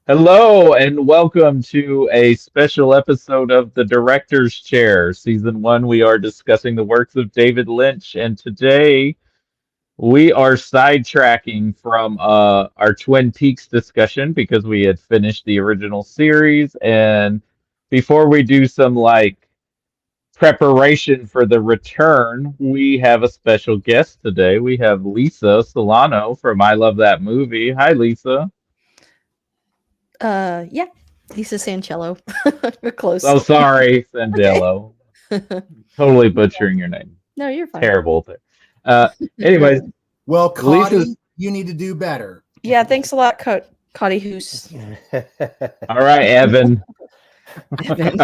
Hello and welcome to a special episode of The Director's Chair. Season 1, we are discussing the works of David Lynch, and today we are sidetracking from our Twin Peaks discussion because we had finished the original series. And before we do some preparation for the return, we have a special guest today. We have Lisa Solano from I Love That Movie. Hi, Lisa. Yeah, Lisa Sancello. We're close. Oh, sorry, Okay. Sandelo. Totally butchering your name. No, you're fine. Terrible thing. Uh, anyways, Well, Lisa's Cotty, you need to do better. Yeah, thanks a lot, Cotty Hoos. all right, Evan. Evan.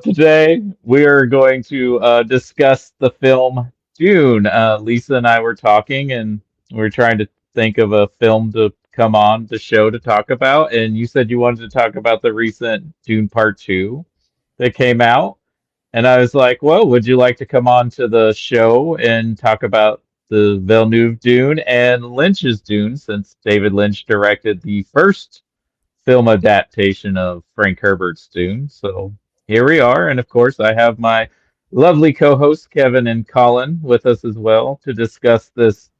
Today we are going to discuss the film Dune. Lisa and I were talking, and we were trying to think of a film to come on the show to talk about. And you said you wanted to talk about the recent Dune Part Two that came out. And I was like, well, would you like to come on to the show and talk about the Villeneuve Dune and Lynch's Dune, since David Lynch directed the first film adaptation of Frank Herbert's Dune? So here we are. And of course, I have my lovely co hosts, Kevin and Colin, with us as well to discuss this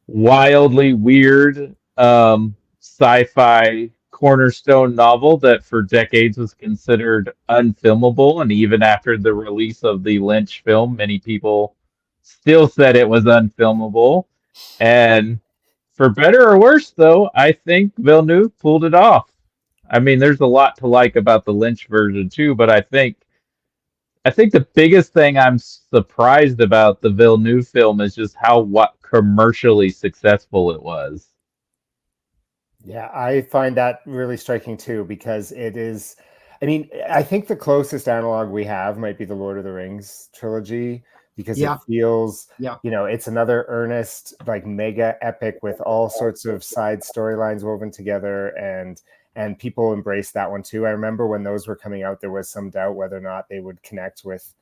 wildly weird sci-fi cornerstone novel that for decades was considered unfilmable, and even after the release of the Lynch film, many people still said it was unfilmable. And for better or worse, though, I think Villeneuve pulled it off. I mean, there's a lot to like about the Lynch version too, but I think the biggest thing I'm surprised about the Villeneuve film is just how what commercially successful it was. Yeah, I find that really striking too, because it is, I mean, I think the closest analog we have might be the Lord of the Rings trilogy, because it Yeah, feels, yeah. it's another earnest, like mega epic with all sorts of side storylines woven together, and people embrace that one too. I remember when those were coming out, there was some doubt whether or not they would connect with,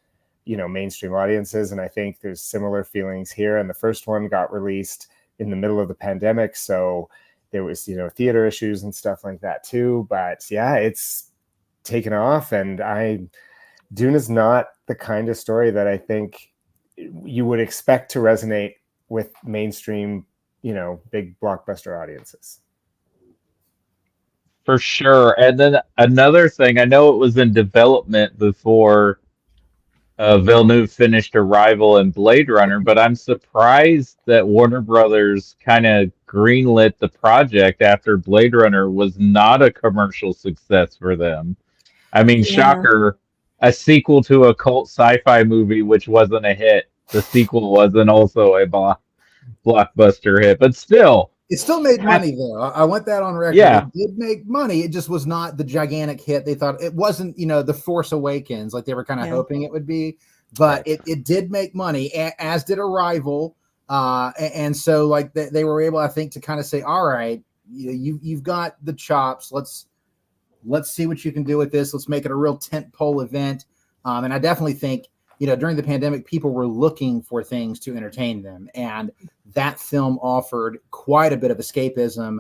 mainstream audiences, and I think there's similar feelings here. And the first one got released in the middle of the pandemic, so there was theater issues and stuff like that too. But yeah, it's taken off, and Dune is not the kind of story that I think you would expect to resonate with mainstream, big blockbuster audiences. For sure. And then another thing, I know it was in development before Villeneuve finished Arrival and Blade Runner, but I'm surprised that Warner Brothers kind of greenlit the project after Blade Runner was not a commercial success for them. I mean, Yeah. shocker, a sequel to a cult sci-fi movie which wasn't a hit. The sequel wasn't also a blockbuster hit, but still, It still made that, money, though. I want that on record. yeah, It did make money. It just was not the gigantic hit they thought. It wasn't, the Force Awakens like they were kind of Yeah. hoping it would be. But Right. it did make money, as did Arrival. And so, like, they were able, I think, to kind of say, all right, you've got the chops. Let's see what you can do with this. Let's make it a real tentpole event. And I definitely think, during the pandemic, people were looking for things to entertain them. And that film offered quite a bit of escapism,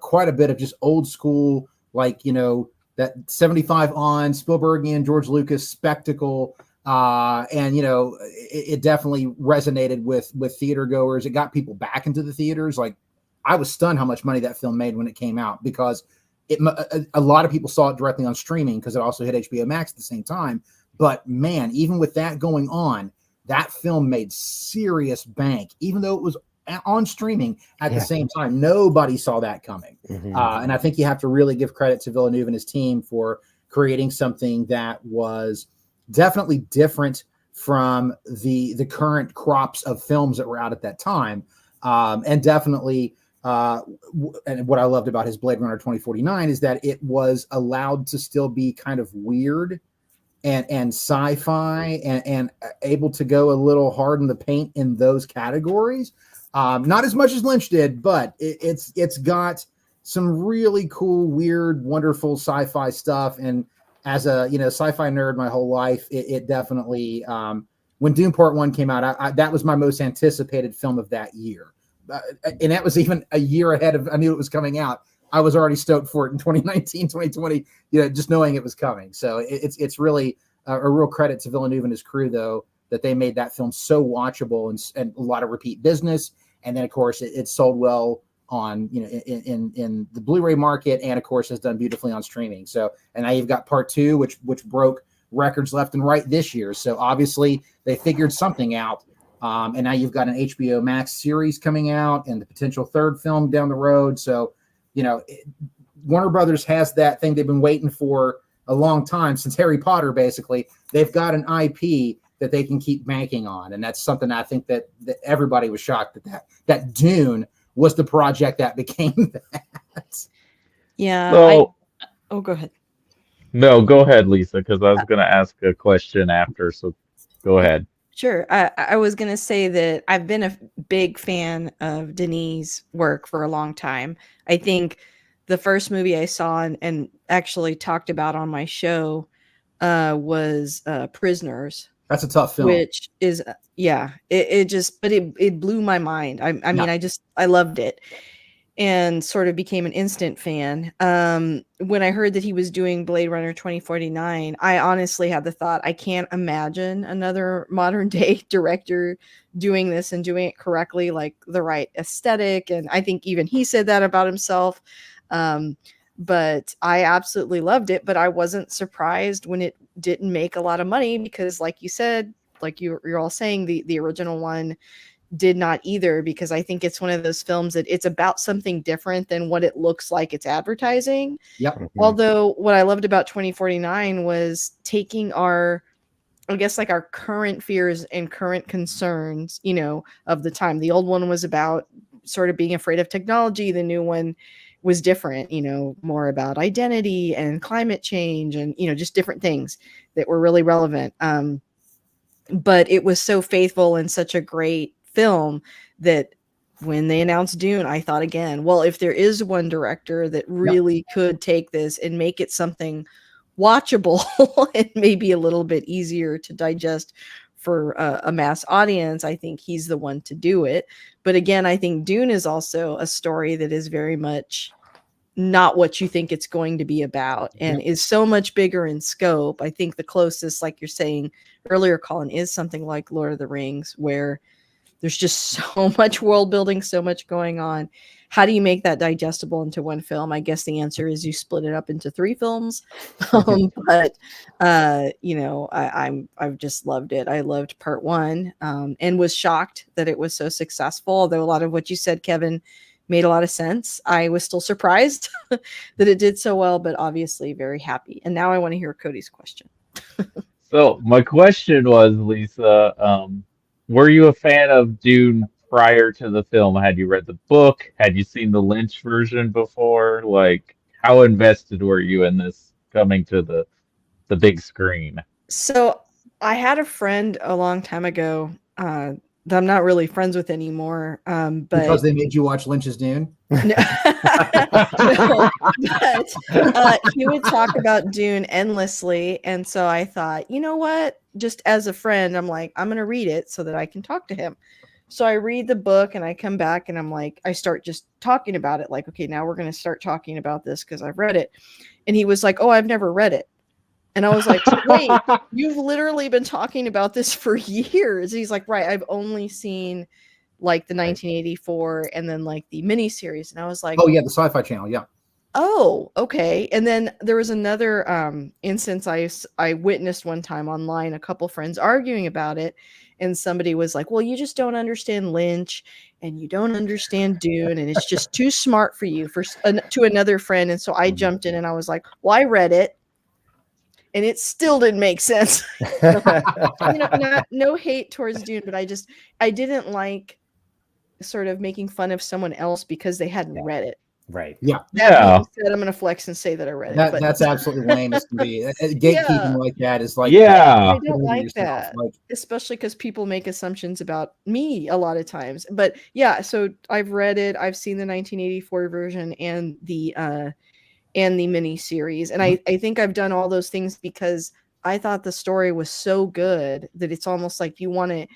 quite a bit of just old school, like, that 75 on Spielbergian George Lucas spectacle. And, it definitely resonated with theater goers. It got people back into the theaters. Like, I was stunned how much money that film made when it came out, because a lot of people saw it directly on streaming because it also hit HBO Max at the same time. But man, even with that going on, that film made serious bank, even though it was on streaming at the same time. Nobody saw that coming. Mhm. And I think you have to really give credit to Villeneuve and his team for creating something that was definitely different from the current crops of films that were out at that time. And definitely, and what I loved about his Blade Runner 2049 is that it was allowed to still be kind of weird and sci-fi and able to go a little hard in the paint in those categories. Not as much as Lynch did, but it's got some really cool, weird, wonderful sci-fi stuff. And as a sci-fi nerd my whole life, it definitely when Dune Part 1 came out, that was my most anticipated film of that year. and that was even a year ahead of, I knew it was coming out. I was already stoked for it in 2019, 2020, just knowing it was coming. So it's really a real credit to Villeneuve and his crew, though, that they made that film so watchable and a lot of repeat business. And then, of course, it sold well on, in the Blu-ray market, and of course has done beautifully on streaming. So, and now you've got part 2, which broke records left and right this year. So obviously they figured something out. And now you've got an HBO Max series coming out and the potential 3rd film down the road. So, Warner Brothers has that thing they've been waiting for a long time, since Harry Potter. Basically, they've got an IP that they can keep banking on, and that's something I think that everybody was shocked that Dune was the project that became that. Yeah. So, Oh, go ahead. no, go ahead, Lisa, because I was going to ask a question after. So go ahead. Sure. I was going to say that I've been a big fan of Denis' work for a long time. I think the first movie I saw and actually talked about on my show was Prisoners. That's a tough film. Which is, it blew my mind. I mean, I loved it and sort of became an instant fan. When I heard that he was doing Blade Runner 2049, I honestly had the thought, I can't imagine another modern day director doing this and doing it correctly, like the right aesthetic. And I think even he said that about himself. But I absolutely loved it, but I wasn't surprised when it didn't make a lot of money, because like you said, like you're all saying, the original one did not either, because I think it's one of those films that it's about something different than what it looks like it's advertising. Yep. Mhm. Although what I loved about 2049 was taking our current fears and current concerns, of the time. The old one was about sort of being afraid of technology. The new one was different, more about identity and climate change and, just different things that were really relevant. But it was so faithful and such a great film that when they announced Dune, I thought again, well, if there is one director that really could take this and make it something watchable and maybe a little bit easier to digest for a mass audience, I think he's the one to do it. But again, I think Dune is also a story that is very much not what you think it's going to be about, and is so much bigger in scope. I think the closest, like you're saying earlier, Colin, is something like Lord of the Rings, where there's just so much world building, so much going on. How do you make that digestible into one film? I guess the answer is you split it up into 3 films. But I've just loved it. I loved part 1, and was shocked that it was so successful. Although a lot of what you said, Kevin, made a lot of sense. I was still surprised that it did so well, but obviously very happy. And now I want to hear Cody's question. So my question was, Lisa, were you a fan of Dune prior to the film? Had you read the book? Had you seen the Lynch version before? Like, how invested were you in this coming to the big screen? So I had a friend a long time ago that I'm not really friends with anymore. But because they made you watch Lynch's Dune. No, but he would talk about Dune endlessly, and so I thought, you know what? Just as a friend, I'm like, I'm gonna read it so that I can talk to him. So I read the book, and I come back, and I'm like, I start just talking about it. Like, okay, now we're gonna start talking about this because I've read it. And he was like, oh, I've never read it. And I was like, wait, you've literally been talking about this for years. He's like, right, I've only seen like the 1984 and then like the miniseries. And I was like, oh yeah, the Sci-Fi Channel. Yeah. Oh, okay. And then there was another instance I witnessed one time online, a couple friends arguing about it. And somebody was like, well, you just don't understand Lynch and you don't understand Dune. And it's just too smart for you to another friend. And so I jumped in and I was like, well, I read it. And it still didn't make sense. No hate towards Dune, but I didn't like sort of making fun of someone else because they hadn't read it. Right. Yeah. Yeah. Said, I'm going to flex and say that I read it. But that's absolutely lame. To be gatekeeping like that is like, I don't like that, especially because people make assumptions about me a lot of times. But yeah, so I've read it. I've seen the 1984 version and the mini series, and I think I've done all those things because I thought the story was so good that it's almost like you want to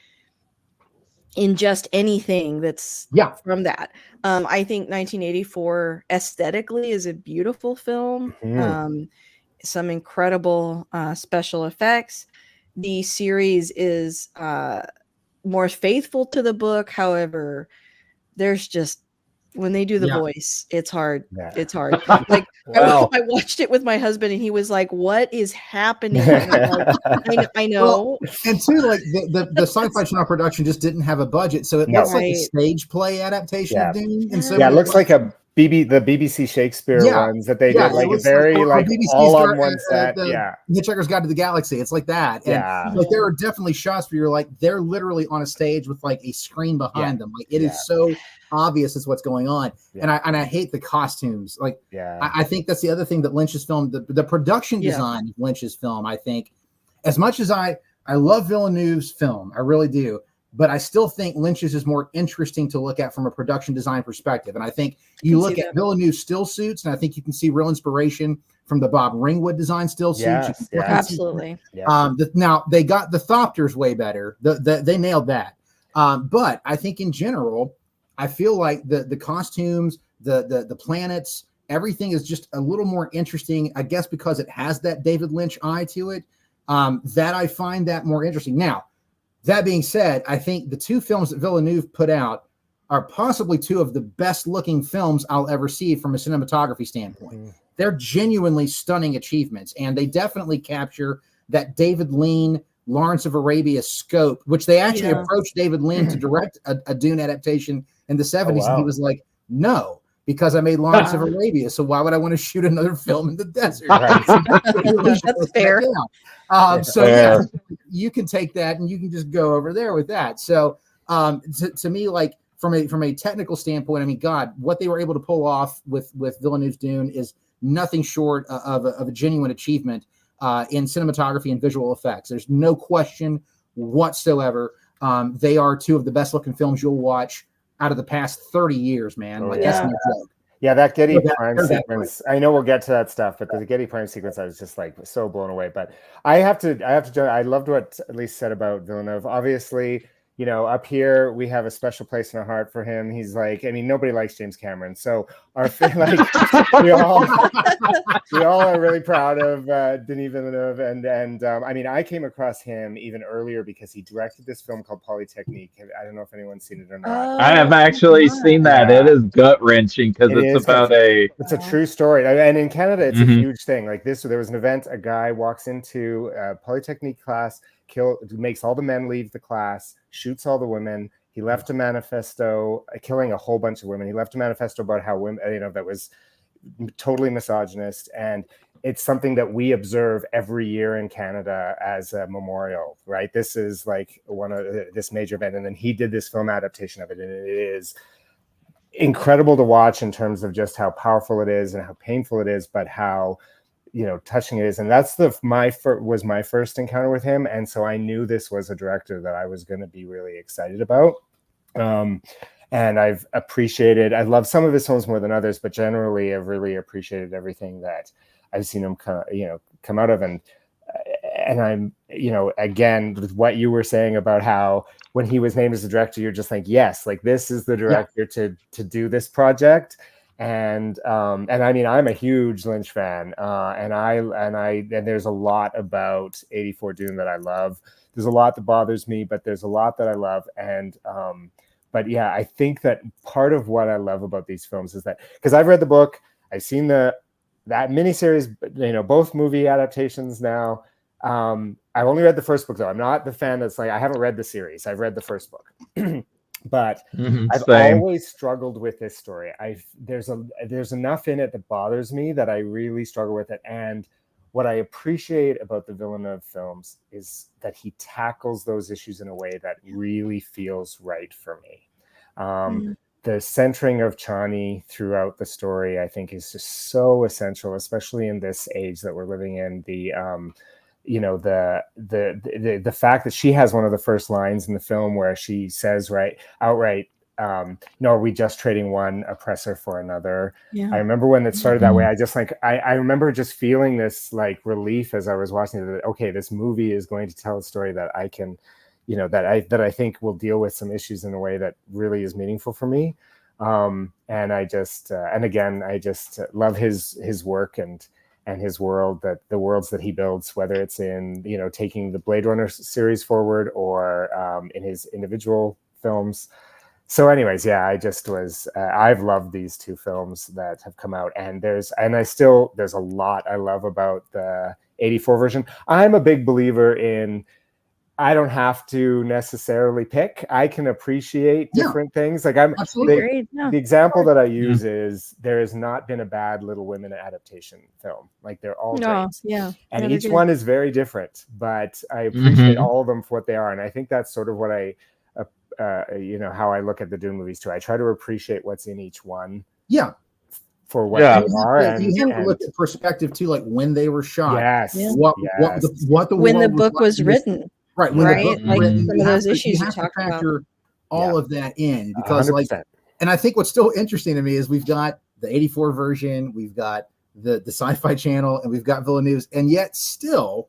in just anything that's Yeah. from that. I think 1984 aesthetically is a beautiful film. Some incredible special effects. The series is more faithful to the book. However, there's just when they do the voice, it's hard. Yeah. It's hard. Like Wow. I watched it with my husband, and he was like, "What is happening?" And I'm like, I know. Well, and two, like the Sci-Fi Channel production just didn't have a budget, so it looks like a Right. stage play adaptation of Dune. And so Yeah, it when looks like the BBC Shakespeare ones that they did, it like a looks very or like BBC's all on one set. the Hitchhiker's Guide to the Galaxy. It's like that. And like there are definitely shots where you're like, they're literally on a stage with like a screen behind them. Like it is so obvious is what's going on. And I hate the costumes. Like I think that's the other thing that Lynch's film, the production design of Lynch's film, I think, as much as I love Villeneuve's film, I really do. But I still think Lynch's is more interesting to look at from a production design perspective. And I think you look at Villeneuve's still suits, and I think you can see real inspiration from the Bob Ringwood design still suits. Absolutely. Now, they got the Thopters way better. They nailed that. But I think in general, I feel like the costumes, the planets, everything is just a little more interesting, I guess, because it has that David Lynch eye to it, that I find that more interesting. Now, that being said, I think the two films that Villeneuve put out are possibly two of the best looking films I'll ever see from a cinematography standpoint. They're genuinely stunning achievements, and they definitely capture that David Lean, Lawrence of Arabia scope, which they actually approached David Lean to direct a Dune adaptation in the 70s. And he was like, no, because I made Lawrence of Arabia. So why would I want to shoot another film in the desert? That's fair. So you can take that and you can just go over there with that. So to me, like from a technical standpoint, I mean, God, what they were able to pull off with Villeneuve's Dune is nothing short of a genuine achievement in cinematography and visual effects. There's no question whatsoever. They are two of the best looking films you'll watch out of the past 30 years, man. That's no joke. Yeah, that Getty Prime sequence. I know we'll get to that stuff, but the Getty Prime sequence, I was just like so blown away. But I have to. I loved what Elise said about Villeneuve. Obviously, you know, up here we have a special place in our heart for him. He's like, I mean, nobody likes James Cameron, so we all are really proud of Denis Villeneuve. And I mean, I came across him even earlier because he directed this film called Polytechnique. I don't know if anyone's seen it or not. I have actually seen that. It is gut wrenching because it's about it's a true story, and in Canada, it's a huge thing. Like this, there was an event. A guy walks into a Polytechnique class, makes all the men leave the class, shoots all the women. He left a manifesto, killing a whole bunch of women. He left a manifesto about how women, you know, that was totally misogynist. And it's something that we observe every year in Canada as a memorial, right? This is like one of this major event. And then he did this film adaptation of it. And it is incredible to watch in terms of just how powerful it is and how painful it is, but how, you know, touching it is. And that's was my first encounter with him. And so I knew this was a director that I was going to be really excited about. And I love some of his films more than others, but generally I've really appreciated everything that I've seen him come out of. And I'm, you know, again, with what you were saying about how when he was named as the director, you're just like, yes, like this is the director to do this project. And I mean, I'm a huge Lynch fan, and there's a lot about 84 Dune that I love. There's a lot that bothers me, but there's a lot that I love. And but yeah, I think that part of what I love about these films is that because I've read the book, I've seen that miniseries, you know, both movie adaptations now. I've only read the first book though. I'm not the fan that's like, I haven't read the series. I've read the first book. But I've always struggled with this story. There's enough in it that bothers me that I really struggle with it. And what I appreciate about the Villeneuve films is that he tackles those issues in a way that really feels right for me. The centering of Chani throughout the story, I think, is just so essential, especially in this age that we're living in. You know, the fact that she has one of the first lines in the film where she says outright, no, are we just trading one oppressor for another? I remember when it started that way, I just like, I remember just feeling this like relief as I was watching it. Okay, this movie is going to tell a story that I can that I think will deal with some issues in a way that really is meaningful for me. And I just and again, I just love his work and his world, that the worlds that he builds, whether it's in taking the Blade Runner series forward or in his individual films. So anyways, yeah, I've loved these two films that have come out, and there's a lot I love about the 84 version. I'm a big believer in, I don't have to necessarily pick. I can appreciate different things. Like absolutely. The example that I use is there has not been a bad Little Women adaptation film. Like they're all great. Yeah. And each one is very different, but I appreciate all of them for what they are. And I think that's sort of what how I look at the Dune movies too. I try to appreciate what's in each one. Yeah. For what they are, and you have to look at perspective too, like when they were shot. Yes. What the when the book was written. Right. When the book like written, some of those issues you have to factor all of that in, because 100%. and I think what's still interesting to me is we've got the 84 version, we've got the Sci-Fi Channel, and we've got Villeneuve's, and yet still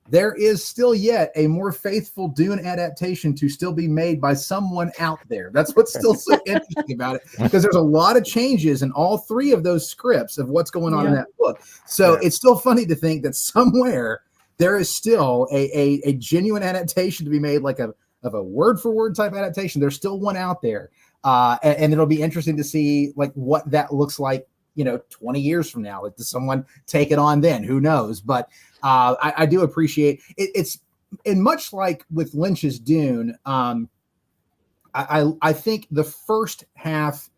there is still yet a more faithful Dune adaptation to still be made by someone out there. That's what's still so interesting about it, because there's a lot of changes in all three of those scripts of what's going on in that book. So it's still funny to think that somewhere there is still a genuine adaptation to be made, like of a word for word type adaptation. There's still one out there. And it'll be interesting to see like what that looks like, 20 years from now. Like, does someone take it on then? Who knows? But I do appreciate it. It's, and much like with Lynch's Dune, I think the first half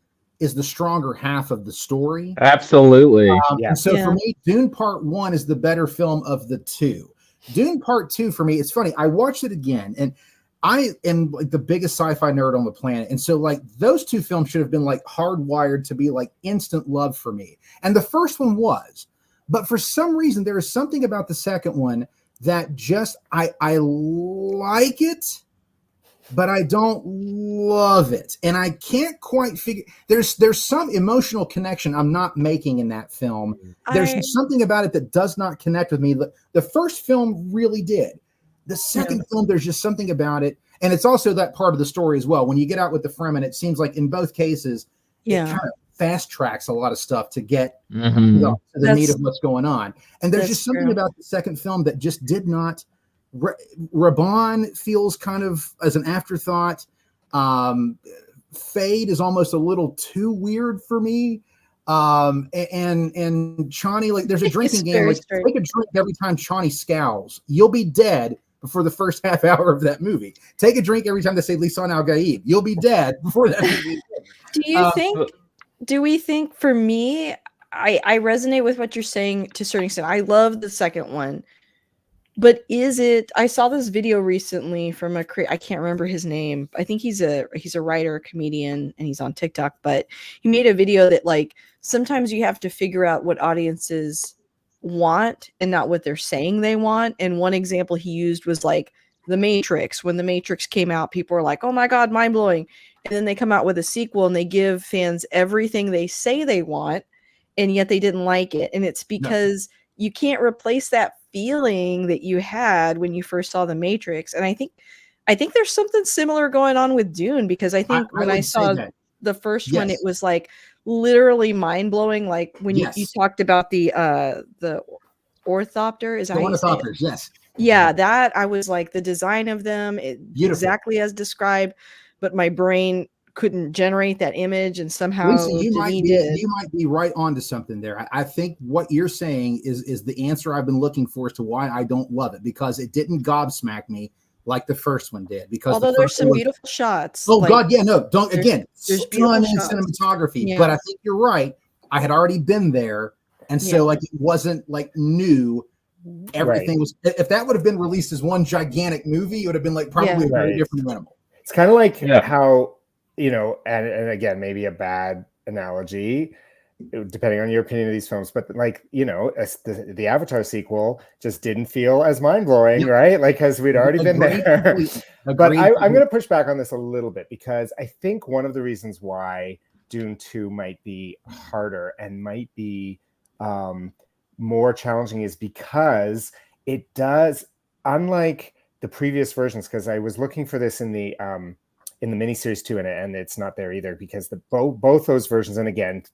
is the stronger half of the story. Absolutely. And so for me, Dune Part 1 is the better film of the two. Dune Part 2, for me, it's funny. I watched it again, and I am like the biggest sci-fi nerd on the planet. And so like those two films should have been like hardwired to be like instant love for me. And the first one was, but for some reason, there is something about the second one that just, I like it, but I don't love it. And I can't quite figure, there's some emotional connection I'm not making in that film. There's something about it that does not connect with me. The first film really did. The second film, there's just something about it. And it's also that part of the story as well. When you get out with the Fremen, it seems like in both cases, it kind of fast tracks a lot of stuff to get to the meat of what's going on. And there's just something about the second film that just did not. Raban feels kind of as an afterthought. Fade is almost a little too weird for me. And Chani, like there's a drinking game. Like, take a drink every time Chani scowls. You'll be dead before the first half hour of that movie. Take a drink every time they say Lisan Al Gaib. You'll be dead before that movie. Do we think, for me, I resonate with what you're saying to a certain extent. I love the second one. But is it? I saw this video recently from I can't remember his name. I think he's a writer, a comedian, and he's on TikTok. But he made a video that like sometimes you have to figure out what audiences want and not what they're saying they want. And one example he used was like The Matrix. When The Matrix came out, people were like, "Oh my god, mind blowing!" And then they come out with a sequel and they give fans everything they say they want, and yet they didn't like it. And it's because you can't replace that feeling that you had when you first saw The Matrix. And I think there's something similar going on with Dune, because I think when I saw the first one, it was like literally mind-blowing. Like when you talked about the orthopter, is that ornithopters? Yes. Yeah, that I was like, the design of them, exactly as described, but my brain couldn't generate that image, and somehow Lisa, you might be right onto something there. I think what you're saying is the answer I've been looking for as to why I don't love it, because it didn't gobsmack me like the first one did. Because although there's some beautiful shots. Oh like, God, yeah, no, don't again. There's stunning cinematography, but I think you're right. I had already been there, and so like it wasn't like new. Everything was. If that would have been released as one gigantic movie, it would have been like probably a very different animal. It's kind of like how. And again, maybe a bad analogy, depending on your opinion of these films, but like, the Avatar sequel just didn't feel as mind-blowing, right? Like, because we'd already been there. But I'm going to push back on this a little bit, because I think one of the reasons why Dune 2 might be harder and might be more challenging is because it does, unlike previous versions, because I was looking for this in the miniseries too, and it's not there either, because both those versions, and again,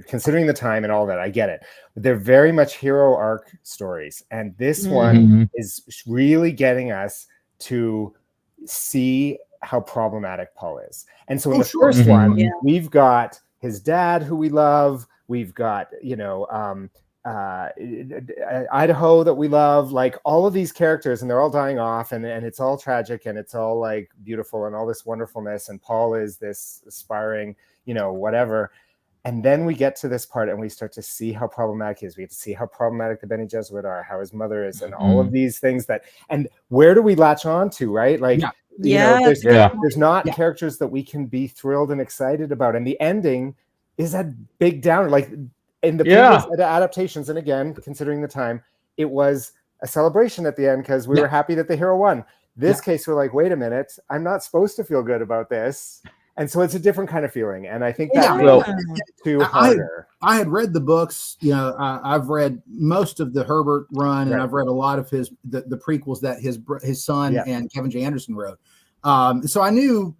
considering the time and all that, I get it, but they're very much hero arc stories, and this one is really getting us to see how problematic Paul is. And so in the first one, we've got his dad, who we love, we've got Idaho that we love, like all of these characters, and they're all dying off, and it's all tragic, and it's all like beautiful and all this wonderfulness, and Paul is this aspiring, whatever. And then we get to this part and we start to see how problematic he is. We get to see how problematic the Bene Gesserit are, how his mother is, and all of these things and where do we latch on to, right? Like, there's not characters that we can be thrilled and excited about. And the ending is a big downer. Like in the previous adaptations, and again, considering the time, it was a celebration at the end because we were happy that the hero won. This case, we're like, wait a minute, I'm not supposed to feel good about this. And so it's a different kind of feeling. And I think too harder. I had read the books, I've read most of the Herbert run, and I've read a lot of the prequels that his son and Kevin J. Anderson wrote. So I knew,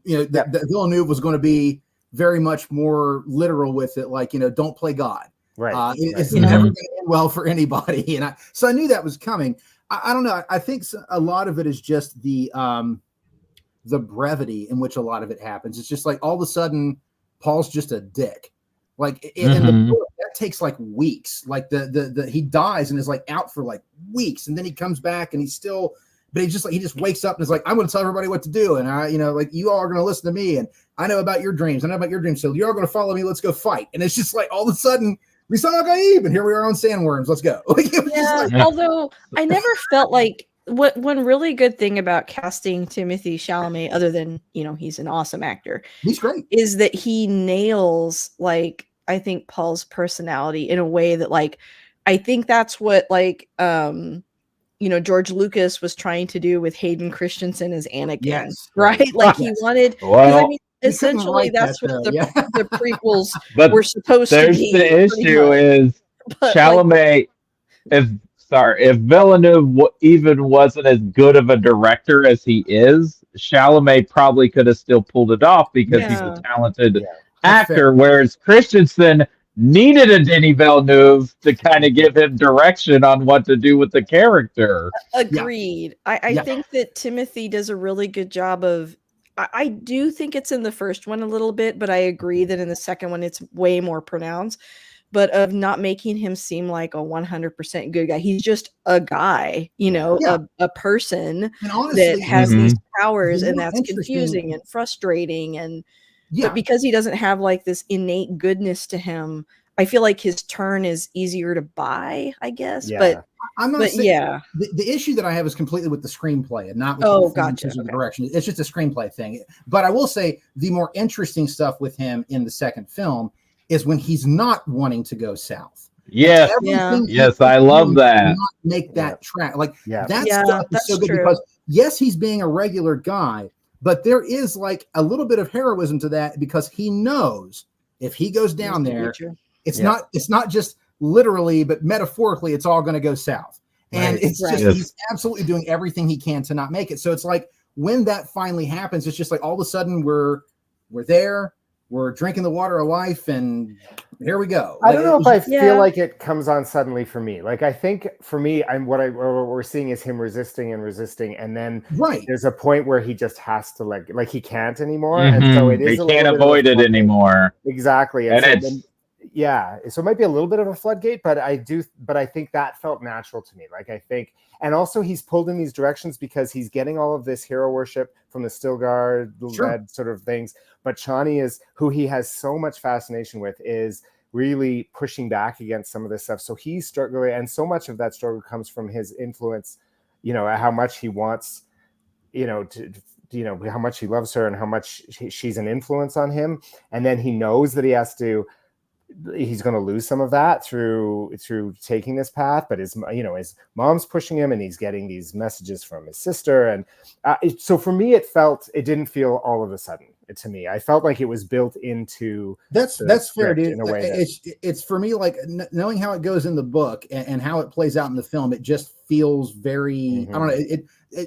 that Villeneuve was going to be very much more literal with it. Like, don't play God. Right. It's never going to end well for anybody. And so I knew that was coming. I don't know. I think a lot of it is just the brevity in which a lot of it happens. It's just like all of a sudden Paul's just a dick. Like and that takes like weeks. Like the he dies and is like out for like weeks, and then he comes back and he's still, but he just wakes up and is like, I'm going to tell everybody what to do, and like you all are going to listen to me, and I know about your dreams, so you're all going to follow me. Let's go fight. And it's just like all of a sudden we saw Gaib, and here we are on Sandworms. Let's go. Although I never felt like. One really good thing about casting Timothée Chalamet, other than he's an awesome actor, he's great, is that he nails, like, I think, Paul's personality in a way that, like, I think that's what, like, George Lucas was trying to do with Hayden Christensen as Anakin, right? Like he wanted. Essentially, that's what the prequels were supposed to be. The issue is Chalamet. If Villeneuve even wasn't as good of a director as he is, Chalamet probably could have still pulled it off because he's a talented actor, whereas Christensen needed a Denis Villeneuve to kind of give him direction on what to do with the character. Agreed. I think that Timothy does a really good job of, I do think it's in the first one a little bit, but I agree that in the second one it's way more pronounced. But of not making him seem like a 100% good guy. He's just a guy, a person honestly, that has these powers, and that's confusing and frustrating. And but because he doesn't have like this innate goodness to him, I feel like his turn is easier to buy, I guess. But I'm not saying the issue that I have is completely with the screenplay and not with the direction. It's just a screenplay thing. But I will say the more interesting stuff with him in the second film is when he's not wanting to go south. Yes, I love that. Not make that track. Like that stuff is so good because yes, he's being a regular guy, but there is like a little bit of heroism to that because he knows if he goes down there, it's not just literally, but metaphorically, it's all going to go south. And it's just he's absolutely doing everything he can to not make it. So it's like when that finally happens, it's just like all of a sudden we're there. We're drinking the water of life, and here we go. I don't know if I feel like it comes on suddenly for me. Like I think for me, what we're seeing is him resisting, and then there's a point where he just has to like he can't anymore, and so it is. He can't avoid it anymore. Exactly, so it might be a little bit of a floodgate, but I think that felt natural to me. Like I think, and also he's pulled in these directions because he's getting all of this hero worship from the Stilgar, red sort of things. But Chani is who he has so much fascination with, is really pushing back against some of this stuff. So he's struggling, and so much of that struggle comes from his influence. How much he wants, how much he loves her and how much she's an influence on him, and then he knows that he's going to lose some of that through taking this path, but his mom's pushing him, and he's getting these messages from his sister, and so for me it didn't feel all of a sudden. to me. I felt like it was built into that's the fair, script dude. in a way that, It's for me, like knowing how it goes in the book and how it plays out in the film, it just feels very, I don't know,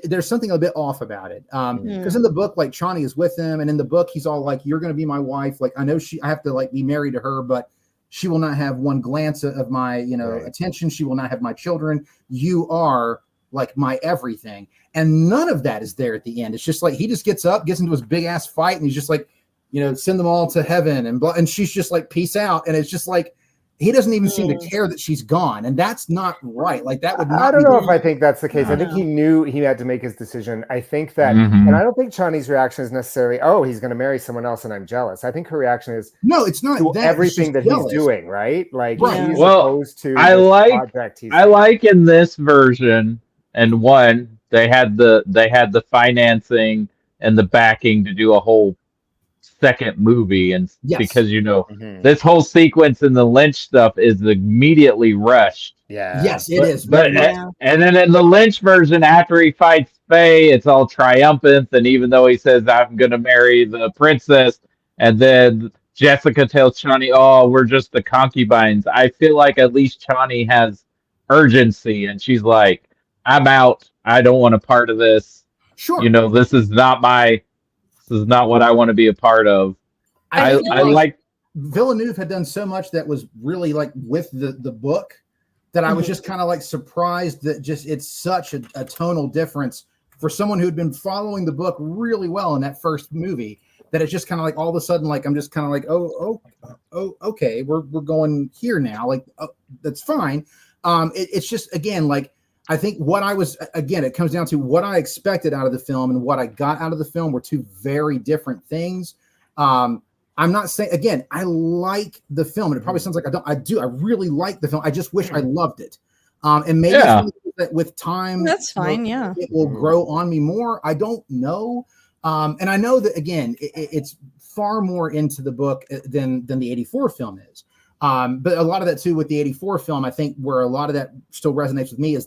there's something a bit off about it. Because in the book, like Chani is with him, and in the book he's all like, you're going to be my wife, like I know I have to like be married to her, but she will not have one glance of my, attention. She will not have my children. You are like my everything. And none of that is there at the end. It's just like, he just gets up, gets into his big ass fight. And he's just like, send them all to heaven. And she's just like, peace out. And it's just like, he doesn't even seem to care that she's gone. And that's not right. Like that would not I don't know if I think that's the case. I think he knew he had to make his decision. I think that, and I don't think Chani's reaction is necessarily, oh, he's going to marry someone else and I'm jealous. I think her reaction is, no, it's not that. Everything that he's doing, right? Like he's well, opposed to I I like in this version, and one, they had the financing and the backing to do a whole second movie, and because this whole sequence in the Lynch stuff is immediately rushed. Yes, it is. And then in the Lynch version, after he fights Faye, it's all triumphant, and even though he says I'm gonna marry the princess, and then Jessica tells Chani, oh, we're just the concubines, I feel like at least Chani has urgency, and she's like, I'm out, I don't want a part of this. Sure. This is not what I want to be a part of. I like Villeneuve had done so much that was really like with the book that I was just kind of like surprised that just it's such a tonal difference for someone who had been following the book really well in that first movie, that it's just kind of like all of a sudden, like I'm just kind of like, oh, okay, we're going here now, like that's fine. It's just, again, like I think it comes down to what I expected out of the film and what I got out of the film were two very different things. I'm not saying, again, I like the film, and it probably sounds like I really like the film. I just wish I loved it. And maybe that with time, that's fine. It will grow on me more. I don't know. And I know that, again, it's far more into the book than the 84 film is. But a lot of that too with the 84 film, I think where a lot of that still resonates with me is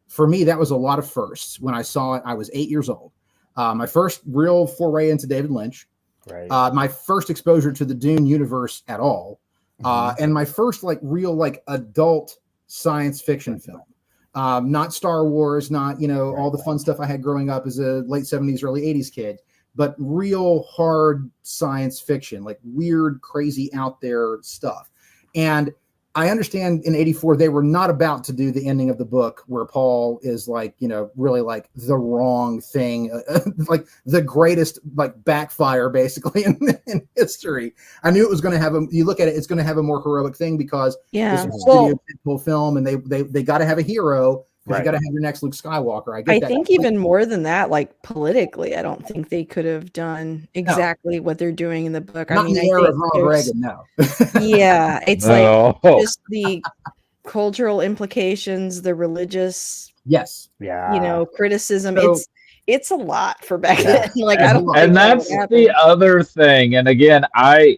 for me, that was a lot of firsts. When I saw it, I was 8 years old. My first real foray into David Lynch, my first exposure to the Dune universe at all. And my first like real like adult science fiction film. Not Star Wars, not, all the fun stuff I had growing up as a late 70s, early 80s kid, but real hard science fiction, like weird, crazy out there stuff. And I understand in 84, they were not about to do the ending of the book where Paul is like, really like the wrong thing, like the greatest like backfire basically in history. I knew it was going to have you look at it, it's going to have a more heroic thing because this is a studio film and they got to have a hero. You got to have your next Luke Skywalker. I think even more than that, like politically, I don't think they could have done exactly what they're doing in the book. Not in the era of Ronald Reagan, no. Yeah, it's like just the cultural implications, the religious, criticism. So, it's a lot for back then. Like I don't. And that's the other thing. And again, I'm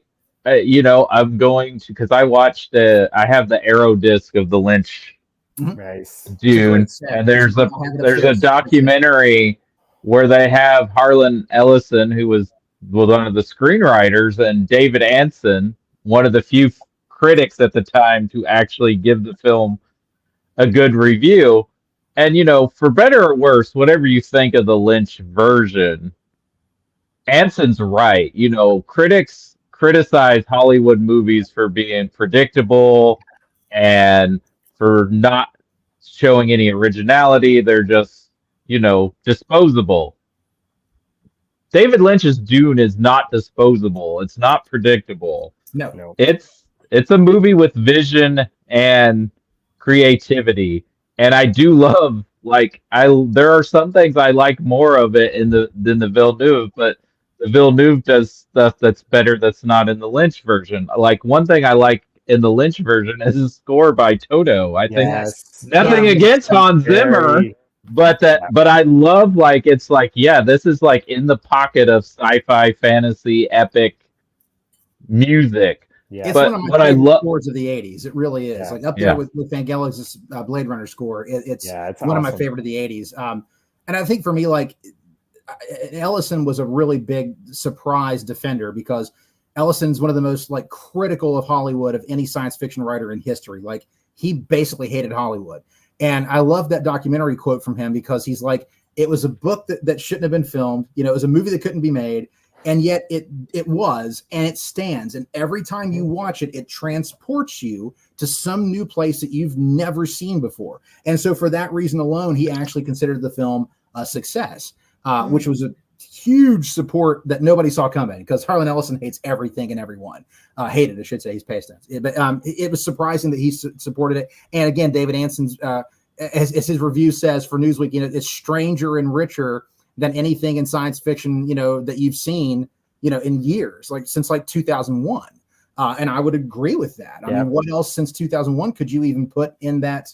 going to, because I watched I have the Arrow disc of the Lynch. Nice. Dune, and there's a documentary where they have Harlan Ellison, who was one of the screenwriters, and David Anson, one of the few critics at the time to actually give the film a good review. And for better or worse, whatever you think of the Lynch version, Anson's right. Critics criticize Hollywood movies for being predictable and for not showing any originality. They're just, disposable. David Lynch's Dune is not disposable. It's not predictable. No. It's a movie with vision and creativity. And I do love, there are some things I like more of it than the Villeneuve, but the Villeneuve does stuff that's better that's not in the Lynch version. Like one thing I like in the Lynch version is a score by Toto. I think nothing against Hans Zimmer, but I love this is like in the pocket of sci-fi, fantasy, epic music. Yeah, it's one of my favorite scores of the 80s. It really is. Like up there with Vangelis' Blade Runner score. It's one of my favorite of the 80s. And I think for me, like Ellison was a really big surprise defender, because Ellison's one of the most like critical of Hollywood of any science fiction writer in history. Like, he basically hated Hollywood. And I love that documentary quote from him, because he's like, it was a book that shouldn't have been filmed. You know, it was a movie that couldn't be made. And yet it was, and it stands. And every time you watch it, it transports you to some new place that you've never seen before. And so for that reason alone, he actually considered the film a success, which was a huge support that nobody saw coming, because Harlan Ellison hates everything and everyone. Hated, I should say, he's past tense. But it was surprising that he supported it. And again, David Anson's, as his review says for Newsweek, you know, it's stranger and richer than anything in science fiction, you know, that you've seen, you know, in years, like since like 2001. And I would agree with that. I mean, what else since 2001 could you even put in that?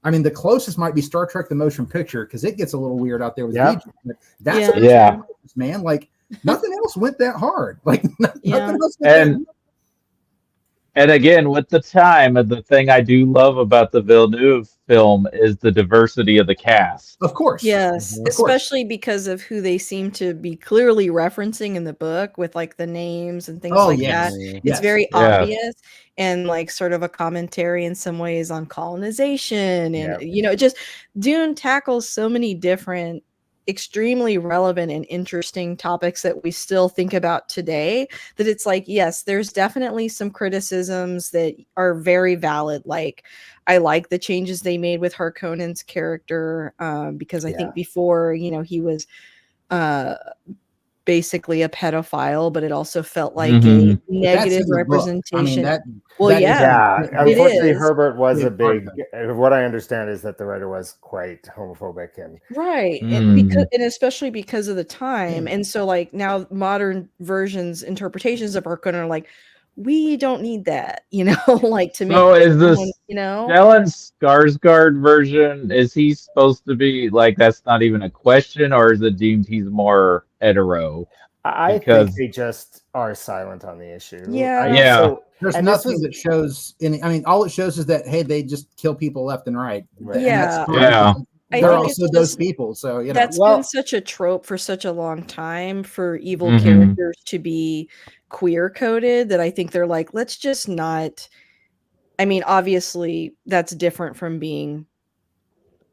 I mean, the closest might be Star Trek: The Motion Picture, because it gets a little weird out there with Egypt. That's man, like nothing else went that hard. Like nothing else went And again, with the time, the thing I do love about the Villeneuve film is the diversity of the cast. Of course. Yes, especially because of who they seem to be clearly referencing in the book, with like the names and things that. It's very obvious, and like sort of a commentary in some ways on colonization. And, you know, just Dune tackles so many different extremely relevant and interesting topics that we still think about today, that it's like, yes, there's definitely some criticisms that are very valid. Like, I like the changes they made with Harkonnen's character, because I think before, you know, he was basically a pedophile, but it also felt like a negative representation. I mean, unfortunately, Herbert was a big. What I understand is that the writer was quite homophobic and and especially because of the time. And so, like, now modern interpretations of Harkonnen are like, we don't need that, you know, like to make. So is this, you know, Stellan Skarsgård version? Is he supposed to be like, that's not even a question, or is it deemed he's more hetero? I think they just are silent on the issue. So there's nothing that shows any. I mean, all it shows is that, hey, they just kill people left and right. They're also those people. So, you know, that's been such a trope for such a long time for evil characters to be queer coded, that I think they're like, let's just not. I mean, obviously, that's different from being,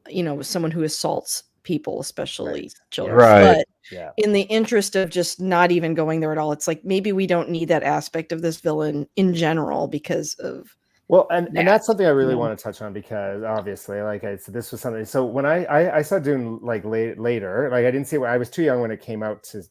you know, someone who assaults people, especially children. But in the interest of just not even going there at all, it's like, maybe we don't need that aspect of this villain in general because of. Well, and that's something I really want to touch on, because obviously, like, this was something. So when I saw Dune like later, like I didn't see it. I was too young when it came out to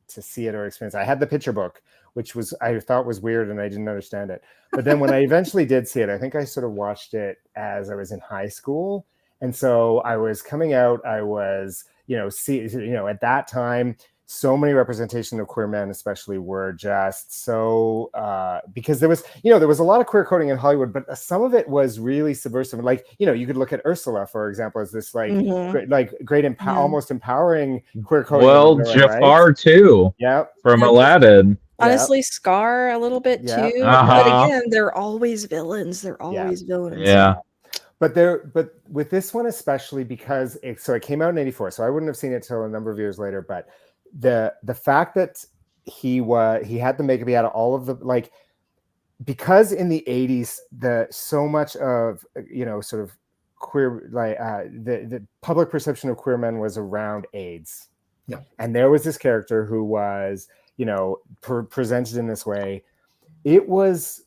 see it or experience. I had the picture book, which I thought was weird and I didn't understand it. But then when I eventually did see it, I think I sort of watched it as I was in high school, and so I was coming out. I was, you know, at that time, so many representation of queer men, especially, were just so because there was a lot of queer coding in Hollywood, but some of it was really subversive. Like, you know, you could look at Ursula, for example, as this like great almost empowering queer coding. Well, Jafar too. From Aladdin. Honestly, Scar a little bit too. But again, they're always villains. They're always villains. But with this one especially, because it came out in '84, so I wouldn't have seen it till a number of years later. But the fact that he had the makeup, he had all of the, like, because in the '80s, so much of, you know, sort of queer, like the public perception of queer men was around AIDS. And there was this character who was, you know, presented in this way. It was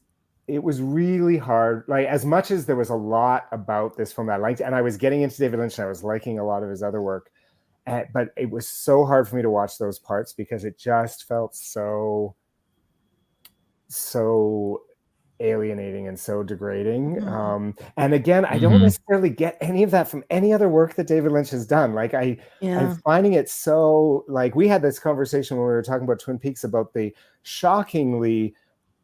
really hard. Like, as much as there was a lot about this film I liked, and I was getting into David Lynch and I was liking a lot of his other work, but it was so hard for me to watch those parts because it just felt so alienating and so degrading. And again, I don't necessarily get any of that from any other work that David Lynch has done. Like, I'm finding it so, like, we had this conversation when we were talking about Twin Peaks about the shockingly,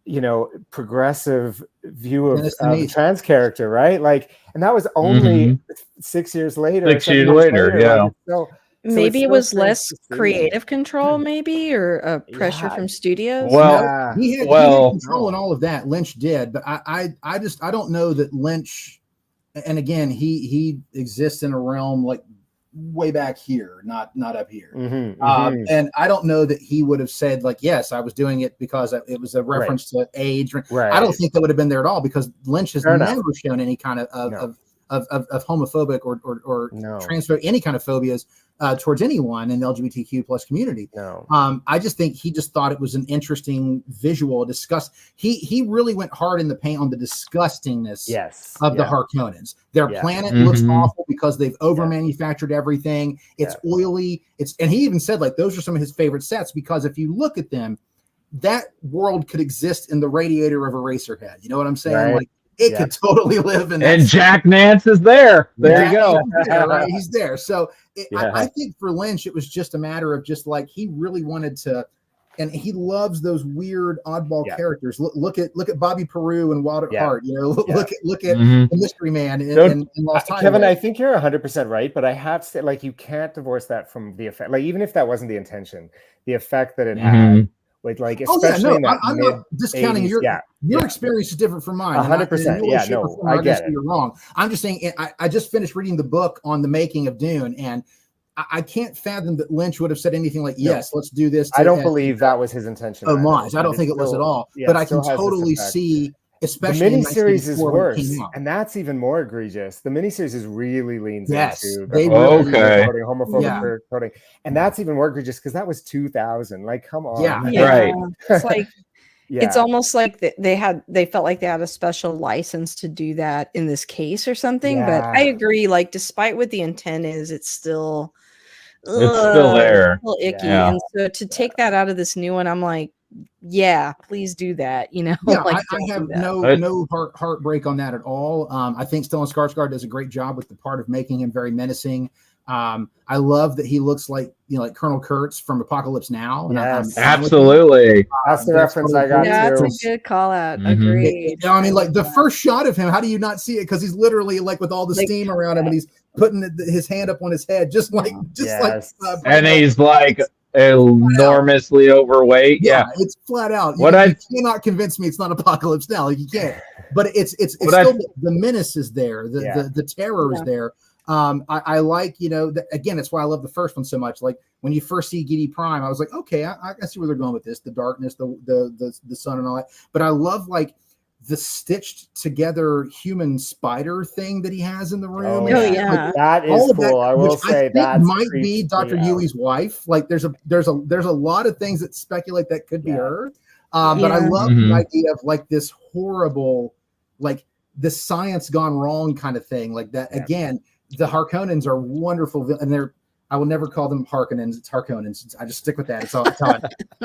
you know, progressive view of the trans character, right? Like, and that was only 6 years later. 6 years later, Like, so maybe it was less creative control, maybe, or pressure from studios. Well, he had control and all of that. Lynch did, but I don't know that Lynch. And again, he exists in a realm like way back here, not up here. Mm-hmm. And I don't know that he would have said like, yes, I was doing it because it was a reference to age. Right. I don't think that would have been there at all, because Lynch has Fair never enough. shown any kind of homophobic or No. transphobic, any kind of phobias towards anyone in the LGBTQ plus community. No. I just think he just thought it was an interesting visual discuss. He really went hard in the paint on the disgustingness of the Harkonnens. Their planet looks awful because they've over manufactured everything. It's oily. And he even said like those are some of his favorite sets, because if you look at them, that world could exist in the radiator of Eraserhead. You know what I'm saying? Right. Like it could totally live in that. And Jack Nance is there. There you go. He's there, right? He's there. So I think for Lynch, it was just a matter of just like he really wanted to, and he loves those weird oddball characters. Look at Bobby Peru and Wild at Heart. You know, look at the Mystery Man in Lost Highway. Kevin, I think you're 100% right, but I have to say, like, you can't divorce that from the effect. Like, even if that wasn't the intention, the effect that it had. Like especially in that I'm not discounting your experience is different from mine. 100%. I get it. You're wrong. I'm just saying I just finished reading the book on the making of Dune, and I can't fathom that Lynch would have said anything like, "Yes, let's do this." I don't believe that was his intention. Homage. I don't think it was at all. But I can totally see. Especially the miniseries is worse, and that's even more egregious. The miniseries is really leans into homophobic coding, and that's even more egregious because that was 2000. Like, come on, right? It's like it's almost like they felt like they had a special license to do that in this case or something. But I agree. Like, despite what the intent is, it's still there, a little icky. And so to take that out of this new one, I'm like, yeah, please do that. You know, like, I have no heartbreak on that at all. I think Stellan Skarsgård does a great job with the part of making him very menacing. I love that he looks like like Colonel Kurtz from Apocalypse Now. And absolutely. That's the reference I got. Yeah, that's a good call out. Agreed. I mean, like the first shot of him, how do you not see it? Because he's literally like with all the steam around him, and he's putting his hand up on his head, just like. And he's like enormously overweight. Yeah, it's flat out. You cannot convince me it's not Apocalypse Now. Like, you can't. But it's still the menace is there. The terror is there. I like, again, it's why I love the first one so much. Like when you first see Gidi Prime, I was like, okay, I see where they're going with this, the darkness, the sun and all that. But I love like the stitched together human spider thing that he has in the room. Like, that is cool. I will say that might be Dr. Yui's wife. Like there's a lot of things that speculate that could be her. But I love the idea of like this horrible, like this science gone wrong kind of thing. Like that again. The Harkonnens are wonderful, and I will never call them Harkonnens. It's Harkonnens. I just stick with that. It's all the time.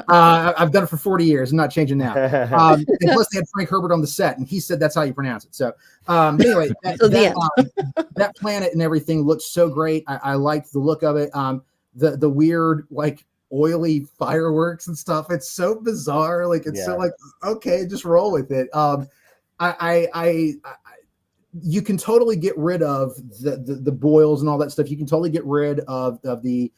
I've done it for 40 years. I'm not changing now. And plus, they had Frank Herbert on the set, and he said that's how you pronounce it. So anyway, that planet and everything looks so great. I liked the look of it. The weird like oily fireworks and stuff. It's so bizarre. Like it's so like okay, just roll with it. You can totally get rid of the boils and all that stuff. You can totally get rid of the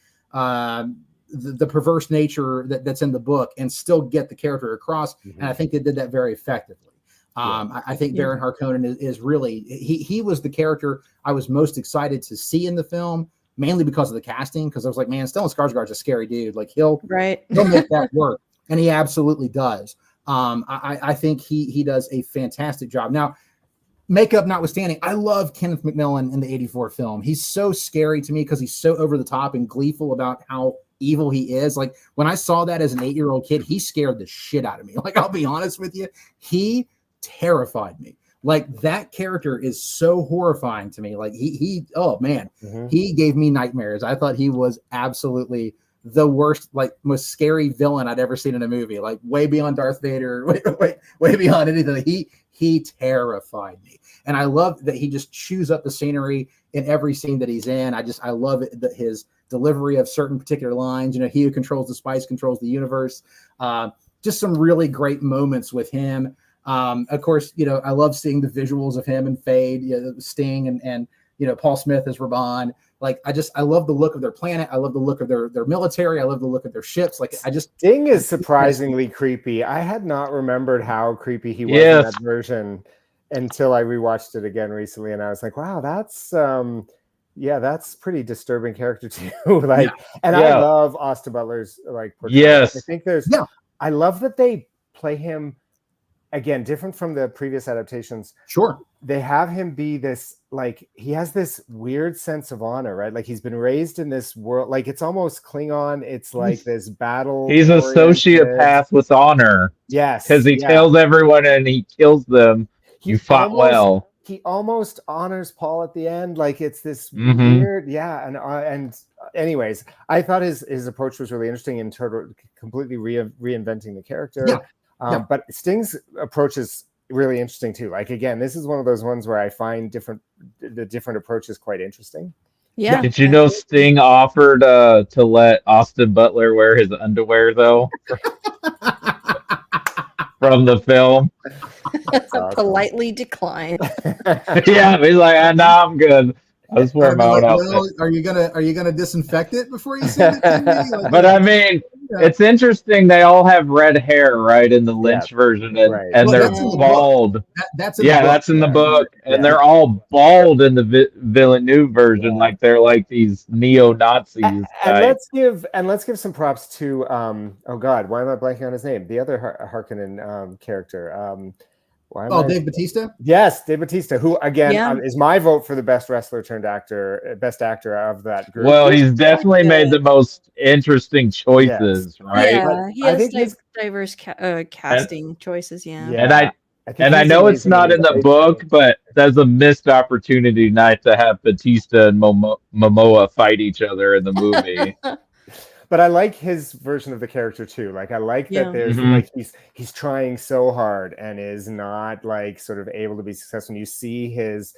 perverse nature that's in the book and still get the character across. And I think they did that very effectively. I think Baron Harkonnen is really he was the character I was most excited to see in the film, mainly because of the casting. Because I was like, man, Stellan Skarsgård's a scary dude. Like he'll make that work, and he absolutely does. I think he does a fantastic job. Now, makeup notwithstanding, I love Kenneth McMillan in the 84 film. He's so scary to me because he's so over the top and gleeful about how evil he is. Like when I saw that as an 8-year-old kid, he scared the shit out of me. Like, I'll be honest with you, he terrified me. Like that character is so horrifying to me. Like he oh man, he gave me nightmares. I thought he was absolutely the worst, like most scary villain I'd ever seen in a movie. Like way beyond Darth Vader, way beyond anything. He terrified me. And I love that he just chews up the scenery in every scene that he's in. I love it, that his delivery of certain particular lines. He who controls the spice controls the universe. Just some really great moments with him. Of course, I love seeing the visuals of him and Fade, Sting and Paul Smith as Raban. Like I love the look of their planet. I love the look of their military. I love the look of their ships. Like Sting is surprisingly creepy. I had not remembered how creepy he was in that version until I rewatched it again recently, and I was like, wow, that's Yeah, that's pretty disturbing character too. Like, and I Yeah. love Austin Butler's like portrayal. Yes. I think there's. Yeah. I love that they play him again different from the previous adaptations. Sure. They have him be this, like, he has this weird sense of honor, right? Like he's been raised in this world, like it's almost Klingon. It's like this battle. He's a sociopath with honor. Yes, because he tells everyone and he kills them. You fought well. He almost honors Paul at the end. Like it's this weird, and anyways, I thought his approach was really interesting in terms of completely reinventing the character. Yeah. But Sting's approach is really interesting too. Like again, this is one of those ones where I find the different approaches quite interesting. Yeah. Did you know Sting offered to let Austin Butler wear his underwear though? From the film. Awesome. Politely declined. Yeah, he's like, no, I'm good. I just wear my own outfit. Well, are you gonna disinfect it before you send it to me? Like, but I mean, it's interesting. They all have red hair, right, in the Lynch version, and they're bald. That's in the book, and they're all bald in the Villeneuve version, like they're like these neo-Nazis. And let's give some props to oh God, why am I blanking on his name? The other Harkonnen character. Dave Bautista? Yes, Dave Bautista, who again is my vote for the best wrestler turned actor, best actor of that group. Well, he's definitely made the most interesting choices, right? Yeah, he has diverse casting choices. And I know it's not in the book, but there's a missed opportunity tonight to have Bautista and Momoa fight each other in the movie. But I like his version of the character too. Like I like that there's like he's trying so hard and is not like sort of able to be successful. And you see his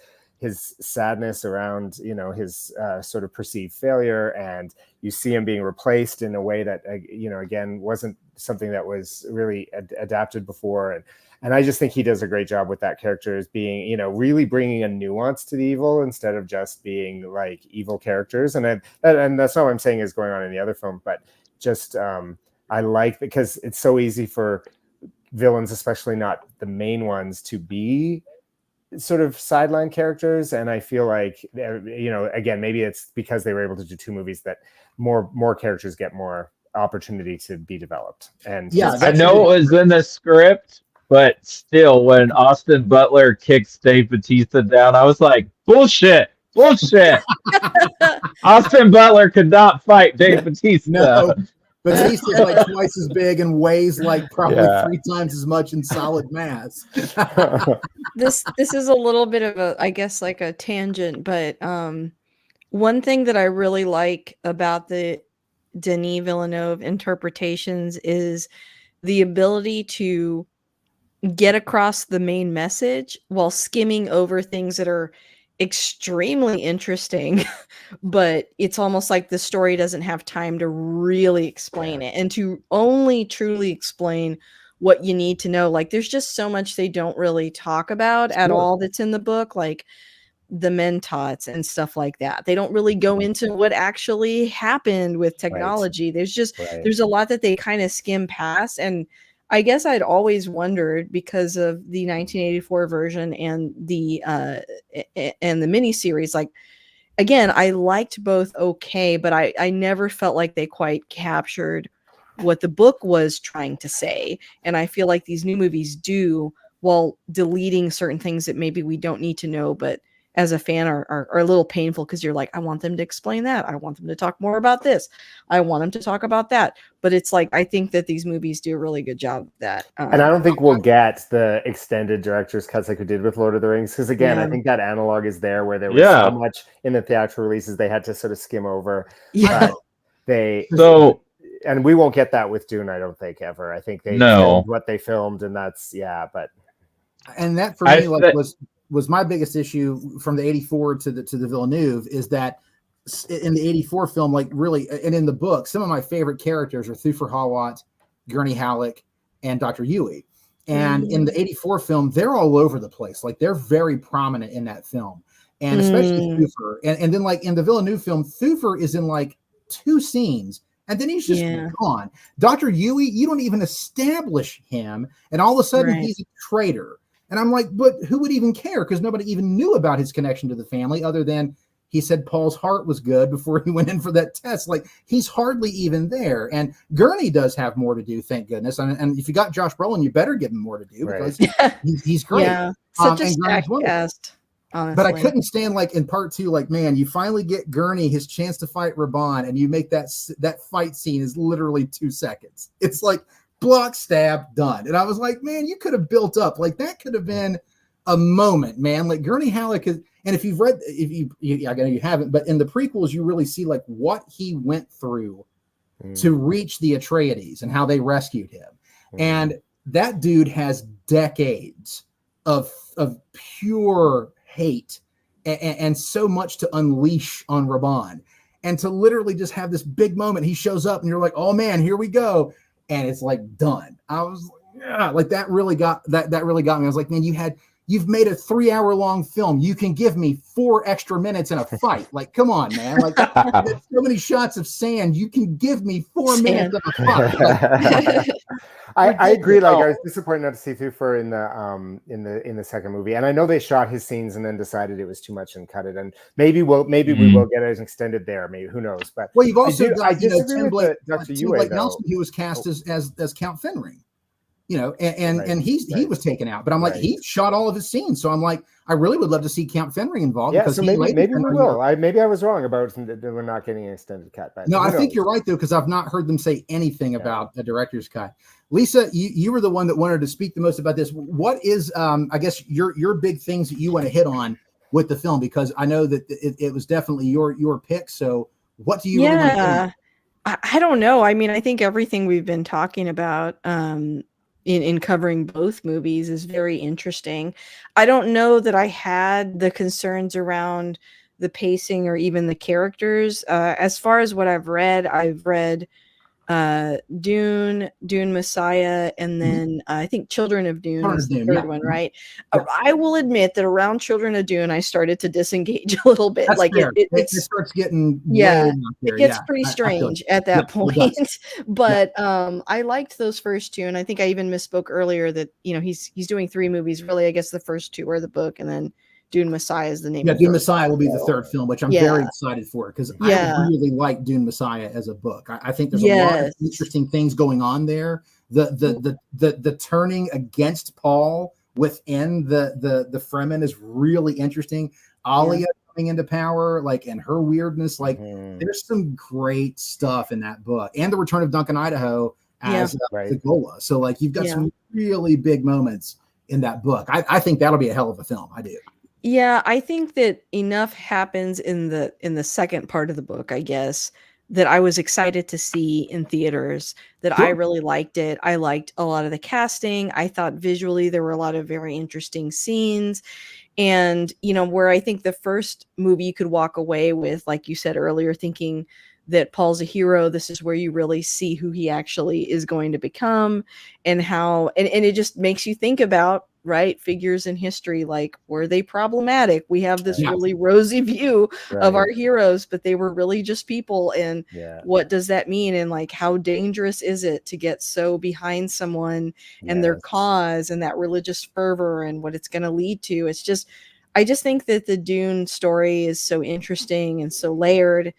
sadness around, you know, his sort of perceived failure, and you see him being replaced in a way that you know, again, wasn't something that was really adapted before. And I just think he does a great job with that character as being, you know, really bringing a nuance to the evil instead of just being like evil characters. And that's not what I'm saying is going on in the other film, but just I like, because it's so easy for villains, especially not the main ones, to be sort of sideline characters. And I feel like, you know, again, maybe it's because they were able to do 2 movies that more characters get more opportunity to be developed. And I know it was in the script, but still, when Austin Butler kicks Dave Bautista down, I was like, bullshit. Austin Butler could not fight Dave Bautista. No, Bautista's like twice as big and weighs like probably 3 times as much in solid mass. This is a little bit of a, I guess, like a tangent, but one thing that I really like about the Denis Villeneuve interpretations is the ability to get across the main message while skimming over things that are extremely interesting, but it's almost like the story doesn't have time to really explain it and to only truly explain what you need to know. Like there's just so much they don't really talk about at all that's in the book, like the Mentats and stuff like that. They don't really go into what actually happened with technology. There's just there's a lot that they kind of skim past. And I guess I'd always wondered, because of the 1984 version and the miniseries, like, again, I liked both okay, but I never felt like they quite captured what the book was trying to say. And I feel like these new movies do, while deleting certain things that maybe we don't need to know, but as a fan are a little painful, because you're like, I want them to explain that. I want them to talk more about this. I want them to talk about that. But it's like, I think that these movies do a really good job of that. And I don't think we'll get the extended director's cuts like we did with Lord of the Rings. Because again, I think that analog is there, where there was so much in the theatrical releases they had to sort of skim over. And we won't get that with Dune, I don't think, ever. I think they filmed what they filmed, and that's and that for me was my biggest issue from the 84 to the Villeneuve, is that in the 84 film, like really, and in the book, some of my favorite characters are Thufir Hawat, Gurney Halleck, and Dr. Yueh. And in the 84 film, they're all over the place. Like they're very prominent in that film. And especially Thufir. And then like in the Villeneuve film, Thufir is in like 2 scenes, and then he's just gone. Dr. Yueh, you don't even establish him, and all of a sudden he's a traitor. And I'm like, but who would even care? Because nobody even knew about his connection to the family, other than he said Paul's heart was good before he went in for that test. Like, he's hardly even there. And Gurney does have more to do, thank goodness. And if you got Josh Brolin, you better give him more to do because he's great. Yeah, such a and stacked cast, honestly. But I couldn't stand, like, in part 2, like, man, you finally get Gurney his chance to fight Raban, and you make that fight scene is literally 2 seconds. It's like block, stab, done. And I was like, man, you could have built up. Like, that could have been a moment, man. Like, Gurney Halleck is, and if you've read, I know you haven't, but in the prequels, you really see like what he went through to reach the Atreides and how they rescued him. And that dude has decades of pure hate and so much to unleash on Raban, and to literally just have this big moment. He shows up and you're like, oh man, here we go. And it's like done. I was like, yeah, like that really got that really got me. I was like, man, you've made a 3-hour-long film. You can give me 4 extra minutes in a fight. Like, come on, man. Like, so many shots of sand. You can give me 4 minutes of a fight. Like, I agree. Like, I was disappointed not to see Thufir in the second movie, and I know they shot his scenes and then decided it was too much and cut it. And maybe we will get it extended there. Maybe, who knows? But well, you've also got Tim Blake Nelson, who was cast as Count Fenring. And he was taken out, but I'm like, he shot all of his scenes. So I'm like, I really would love to see Count Fenring involved. Yeah, so maybe we will. Maybe I was wrong about we're not getting an extended cut. But no, I think you're right though, because I've not heard them say anything about a director's cut. Lisa, you were the one that wanted to speak the most about this. What is, I guess, your big things that you want to hit on with the film? Because I know that it was definitely your pick. So what do you really want to hit on? I don't know. I mean, I think everything we've been talking about in covering both movies is very interesting. I don't know that I had the concerns around the pacing or even the characters. As far as what I've read Dune Messiah, and then I think Children of Dune is the third one, right? Yeah. I will admit that around Children of Dune, I started to disengage a little bit. That's like it starts getting it gets pretty strange at that point. But I liked those first 2, and I think I even misspoke earlier that he's doing 3 movies. Really, I guess the first 2 are the book, and then Dune Messiah is the name. Yeah, Dune Messiah will be the third film, which I'm very excited for, because I really like Dune Messiah as a book. I think there's a lot of interesting things going on there. The turning against Paul within the Fremen is really interesting. Alia coming into power, like, and her weirdness, like there's some great stuff in that book, and the return of Duncan Idaho as the Gola. So like you've got some really big moments in that book. I think that'll be a hell of a film. I do. Yeah, I think that enough happens in the second part of the book, I guess, that I was excited to see in theaters, that I really liked it. I liked a lot of the casting. I thought visually there were a lot of very interesting scenes. And, where I think the first movie you could walk away with, like you said earlier, thinking that Paul's a hero, this is where you really see who he actually is going to become, and how, and it just makes you think about, right, figures in history, like, were they problematic? We have this really rosy view of our heroes, but they were really just people. And what does that mean? And like, how dangerous is it to get so behind someone and their cause and that religious fervor and what it's going to lead to? It's just, I just think that the Dune story is so interesting and so layered.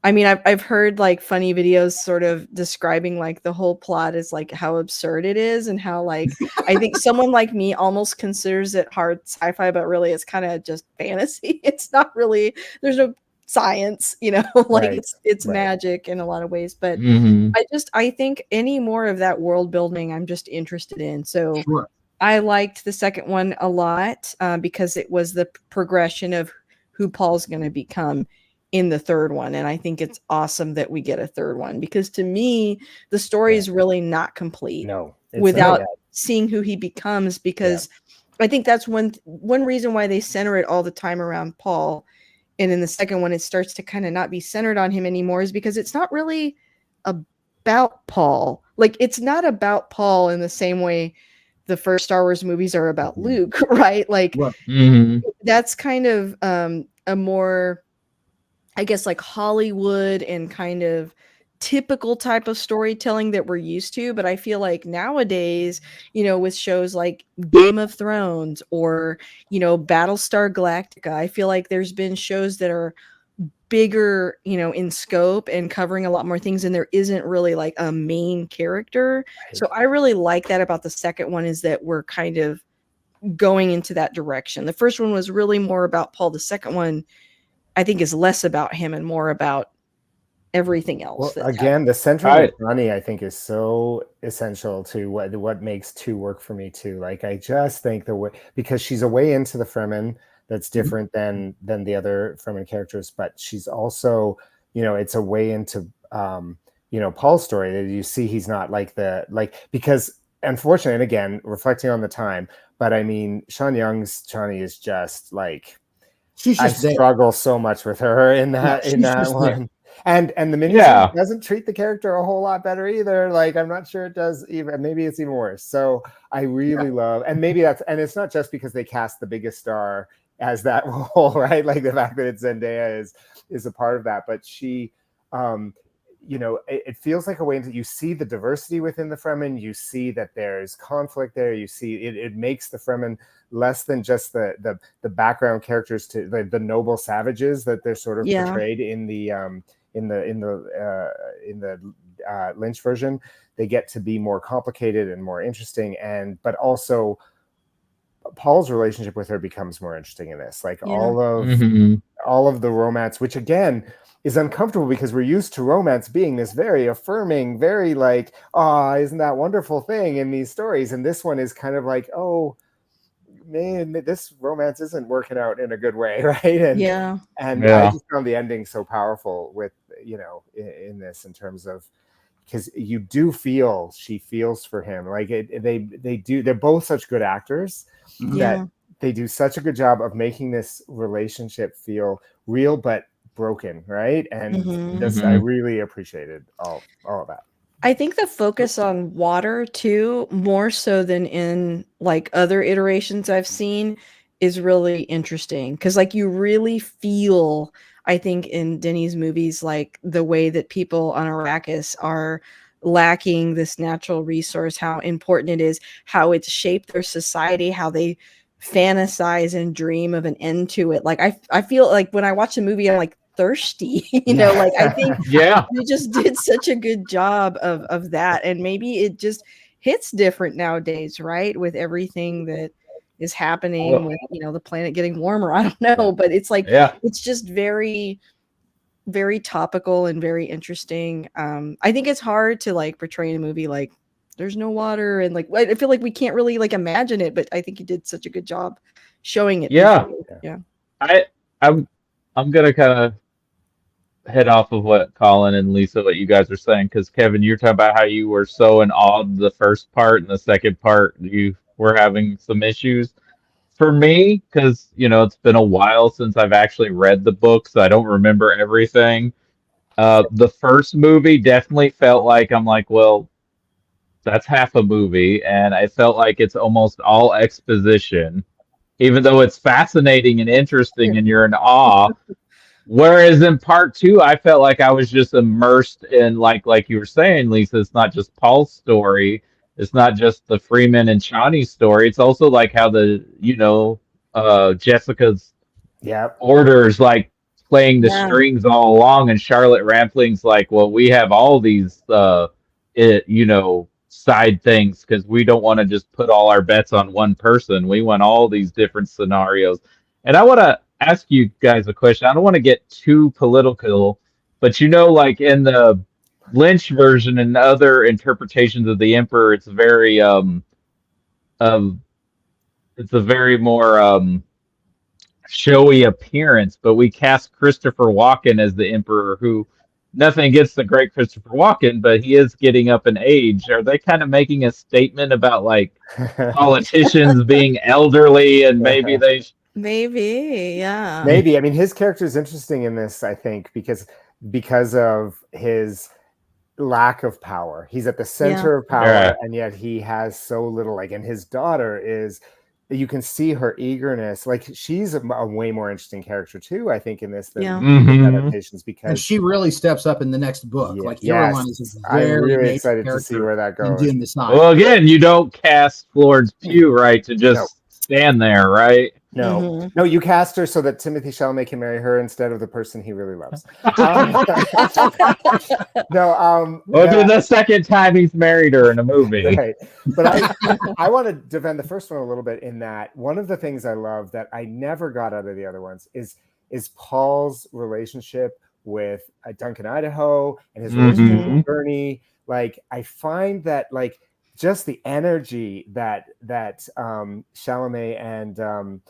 I mean, I've heard like funny videos sort of describing like the whole plot as like how absurd it is, and how like I think someone like me almost considers it hard sci-fi, but really it's kind of just fantasy. It's not really, there's no science, like it's magic in a lot of ways. But I think any more of that world building I'm just interested in. So I liked the second one a lot because it was the progression of who Paul's going to become in the third one. And I think it's awesome that we get a third one, because to me, the story is really not complete without seeing who he becomes, because I think that's one reason why they center it all the time around Paul. And in the second one, it starts to kind of not be centered on him anymore, is because it's not really about Paul. Like, it's not about Paul in the same way the first Star Wars movies are about Luke, right? Like that's kind of a more, I guess, like Hollywood and kind of typical type of storytelling that we're used to, but I feel like nowadays, with shows like Game of Thrones or, Battlestar Galactica, I feel like there's been shows that are bigger, in scope and covering a lot more things, and there isn't really like a main character. So I really like that about the second one, is that we're kind of going into that direction. The first one was really more about Paul. The second one, I think, is less about him and more about everything else. Well, again, the centering of Johnny, I think, is so essential to what makes 2 work for me too. Like, I just think the way, because she's a way into the Fremen that's different than the other Fremen characters, but she's also, it's a way into Paul's story that you see he's not because unfortunately, and again, reflecting on the time, but I mean, Sean Young's Johnny is just like, I struggle so much with her in that one. And the miniseries doesn't treat the character a whole lot better either. Like, I'm not sure it does even. Maybe it's even worse. So I really love, and maybe and it's not just because they cast the biggest star as that role, right? Like the fact that it's Zendaya is a part of that. But she, it feels like a way that you see the diversity within the Fremen. You see that there's conflict there. You see it makes the Fremen less than just the background characters to the noble savages that they're sort of portrayed in the Lynch version. They get to be more complicated and more interesting, but also Paul's relationship with her becomes more interesting in this. Like all of the romance, which again is uncomfortable because we're used to romance being this very affirming, very like, isn't that wonderful thing in these stories, and this one is kind of like, oh man, this romance isn't working out in a good way, right? And I just found the ending so powerful with in this, in terms of, because you do feel she feels for him. Like they're both such good actors that they do such a good job of making this relationship feel real but broken, right? And I really appreciated all of that. I think the focus on water too, more so than in like other iterations I've seen, is really interesting, because like you really feel, I think, in Denis movies, like the way that people on Arrakis are lacking this natural resource, how important it is, how it's shaped their society, how they fantasize and dream of an end to it. Like I feel like when I watch a movie, I'm like thirsty, like I think we just did such a good job of that, and maybe it just hits different nowadays, right, with everything that is happening with the planet getting warmer. I don't know, but it's like it's just very, very topical and very interesting. I think it's hard to like portray in a movie like there's no water, and like I feel like we can't really like imagine it, but I think you did such a good job showing it. I'm gonna kind of head off of what Colin and Lisa, what you guys are saying, because Kevin, you're talking about how you were so in awe of the first part, and the second part you were having some issues. For me, because it's been a while since I've actually read the book, so I don't remember everything. The first movie definitely felt like, I'm like, well, that's half a movie, and I felt like it's almost all exposition, even though it's fascinating and interesting and you're in awe. Whereas in part 2, I felt like I was just immersed in, like you were saying, Lisa, it's not just Paul's story. It's not just the Freeman and Chani story. It's also like how Jessica's orders, like playing the strings all along, and Charlotte Rampling's like, well, we have all these, side things because we don't want to just put all our bets on one person. We want all these different scenarios. And I want to ask you guys a question. I don't want to get too political, but like in the Lynch version and other interpretations of the Emperor, it's very it's a very more showy appearance. But we cast Christopher Walken as the Emperor, who, nothing against the great Christopher Walken, but he is getting up in age. Are they kind of making a statement about like politicians being elderly, and maybe they maybe. I mean, his character is interesting in this, I think, because of his lack of power. He's at the center of power, and yet he has so little. Like, and his daughter is you can see her eagerness. Like she's a way more interesting character too, I think, in this than adaptations, And because she really steps up in the next book. Like Caroline is a I'm very really major excited to character see where that in goes. Dune Decide. Well, again, you don't cast Florence Pugh, right, to just stand there, right? No, no, you cast her so that Timothée Chalamet can marry her instead of the person he really loves. It'll be the second time he's married her in a movie. Right. But I want to defend the first one a little bit in that one of the things I love that I never got out of the other ones is Paul's relationship with Duncan Idaho and his relationship with Bernie. Like, I find that, like, just the energy that Chalamet and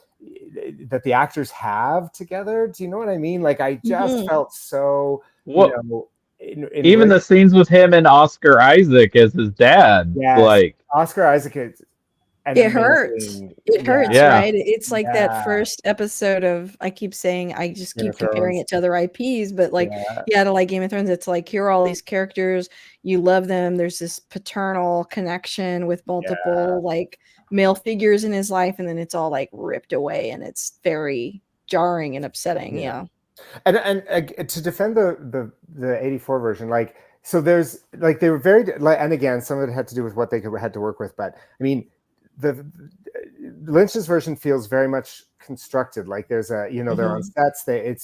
that the actors have together. Do you know what I mean? Like, I just felt so, even the scenes with him and Oscar Isaac as his dad. Yes, like Oscar Isaac is it hurts. It hurts, right? It's like that first episode of, I keep saying, I just keep comparing it to other IPs, but like, to like Game of Thrones, it's like, here are all these characters, you love them, there's this paternal connection with multiple like male figures in his life, and then it's all like ripped away, and it's very jarring and upsetting. And to defend the 84 version, like, so there's like, they were very like, and again, some of it had to do with what they had to work with, but I mean, the Lynch's version feels very much constructed. Like, there's a, they're on sets, they're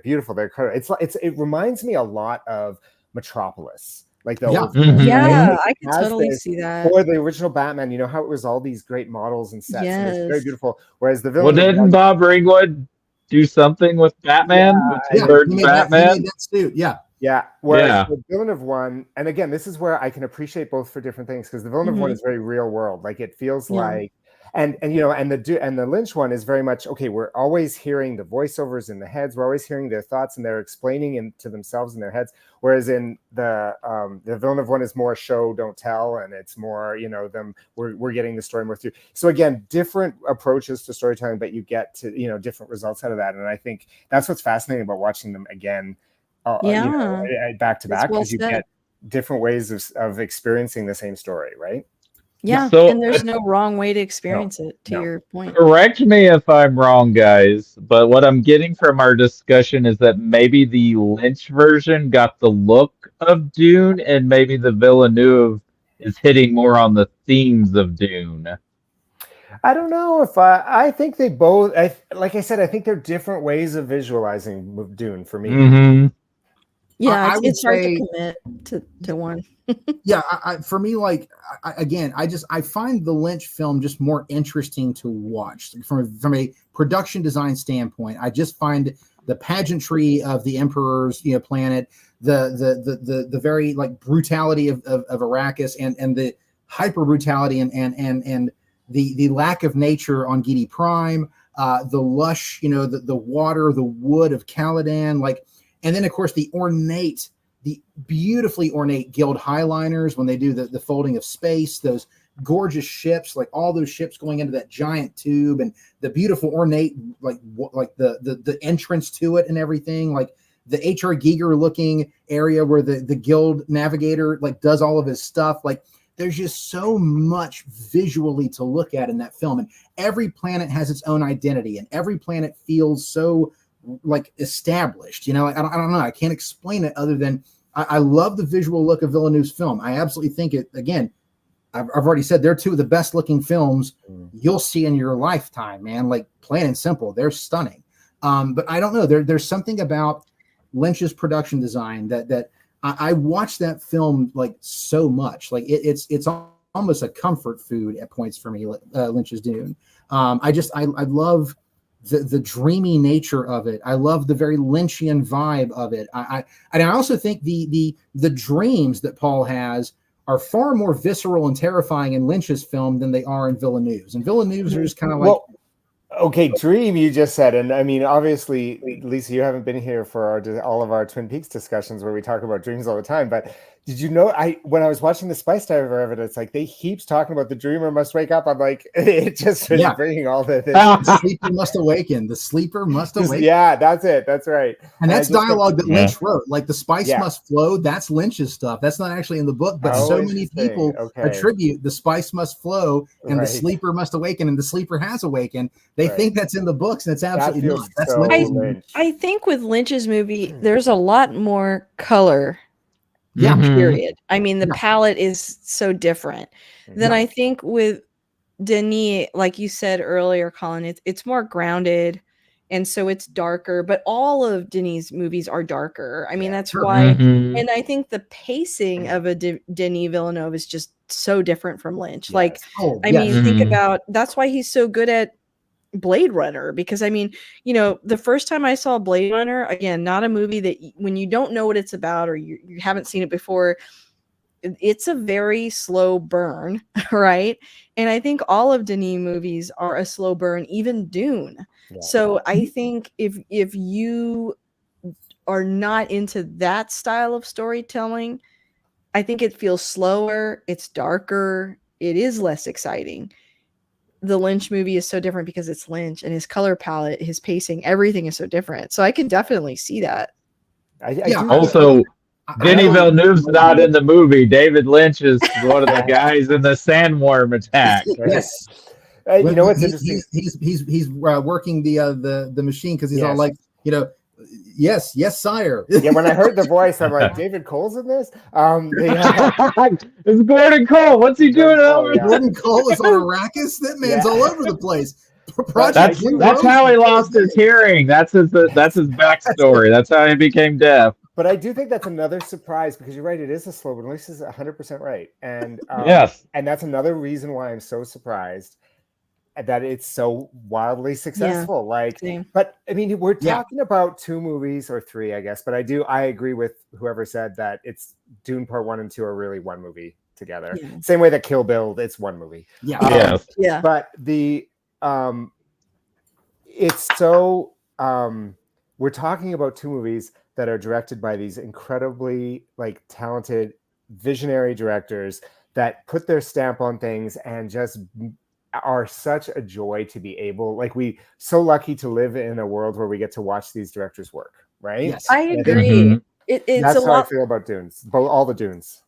beautiful, it reminds me a lot of Metropolis. Like the old, I can totally see that. Or the original Batman, how it was all these great models and sets, and it's very beautiful. Whereas the Villeneuve, didn't Bob Ringwood do something with Batman? He made that suit. Whereas the Villeneuve one, and again, this is where I can appreciate both for different things, because the Villeneuve one is very real world. Like, it feels like, and the Lynch one is very much, okay, we're always hearing the voiceovers in the heads, we're always hearing their thoughts, and they're explaining to themselves in their heads. Whereas in the Villeneuve one is more show don't tell, and it's more we're getting the story more through. So again, different approaches to storytelling, but you get to different results out of that. And I think that's what's fascinating about watching them again, back to back, because you get different ways of experiencing the same story, right? And there's no wrong way to experience it, to your point. Correct me if I'm wrong, guys, but what I'm getting from our discussion is that maybe the Lynch version got the look of Dune, and maybe the Villeneuve is hitting more on the themes of Dune. I don't know if I think they both, like I said, I think they're different ways of visualizing Dune for me. It's hard to commit to one. For me, like, I find the Lynch film just more interesting to watch from a production design standpoint. I just find the pageantry of the Emperor's planet, the very like brutality of Arrakis, and the hyper brutality and the lack of nature on Gidi Prime, the lush, the water, the wood of Caladan, like. And then, of course, the beautifully ornate Guild Highliners when they do the folding of space, those gorgeous ships, like all those ships going into that giant tube, and the beautiful ornate, like the entrance to it and everything, like the H.R. Giger looking area where the Guild Navigator like does all of his stuff. Like, there's just so much visually to look at in that film, and every planet has its own identity, and every planet feels so like established, I don't know. I can't explain it other than I love the visual look of Villeneuve's film. I absolutely think it, again, I've already said they're two of the best looking films you'll see in your lifetime, man. Like, plain and simple, they're stunning. But I don't know. There's something about Lynch's production design that I watch that film like so much. Like, it's almost a comfort food at points for me. Lynch's Dune. I love the dreamy nature of it. I love the very Lynchian vibe of it. I also think the dreams that Paul has are far more visceral and terrifying in Lynch's film than they are in Villeneuve's. And Villeneuve's are just kind of like, okay, dream, you just said. And I mean, obviously, Lisa, you haven't been here for all of our Twin Peaks discussions where we talk about dreams all the time, but Did you know when I was watching the Spice Diver evidence, like they keeps talking about the dreamer must wake up. I'm like, it just is bringing all the The sleeper must awaken. The sleeper must awaken. Yeah, that's it. That's right. And that's dialogue that Lynch wrote. Like the spice Yeah. must flow. That's Lynch's stuff. That's not actually in the book, but so many people attribute the spice must flow and the sleeper must awaken, and the sleeper has awakened. They think that's in the books, and it's absolutely not. That's so Lynch. I think with Lynch's movie, there's a lot more color. Yeah. Period. I mean, the palette is so different. Then I think with Denis, like you said earlier, Colin, it's more grounded, and so it's darker. But all of Denis' movies are darker. I mean, that's why. And I think the pacing of a Denis Villeneuve is just so different from Lynch. Like, I mean, think about that's why he's so good at Blade Runner, because I mean, you know, the first time I saw Blade Runner, again, not a movie that when you don't know what it's about or you haven't seen it before, it's a very slow burn, right? And I think all of Denis movies are a slow burn, even Dune. So I think if you are not into that style of storytelling, I think it feels slower, it's darker, it is less exciting. The Lynch movie is so different because it's Lynch, and his color palette, his pacing, everything is so different. So I can definitely see that. Also, Denis Villeneuve's not in the movie. David Lynch is one of the guys in the sandworm attack. Yes. You know what's interesting? He's working the machine because he's all like, you know, yes, sire. Yeah, when I heard the voice, I'm like, David Cole's in this? It's Gordon Cole. What's he doing over there? Gordon Cole is on Arrakis. That man's all over the place. That's how he lost his hearing. That's his backstory. That's how he became deaf. But I do think that's another surprise, because you're right, it is a slow, but Lynch is 100% right. And and that's another reason why I'm so surprised that it's so wildly successful. But I mean, we're talking about 2 movies or 3, I guess. But I agree with whoever said that it's Dune Part 1 and 2 are really one movie together. Yeah. Same way that Kill Bill, it's one movie. But the it's so we're talking about 2 movies that are directed by these incredibly talented visionary directors that put their stamp on things and just are such a joy to be able, we so lucky to live in a world where we get to watch these directors work, right? Yes. I agree. That's how I feel about Dunes, all the Dunes.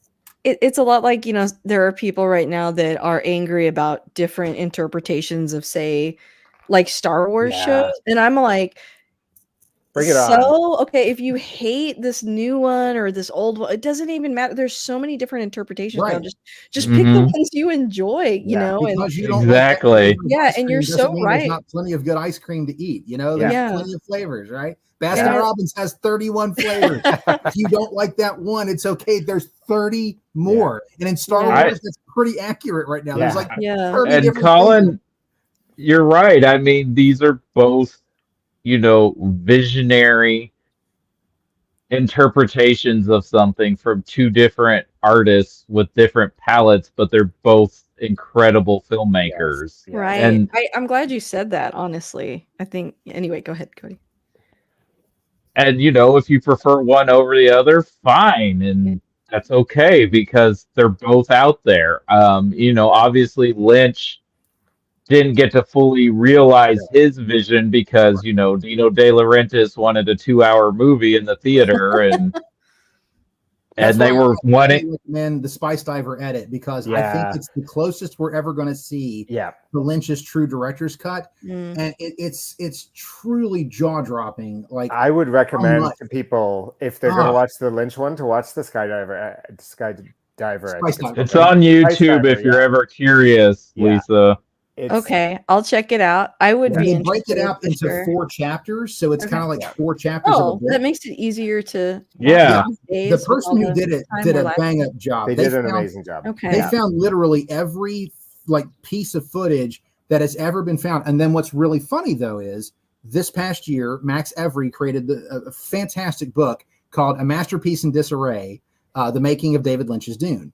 It's a lot like, you know, there are people right now that are angry about different interpretations of, say, like Star Wars shows, and I'm like, bring it on. Okay, if you hate this new one or this old one, it doesn't even matter. There's so many different interpretations now. Just pick the ones you enjoy, you know. Because you don't exactly. And you're so right. There's not plenty of good ice cream to eat, you know. There's plenty of flavors, right? Baskin Robbins has 31 flavors. If you don't like that one, it's okay. There's 30 more, and in Star Wars, that's pretty accurate right now. There's 30 and different Colin, flavors. You're right. I mean, these are both, you know, visionary interpretations of something from 2 different artists with different palettes, but they're both incredible filmmakers. Yes. Right. And I'm glad you said that, honestly. I think, anyway, go ahead, Cody. And, you know, if you prefer one over the other, fine. And that's okay, because they're both out there. You know, obviously Lynch didn't get to fully realize his vision because, you know, Dino De Laurentiis wanted a 2-hour movie in the theater, and they were wanting the Spice Diver edit, because I think it's the closest we're ever going to see to Lynch's true director's cut, and it's truly jaw dropping. Like, I would recommend to people, if they're going to watch the Lynch one, to watch the Skydiver. It's on YouTube if you're ever curious, Lisa. Okay, I'll check it out. I would be interested. Break it out into 4 chapters, so it's kind of like 4 chapters. Oh, that makes it easier to. The person who did it did a bang up job. They did an amazing job. Okay, they found literally every piece of footage that has ever been found. And then what's really funny though is this past year, Max Every created a fantastic book called A Masterpiece in Disarray: The Making of David Lynch's Dune.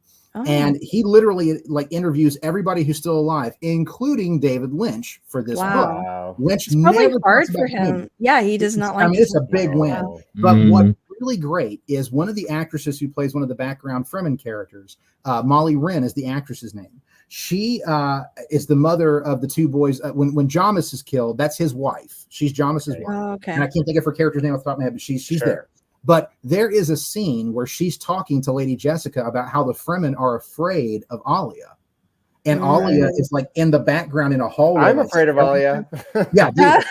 And he literally interviews everybody who's still alive, including David Lynch, for this book. Lynch it's probably hard for him. Yeah, he does not like. I mean, it's a big win. But what really great is one of the actresses who plays one of the background Fremen characters, Molly Wren is the actress's name. She is the mother of the two boys. When Jamis is killed, that's his wife. She's Jamis's wife. Oh, okay. And I can't think of her character's name off the top of my head, but she's Sure. there. But there is a scene where she's talking to Lady Jessica about how the Fremen are afraid of Alia. And Alia is like in the background in a hallway. I'm afraid of Alia. Yeah, dude.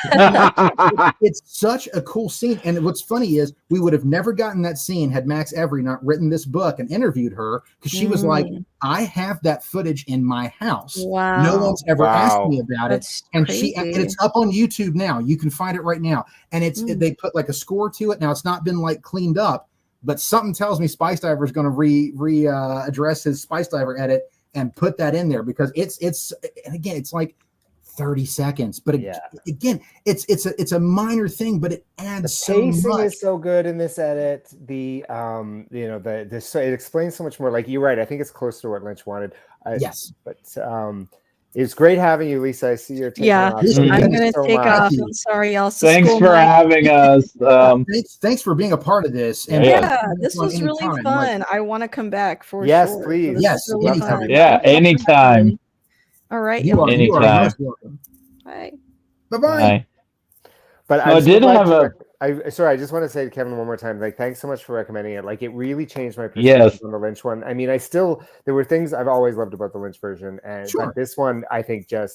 It's such a cool scene. And what's funny is we would have never gotten that scene had Max Avery not written this book and interviewed her, because she was like, I have that footage in my house. Wow. No one's ever asked me about That's it. And crazy. and it's up on YouTube now. You can find it right now. And they put like a score to it. Now it's not been like cleaned up, but something tells me Spice Diver is going to address his Spice Diver edit and put that in there, because it's and again, it's like 30 seconds, but again, it's a minor thing, but it adds so pacing much. is so good in this edit. The it explains so much more. Like, you're right, I think it's close to what Lynch wanted. Yes, but it's great having you, Lisa. I see you're taking off. I'm gonna take off. I'm sorry, y'all. Thanks for having us. Thanks for being a part of this. And this was really fun. I want to come back for sure. Yes, please. Yes, really anytime. All right, anytime. Bye. Bye. But I did have a. Sorry, I just want to say to Kevin one more time, like, thanks so much for recommending it. Like, it really changed my perspective on the Lynch one. I mean, there were things I've always loved about the Lynch version, and but this one, I think it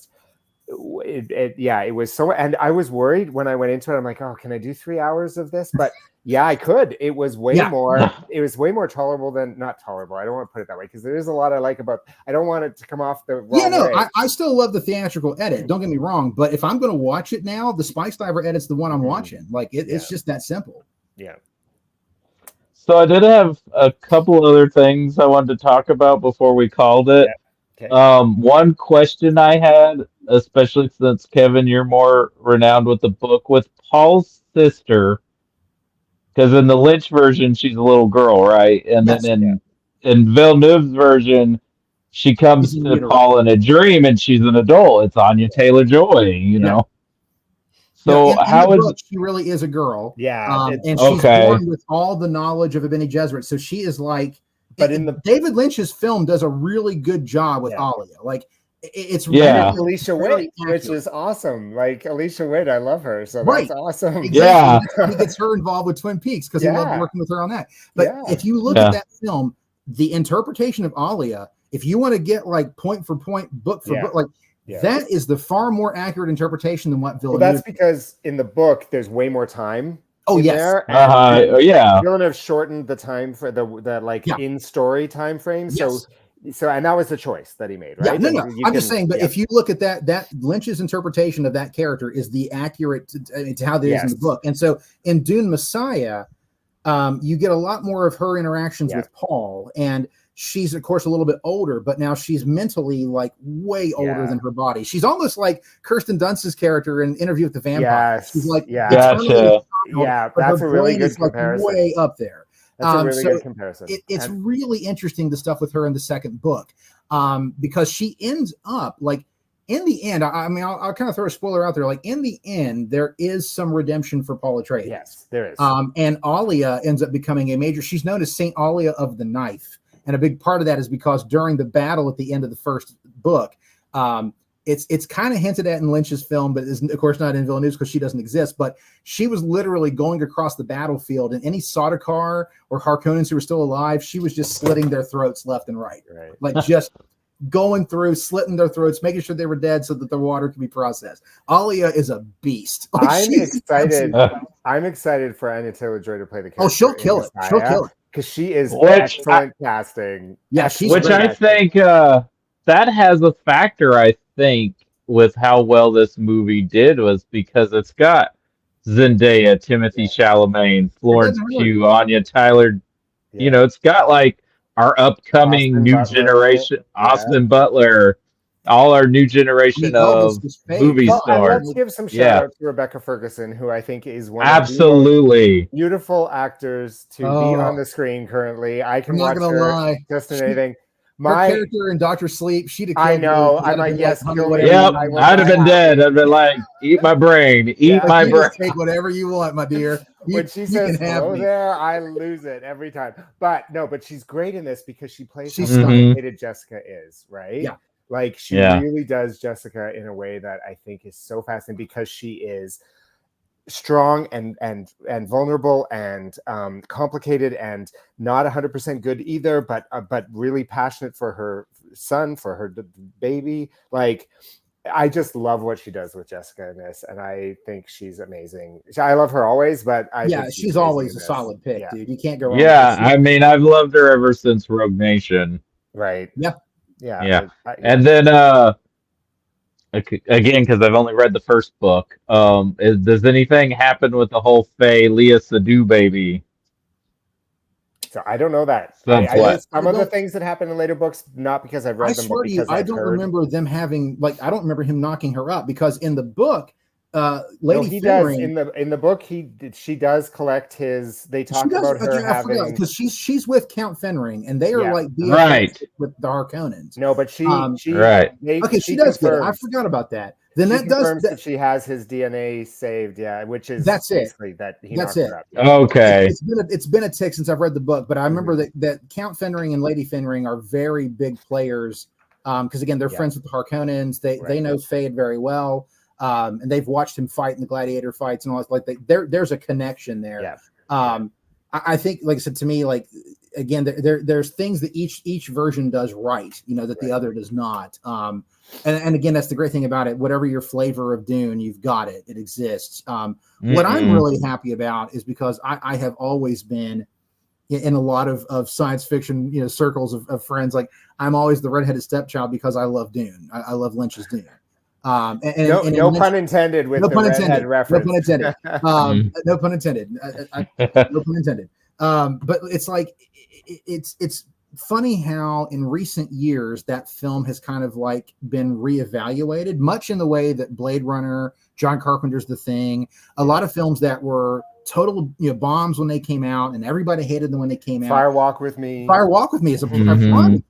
was so, and I was worried when I went into it. I'm like, oh, can I do 3 hours of this? But yeah, I could. It was way more. It was way more tolerable than not tolerable. I don't want to put it that way, because there is a lot I like about. I don't want it to come off the wrong way. I still love the theatrical edit. Don't get me wrong, but if I'm going to watch it now, the Spice Diver edit's the one I'm watching. Like it's just that simple. Yeah. So I did have a couple other things I wanted to talk about before we called it. Yeah. Okay. One question I had, especially since Kevin, you're more renowned with the book, with Paul's sister. Because in the Lynch version, she's a little girl, right? And then in Villeneuve's version, she comes to Paul in a dream, and she's an adult. It's Anya Taylor-Joy, you know. So she really is a girl? Yeah, and she's born with all the knowledge of a Bene Gesserit. So she is like. But David Lynch's film does a really good job with Alia. Like. It's Alicia Witt, which is awesome. Like Alicia Witt, I love her, so that's awesome. Exactly. Yeah, he gets her involved with Twin Peaks because he loved working with her on that. But if you look at that film, the interpretation of Alia, if you want to get like point for point, book for book, like that is the far more accurate interpretation than what Villeneuve. Well, that's because in the book there's way more time. Oh yes, there. Villeneuve shortened the time for the like in story time frame. So, and that was the choice that he made, right? Yeah, no. I'm just saying, but if you look at that Lynch's interpretation of that character is the accurate to how it is in the book. And so in Dune Messiah, you get a lot more of her interactions with Paul, and she's of course a little bit older, but now she's mentally like way older than her body. She's almost like Kirsten Dunst's character in Interview with the Vampire. She's like, that's a really good comparison. Like way up there. That's a really good comparison. It's really interesting, the stuff with her in the second book, because she ends up like in the end. I mean, I'll kind of throw a spoiler out there. Like in the end, there is some redemption for Paul Atreides. Yes, there is. And Alia ends up becoming a major. She's known as Saint Alia of the Knife, and a big part of that is because during the battle at the end of the first book, it's kind of hinted at in Lynch's film, but is of course not in Villeneuve's because she doesn't exist. But she was literally going across the battlefield, and any Sardaukar or Harkonnens who were still alive, she was just slitting their throats left and right. Like just going through, slitting their throats, making sure they were dead so that the water could be processed. Alia is a beast. Like, I'm excited for Anya Taylor-Joy to play the character. Oh, she'll kill it. She'll kill it because she is excellent casting. Yeah, I think that has a factor. I think with how well this movie did was because it's got Zendaya, Timothy Chalamet, Florence Pugh, Anya Taylor. You know, it's got like our upcoming Austin new Butler, generation, Austin Butler, all our new generation of movie stars. Let's give some shout out to Rebecca Ferguson, who I think is one of the most beautiful actors to be on the screen currently. I can watch her just in anything. her character in Doctor Sleep, she'd have killed I know. me. I'm like, yes, honey, kill me. whatever you Yep, want. I'd have been dead. I'd been like, eat my brain, eat Yeah. my You brain. just take whatever you want, my dear. When she says hello there, I lose it every time. But she's great in this because she plays how complicated Jessica is, right? Yeah. Like she really does Jessica in a way that I think is so fascinating because she is strong and vulnerable and complicated and not 100% good either, but really passionate for her son, for her baby. Like, I just love what she does with Jessica in this, and I think she's amazing. I love her always, but I think she's always a solid pick, dude. You can't go wrong. Yeah, I mean, I've loved her ever since Rogue Nation. Right. Yeah. Yeah. And then again, because I've only read the first book, does anything happen with the whole Faye Leia Sadu baby? So I don't know that. I know some of the things that happen in later books, not because I've read them, but because I don't remember them having, like, I don't remember him knocking her up, because in the book, Lady does in the book she does collect his. They talk about her having, because she's with Count Fenring and they are like right with the Harkonnens. No, but she right. She does get it. I forgot about that. Then she that does that she has his DNA saved. Yeah, which is basically that he knocks her up. Okay, it's been a tick since I've read the book, but I remember that Count Fenring and Lady Fenring are very big players. Because again, they're friends with the Harkonnens. They know Fade very well. And they've watched him fight in the gladiator fights and all that. Like there's a connection there. I think, like I said, to me, like, again, there's things that each version does right, that the other does not. And again, that's the great thing about it. Whatever your flavor of Dune, you've got it. It exists. What I'm really happy about is because I have always been in a lot of science fiction, circles of friends. Like, I'm always the redheaded stepchild because I love Dune. I love Lynch's Dune. No pun intended with the redhead reference. No pun intended. No pun intended. No pun intended. But it's like it's funny how in recent years that film has kind of like been reevaluated, much in the way that Blade Runner, John Carpenter's The Thing, a lot of films that were total bombs when they came out and everybody hated them when they came out. Fire Walk with Me is a prime example.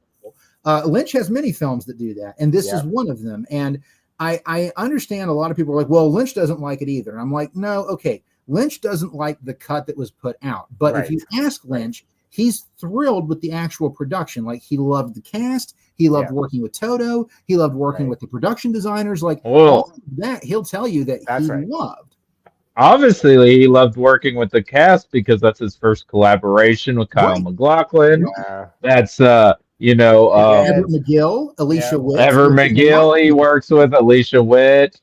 Lynch has many films that do that, and this is one of them. And I understand a lot of people are like, well, Lynch doesn't like it either. And I'm like, no, okay. Lynch doesn't like the cut that was put out. But if you ask Lynch, he's thrilled with the actual production. Like, he loved the cast. He loved working with Toto. He loved working with the production designers. Like, all of that, he'll tell you that he loved. Obviously, he loved working with the cast because that's his first collaboration with Kyle MacLachlan. Yeah. That's Everett McGill, Alicia Witt. Everett McGill, he works with Alicia Witt.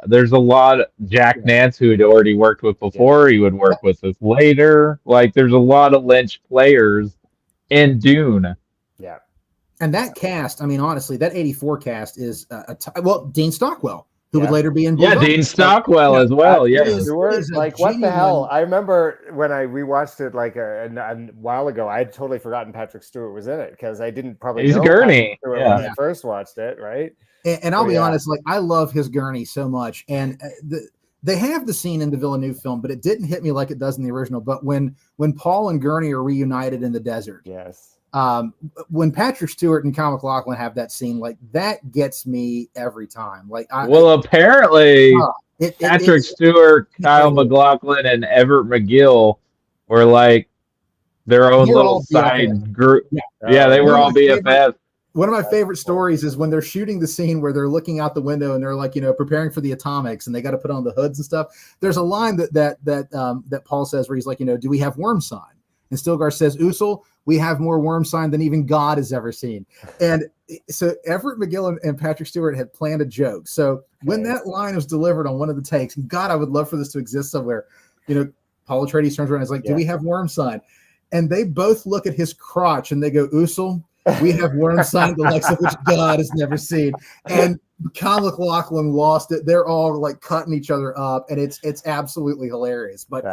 There's a lot of Jack Nance, who had already worked with before. He would work with us later. Like, there's a lot of Lynch players in Dune. Yeah. And that cast, I mean, honestly, that 84 cast is Dean Stockwell, who would later be in Blue Dean Stockwell as well. Yeah. Like, what the hell? I remember when I rewatched it like a while ago, I had totally forgotten Patrick Stewart was in it because I didn't probably know Gurney when I first watched it, right? And I'll be honest, like, I love his Gurney so much. And they have the scene in the Villeneuve film, but it didn't hit me like it does in the original. But when Paul and Gurney are reunited in the desert, when Patrick Stewart and Kyle MacLachlan have that scene, like, that gets me every time. Like, apparently Patrick Stewart, Kyle MacLachlan, and Everett McGill were like their own little side group. Yeah, they were all BFFs. One of my favorite stories is when they're shooting the scene where they're looking out the window and they're like, preparing for the atomics and they got to put on the hoods and stuff. There's a line that Paul says where he's like, do we have worm sign? And Stilgar says, Usul, we have more worm sign than even God has ever seen. And so Everett McGill and Patrick Stewart had planned a joke. So when that line was delivered on one of the takes, God, I would love for this to exist somewhere. Paul Atreides turns around and is like, do we have worm sign? And they both look at his crotch and they go, Usul, we have worm sign, the likes of which God has never seen. And Kyle MacLachlan lost it. They're all like cutting each other up, and it's absolutely hilarious. But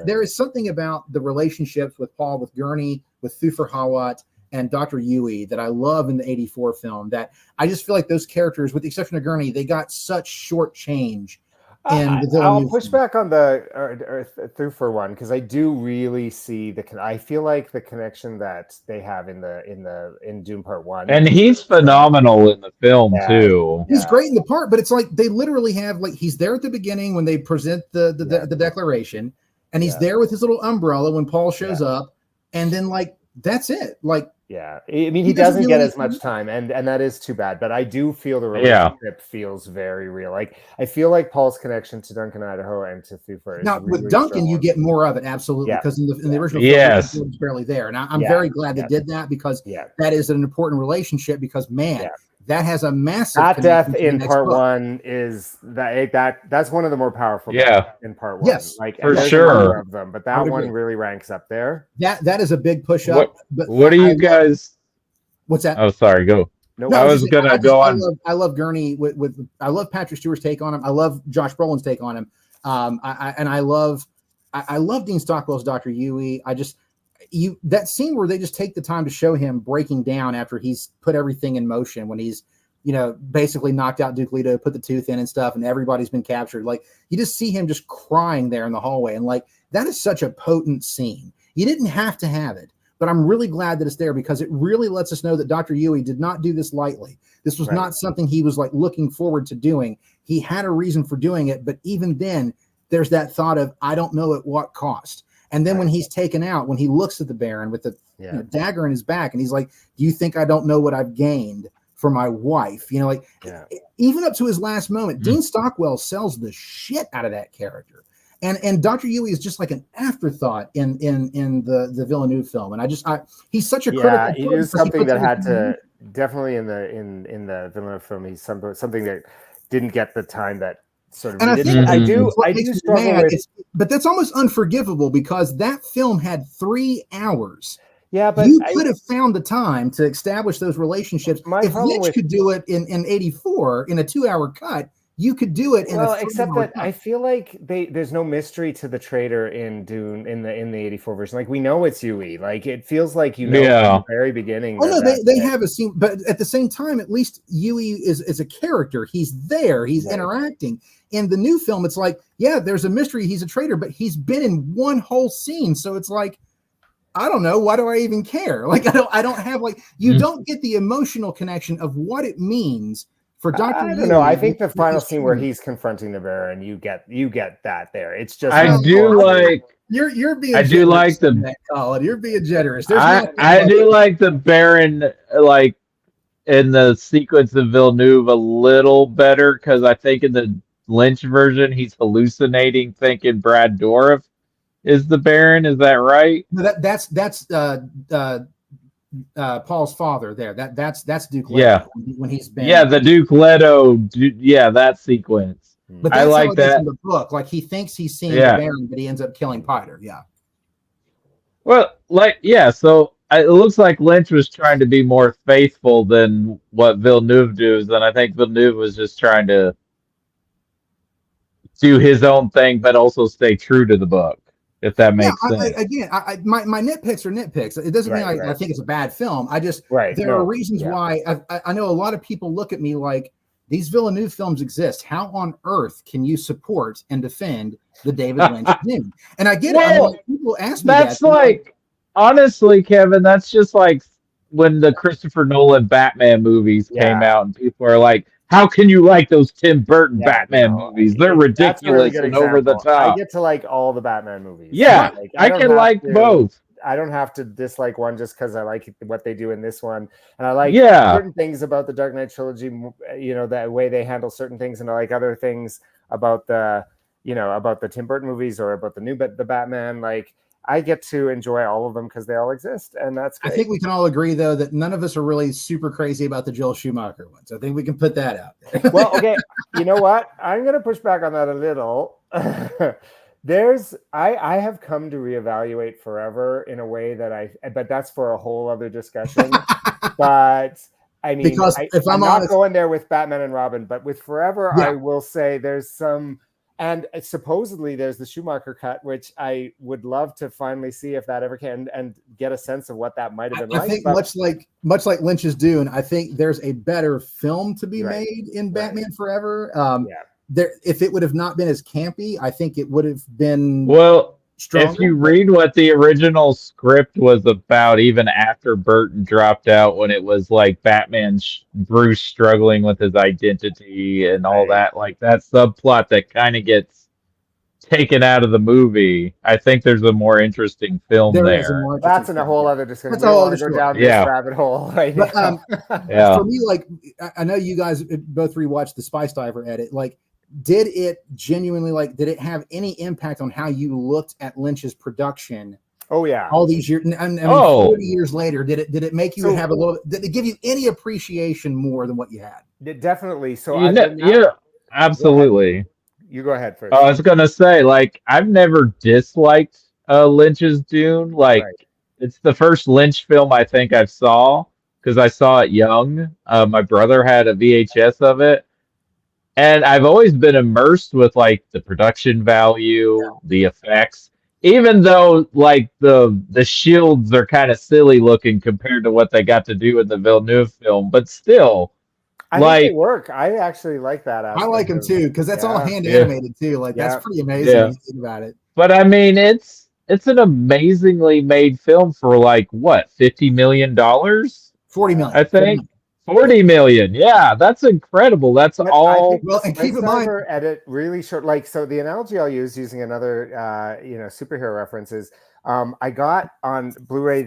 there is something about the relationships with Paul, with Gurney, with Thufir Hawat, and Dr. Yui that I love in the 84 film, that I just feel like those characters, with the exception of Gurney, they got such short change in the I'll Villeneuve push film. back on the Thufir one because I do really see I feel like the connection that they have in Dune Part One. And he's phenomenal in the film too. He's great in the part, but it's like they literally have like he's there at the beginning when they present the declaration, and he's there with his little umbrella when Paul shows up, and then like that's it. Like I mean, he doesn't get as much time, and that is too bad. But I do feel the relationship feels very real. Like I feel like Paul's connection to Duncan Idaho and to Thufir. Now with Duncan, you get more of it, absolutely, because in the original film, he was barely there, and I'm very glad they did that because that is an important relationship. Because that has a massive death in Part One is that's one of the more powerful in Part One. Yes, like for sure of them, but that one really ranks up there. That is a big push up. What do you guys? What's that? Oh, sorry. Go. No, I was gonna go on. I love Gurney with I love Patrick Stewart's take on him. I love Josh Brolin's take on him. I love Dean Stockwell's Dr. Yui. That scene where they just take the time to show him breaking down after he's put everything in motion, when he's basically knocked out Duke Leto, put the tooth in and stuff, and everybody's been captured. Like you just see him just crying there in the hallway, and like that is such a potent scene. You didn't have to have it, but I'm really glad that it's there because it really lets us know that Dr. Yui did not do this lightly. This was not something he was like looking forward to doing. He had a reason for doing it, but even then, there's that thought of I don't know at what cost. And then when he's taken out, when he looks at the Baron with the dagger in his back, and he's like, "Do you think I don't know what I've gained for my wife?" Even up to his last moment, Dean Stockwell sells the shit out of that character. And Dr. Yui is just like an afterthought in the Villeneuve film. And he's such a critical. He is something that had to definitely in the Villeneuve film. He's something that didn't get the time that. Sort of, and I do struggle with, but that's almost unforgivable because that film had 3 hours. Yeah, but you could have found the time to establish those relationships. If Lynch could do it in 84 in a 2-hour cut, you could do it in a 3-hour except that cut. I feel like there's no mystery to the traitor in Dune in the 84 version. Like we know it's Yui. Like it feels like from the very beginning. Oh no, they have a scene, but at the same time, at least Yui is a character. He's there. He's interacting. In the new film, it's like, there's a mystery. He's a traitor, but he's been in one whole scene. So it's like, I don't know. Why do I even care? Like, I don't have you don't get the emotional connection of what it means for Dr. I don't know. I think the final scene where he's confronting the Baron, you get that there. It's just you're being. I do like the Colin. You're being generous. I do like the Baron in the sequence of Villeneuve a little better because I think in the Lynch version he's hallucinating, thinking Brad Dourif is the Baron. Is that right? No, that's Paul's father there. That's Duke Leto when he's been the Duke Leto that sequence. But that's I like how it that is in the book. Like he thinks he's seeing the Baron, but he ends up killing Piter. Well, so it looks like Lynch was trying to be more faithful than what Villeneuve does, and I think Villeneuve was just trying to do his own thing, but also stay true to the book. If that makes sense. My nitpicks are nitpicks. It doesn't mean I think it's a bad film. There are reasons why I know a lot of people look at me like these Villeneuve films exist. How on earth can you support and defend the David Lynch Dune? And I get it. People ask me that's that. Honestly, Kevin, that's just like when the Christopher Nolan Batman movies came out and people are like, how can you like those Tim Burton Batman movies? They're ridiculous and over the top. I get to like all the Batman movies. Yeah, I can like both. I don't have to dislike one just because I like what they do in this one. And I like certain things about the Dark Knight trilogy, that way they handle certain things. And I like other things about the Tim Burton movies or about the Batman. Like, I get to enjoy all of them because they all exist, and that's great. I think we can all agree, though, that none of us are really super crazy about the Joel Schumacher ones. I think we can put that out there. Well, okay, you know what? I'm going to push back on that a little. I have come to reevaluate Forever in a way but that's for a whole other discussion. But I mean, because if I'm not honest, going there with Batman and Robin, but with Forever, I will say there's some. And supposedly there's the Schumacher cut, which I would love to finally see if that ever can and get a sense of what that might have been like. I think much like Lynch's Dune, I think there's a better film to be made in Batman Forever. if it would have not been as campy, I think it would have been Well, stronger. if you read what the original script was about, even after Burton dropped out, when it was like Bruce struggling with his identity and all that, like that subplot that kind of gets taken out of the movie, I think there's a more interesting film There there. is a more That's interesting in a whole other discussion. That's We a don't whole want to other go down story. this rabbit hole right But, now. Yeah. For me, like I know you guys both rewatched the Spice Diver edit. Like, did it genuinely did it have any impact on how you looked at Lynch's production? Oh yeah, all these years. I mean, 40 years later, did it make you have a little? Did it give you any appreciation more than what you had? Definitely. So yeah, absolutely. You go ahead first. I was gonna say, like, I've never disliked Lynch's Dune. Like, it's the first Lynch film I think I saw because I saw it young. My brother had a VHS of it, and I've always been immersed with like the production value, the effects. Even though like the shields are kind of silly looking compared to what they got to do in the Villeneuve film, but still, I think they work. I actually like that. I like them too because that's all hand animated too. Like that's pretty amazing when you think about it. But I mean, it's an amazingly made film for like what, $50 million? 40 million, I think. 40 million. Yeah, that's incredible. That's all. Well, and keep in mind, edit really short. Like, so the analogy I'll use using another, superhero reference is, I got on Blu-ray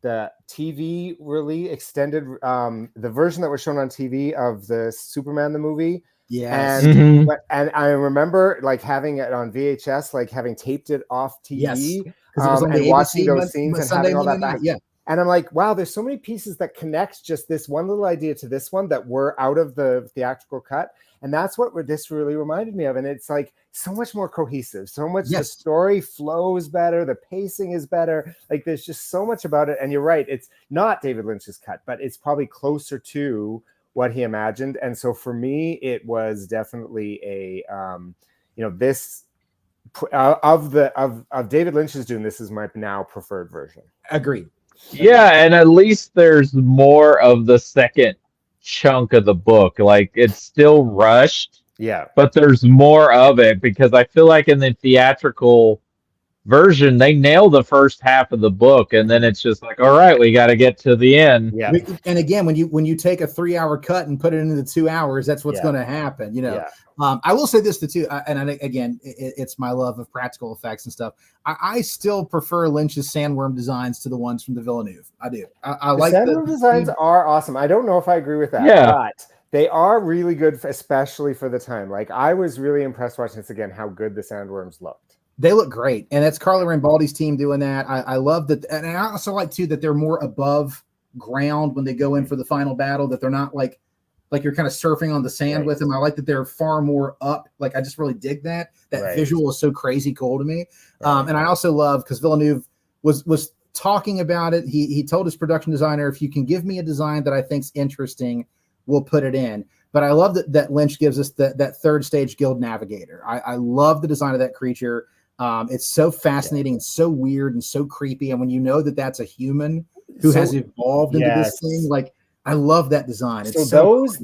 the TV really extended, the version that was shown on TV of the Superman the movie. Yes. And I remember like having it on VHS, like having taped it off TV, and watching those scenes and having all that back. Yeah. And I'm like, wow, there's so many pieces that connect just this one little idea to this one that were out of the theatrical cut. And that's what this really reminded me of. And it's like so much more cohesive, so much. The story flows better. The pacing is better. Like there's just so much about it. And you're right. It's not David Lynch's cut, but it's probably closer to what he imagined. And so for me, it was definitely a, this of David Lynch's Dune, this is my now preferred version. Agreed. Yeah, and at least there's more of the second chunk of the book. Like it's still rushed, but there's more of it because I feel like in the theatrical version they nail the first half of the book and then it's just like, all right, we got to get to the end. Yeah. And again, when you take a 3-hour cut and put it into the 2 hours, that's what's going to happen. I will say this too, it's my love of practical effects and stuff. I still prefer Lynch's sandworm designs to the ones from the Villeneuve. I do. I like the sandworm designs are awesome. I don't know if I agree with that, but they are really good, especially for the time. Like I was really impressed watching this again, how good the sandworms looked. They look great, and that's Carlo Rambaldi's team doing that. I love that, and I also like too that they're more above ground when they go in for the final battle. That they're not like you're kind of surfing on the sand with them. I like that they're far more up. Like I just really dig that. That visual is so crazy cool to me. And I also love because Villeneuve was talking about it. He told his production designer, if you can give me a design that I think's interesting, we'll put it in. But I love that Lynch gives us that third stage guild navigator. I love the design of that creature. It's so fascinating and so weird and so creepy. And when you know that that's a human who has evolved into this thing, like I love that design. It's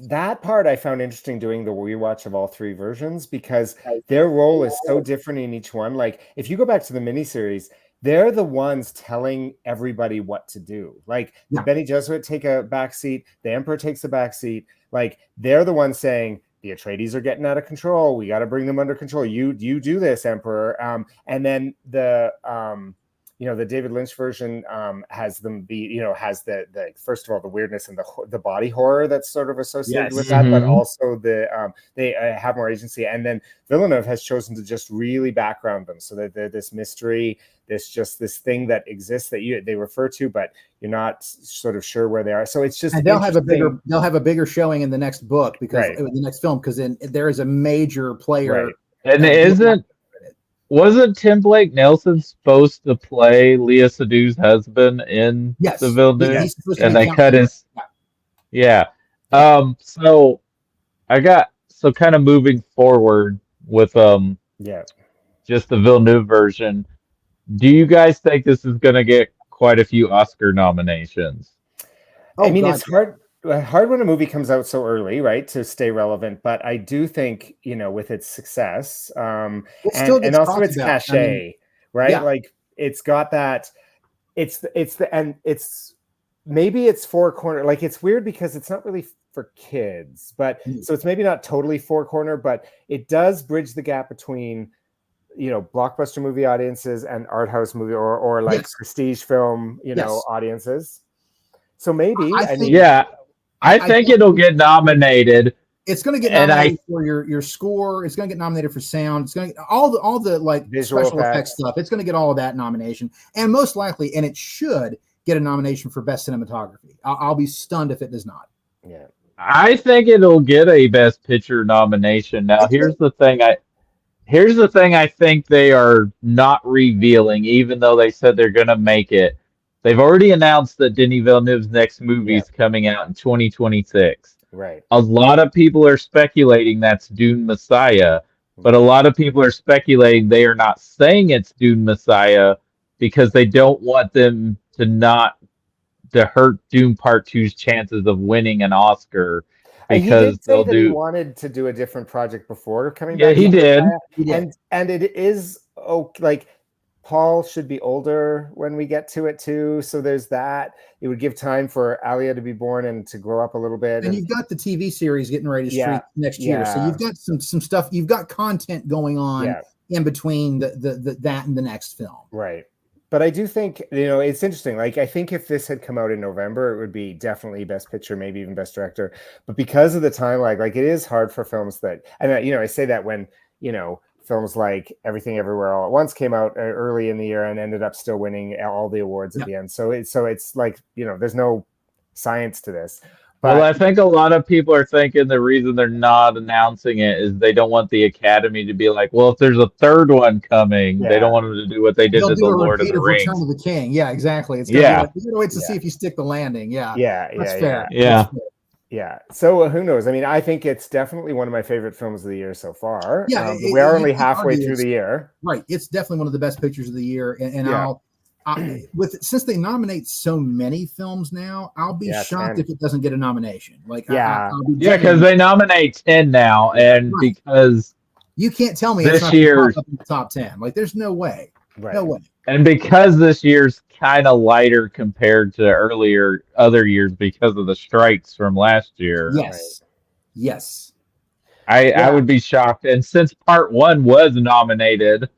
that part I found interesting doing the rewatch of all three versions because their role is so different in each one. Like if you go back to the miniseries, they're the ones telling everybody what to do. Like the Bene Gesserit take a back seat, the Emperor takes a back seat. Like they're the ones saying, the Atreides are getting out of control. We got to bring them under control. You do this, Emperor. And then the David Lynch version has them be, has the first of all the weirdness and the body horror that's sort of associated with that, but also they have more agency. And then Villeneuve has chosen to just really background them so that they're this mystery, this thing that exists that they refer to, but you're not sort of sure where they are. So it's just and they'll have a bigger showing in the next book because the next film because then there is a major player. And wasn't Tim Blake Nelson supposed to play Léa Seydoux's husband in the Villeneuve? And they cut his so kind of moving forward with just the Villeneuve version. Do you guys think this is going to get quite a few Oscar nominations? It's hard. hard when a movie comes out so early, right, to stay relevant. But I do think, with its success, It still and gets also talked its about. cachet, right? Yeah. Like it's got that. It's maybe it's four corner. Like it's weird because it's not really for kids, but so it's maybe not totally four corner, but it does bridge the gap between blockbuster movie audiences and art house movie or like prestige film audiences. So maybe I think it'll get nominated. It's going to get nominated for your score. It's going to get nominated for sound. It's going to get all the like visual special effects stuff. It's going to get all of that nomination, and most likely, and it should get a nomination for best cinematography. I'll be stunned if it does not. Yeah, I think it'll get a best picture nomination. Now, here's the thing. I think they are not revealing, even though they said they're going to make it. They've already announced that Denis Villeneuve's next movie is coming out in 2026. Right. A lot of people are speculating that's Dune Messiah, but a lot of people are speculating they are not saying it's Dune Messiah because they don't want them to hurt Dune Part 2's chances of winning an Oscar. Because he did say that he wanted to do a different project before coming back. He did. And it is like Paul should be older when we get to it too. So there's that. It would give time for Alia to be born and to grow up a little bit. And you've got the TV series getting ready to stream next year. So you've got some stuff. You've got content going on in between that and the next film. Right. But I do think, it's interesting. Like, I think if this had come out in November, it would be definitely Best Picture, maybe even Best Director. But because of the timeline, like it is hard for films that, and I say that when, films like Everything Everywhere All at Once came out early in the year and ended up still winning all the awards at the end. So it's like, there's no science to this. But I think a lot of people are thinking the reason they're not announcing it is they don't want the Academy to be like, well, if there's a third one coming, they don't want them to do what they did to the Lord of the Rings. Return of the King. Yeah, exactly. It's gonna be like, you gotta wait to see if you stick the landing. That's fair. Yeah. So who knows? I mean, I think it's definitely one of my favorite films of the year so far. Yeah, we are only halfway through the year. Right. It's definitely one of the best pictures of the year. And since they nominate so many films now, I'll be shocked if it doesn't get a nomination. Because they nominate 10 now, and because you can't tell me it's not up in the top 10. Like, there's no way. Right. No way. And because this year's kind of lighter compared to other years because of the strikes from last year. Yes. I would be shocked. And since Part 1 was nominated,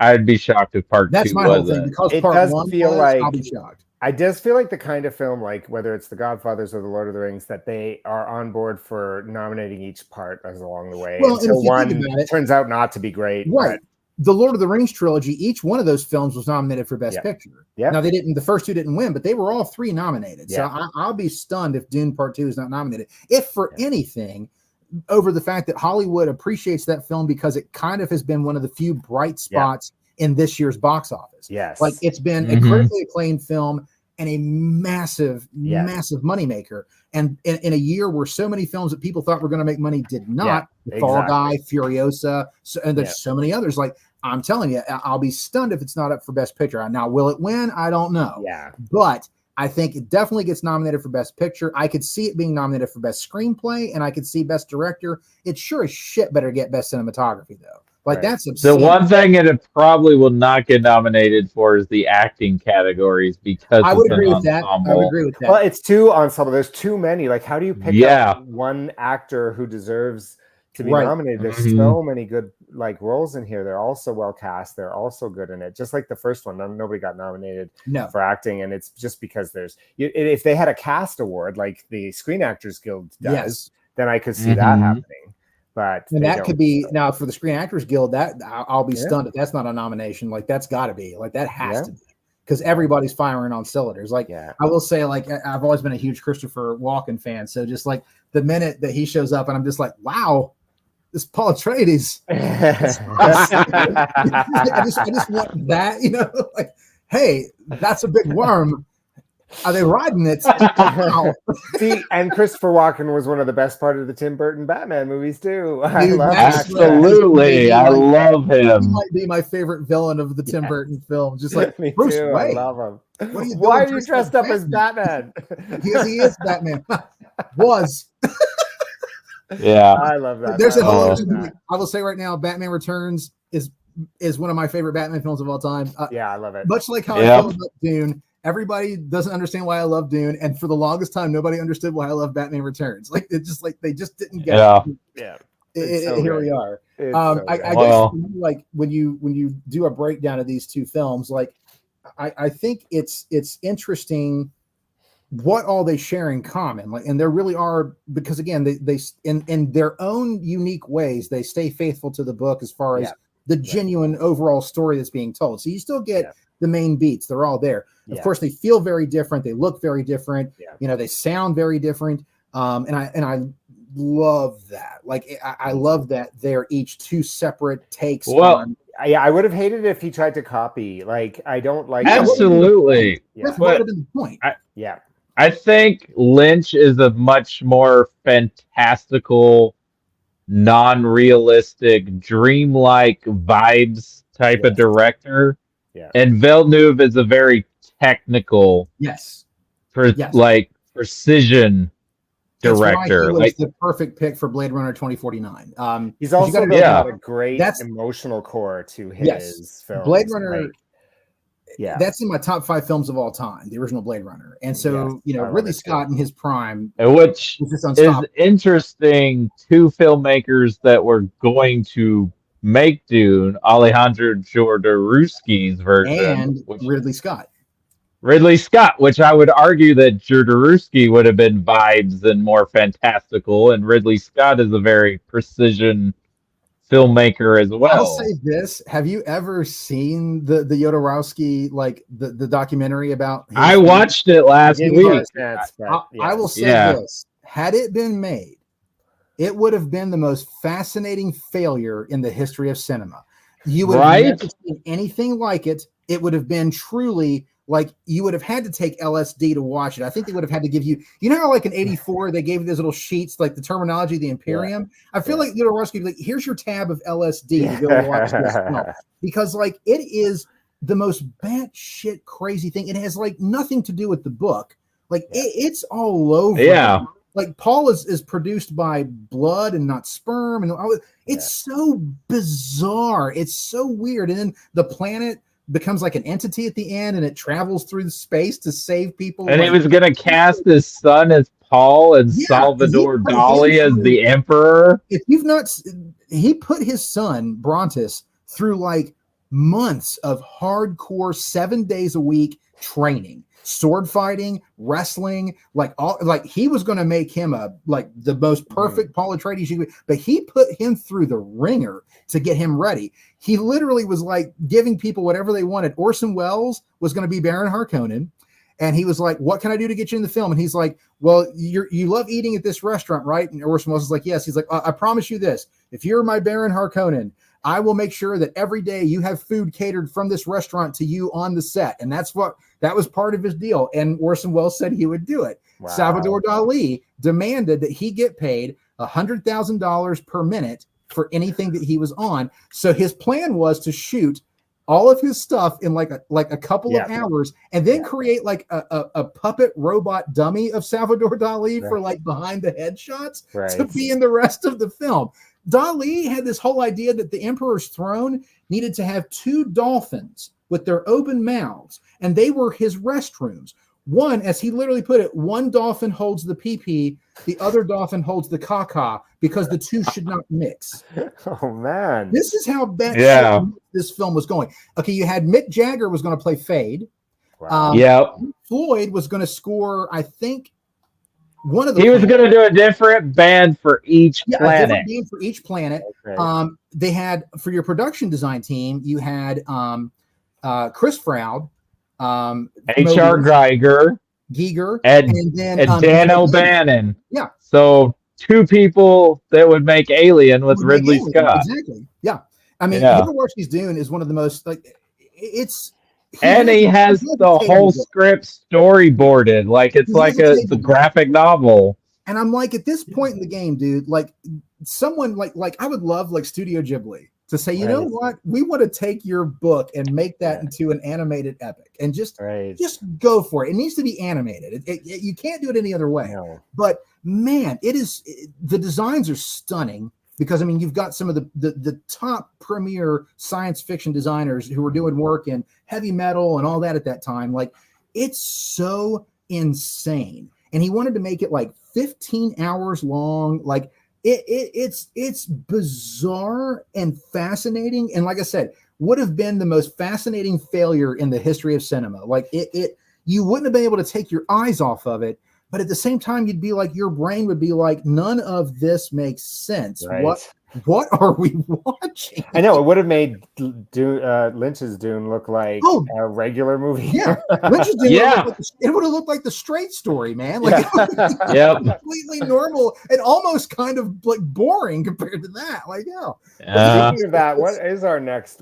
I'd be shocked if Part 2 wasn't. That's my whole thing. Because Part 1 was, I'll be shocked. I just feel like the kind of film, like whether it's The Godfathers or The Lord of the Rings, that they are on board for nominating each part as along the way. Well, until one turns out not to be great. Right. The Lord of the Rings trilogy, each one of those films was nominated for Best Picture. Yeah. Now, the first two didn't win, but they were all three nominated. So I'll be stunned if Dune Part 2 is not nominated. If for anything, over the fact that Hollywood appreciates that film because it kind of has been one of the few bright spots in this year's box office. Yes. Like, it's been a critically acclaimed film and a massive moneymaker. And in a year where so many films that people thought were going to make money did not, Fall Guy, Furiosa, and there's so many others. Like, I'm telling you, I'll be stunned if it's not up for Best Picture. Now, will it win? I don't know. Yeah. But I think it definitely gets nominated for Best Picture. I could see it being nominated for Best Screenplay, and I could see Best Director. It sure as shit better get Best Cinematography, though. Like, that's the one thing it probably will not get nominated for is the acting categories because I would agree with that. I would agree with that. Well, it's too ensemble. There's too many. Like, how do you pick up one actor who deserves to be nominated? There's so many good roles in here. They're also well cast. They're also good in it. Just like the first one, nobody got nominated for acting, and it's just because if they had a cast award like the Screen Actors Guild does, then I could see that happening. But that could be now for the Screen Actors Guild. That I'll be stunned if that's not a nomination. Like, that's got to be that has to be, because everybody's firing on cylinders. Like, I will say, I've always been a huge Christopher Walken fan. So just like the minute that he shows up, and I'm just like, wow, this Paul Atreides. I just want that, like, hey, that's a big worm. Are they riding it? Wow. See, and Christopher Walken was one of the best part of the Tim Burton Batman movies too. I Dude, love that's that. Absolutely. I love He him. might be my favorite villain of the Tim Burton films. Just like Me Bruce too. Wayne. I love him. What are you Why doing are you dressed up as Batman? Because he is Batman. Was. Yeah. I love that. There's a whole Oh. other thing. I will say right now, Batman Returns is one of my favorite Batman films of all time. Yeah, I love it. Much like how I Yeah. feel about Dune, everybody doesn't understand why I love Dune, and for the longest time, nobody understood why I love Batman Returns. Like it's just like they just didn't get Yeah. it. Yeah. Here we are. It's so I good. guess Well- like when you do a breakdown of these two films, like I think it's interesting what all they share in common. Like, and there really are, because again, they in their own unique ways, they stay faithful to the book as far as the genuine overall story that's being told. So you still get the main beats; they're all there. Of course, they feel very different. They look very different. You know, they sound very different. And I love that. Like, I love that they're each two separate takes. Well, Yeah, I would have hated if he tried to copy. Like, I don't like. Absolutely. That's But what would have been the point. I think Lynch is a much more fantastical, non-realistic, dreamlike vibes type of director. Yeah. And Villeneuve is a very technical, Yes. like precision That's why director. he was Like, the perfect pick for Blade Runner 2049. He's also got a great That's- emotional core to his films. Blade Runner. Like, yeah, That's in my top 5 films of all time, the original Blade Runner. And so, Yes, I love Ridley it too. Scott in his prime which was just is unstoppable. interesting. Two filmmakers that were going to make Dune, Alejandro Jodorowsky's version, And which Ridley Scott. Ridley Scott, which I would argue that Jodorowsky would have been vibes and more fantastical, and Ridley Scott is a very precision filmmaker as well. I'll say this: have you ever seen the Jodorowsky, like the documentary about? his I film? watched it last didn't week. get a chance, but, I will say Yeah. this: had it been made, it would have been the most fascinating failure in the history of cinema. You would have never seen anything like it. It would have been truly like you would have had to take LSD to watch it. I think they would have had to give you, how like in '84 they gave you those little sheets, like the terminology, the Imperium. I feel like Jodorowsky, like, here's your tab of LSD to go watch this film, because like it is the most batshit crazy thing. It has like nothing to do with the book. Like it's all over. Yeah. Like Paul is produced by blood and not sperm, and all. It's so bizarre. It's so weird. And then the planet becomes like an entity at the end, and it travels through the space to save people. And like, he was going to cast his son as Paul and Salvador Dali as the Emperor. If you've not, he put his son Brontis through like months of hardcore 7 days a week training, sword fighting, wrestling, like he was going to make him the most perfect Paul Atreides, but he put him through the ringer to get him ready. He literally was like giving people whatever they wanted. Orson Welles was going to be Baron Harkonnen, and he was like, "What can I do to get you in the film?" And he's like, "Well, you love eating at this restaurant, right?" And Orson Welles is like, "Yes." He's like, I promise you this: if you're my Baron Harkonnen, I will make sure that every day you have food catered from this restaurant to you on the set." And that was part of his deal. And Orson Welles said he would do it. Wow. Salvador Dali demanded that he get paid $100,000 per minute for anything that he was on. So his plan was to shoot all of his stuff in like a couple of hours, and then create like a puppet robot dummy of Salvador Dali for like behind the head shots to be in the rest of the film. Dali had this whole idea that the Emperor's throne needed to have 2 dolphins with their open mouths, and they were his restrooms. One, as he literally put it, one dolphin holds the pee-pee, the other dolphin holds the caca, because the two should not mix. Oh, man. This is how bad this film was going. Okay, you had Mick Jagger was going to play Fade. Wow. Floyd was going to score, I think, one of the... He was going to do a different band for each planet. A different band for each planet. Okay. They had, for your production design team, you had Chris Froud, H.R. Giger, and Dan O'Bannon. Yeah. So 2 people that would make Alien with Ridley Scott. Exactly. Yeah. I mean, Jodorowsky's Dune is one of the most, like, it's And he has the whole script storyboarded, like it's like the graphic novel. And I'm like, at this point in the game, dude, like someone like I would love like Studio Ghibli to say, you know what, we want to take your book and make that into an animated epic, and just go for it. It needs to be animated. You can't do it any other way. No. But man, the designs are stunning, because I mean, you've got some of the top premier science fiction designers who were doing work in heavy metal and all that at that time. Like, it's so insane. And he wanted to make it like 15 hours long. Like, it's bizarre and fascinating. And like I said, would have been the most fascinating failure in the history of cinema. Like, you wouldn't have been able to take your eyes off of it. But at the same time, you'd be like, your brain would be like, none of this makes sense. Right. What are we watching? I know, it would have made Lynch's Dune look like a regular movie. Yeah, Lynch's Dune it would have looked like The Straight Story, man. Like, it was completely normal and almost kind of like boring compared to that. Like, Speaking of that, what is our next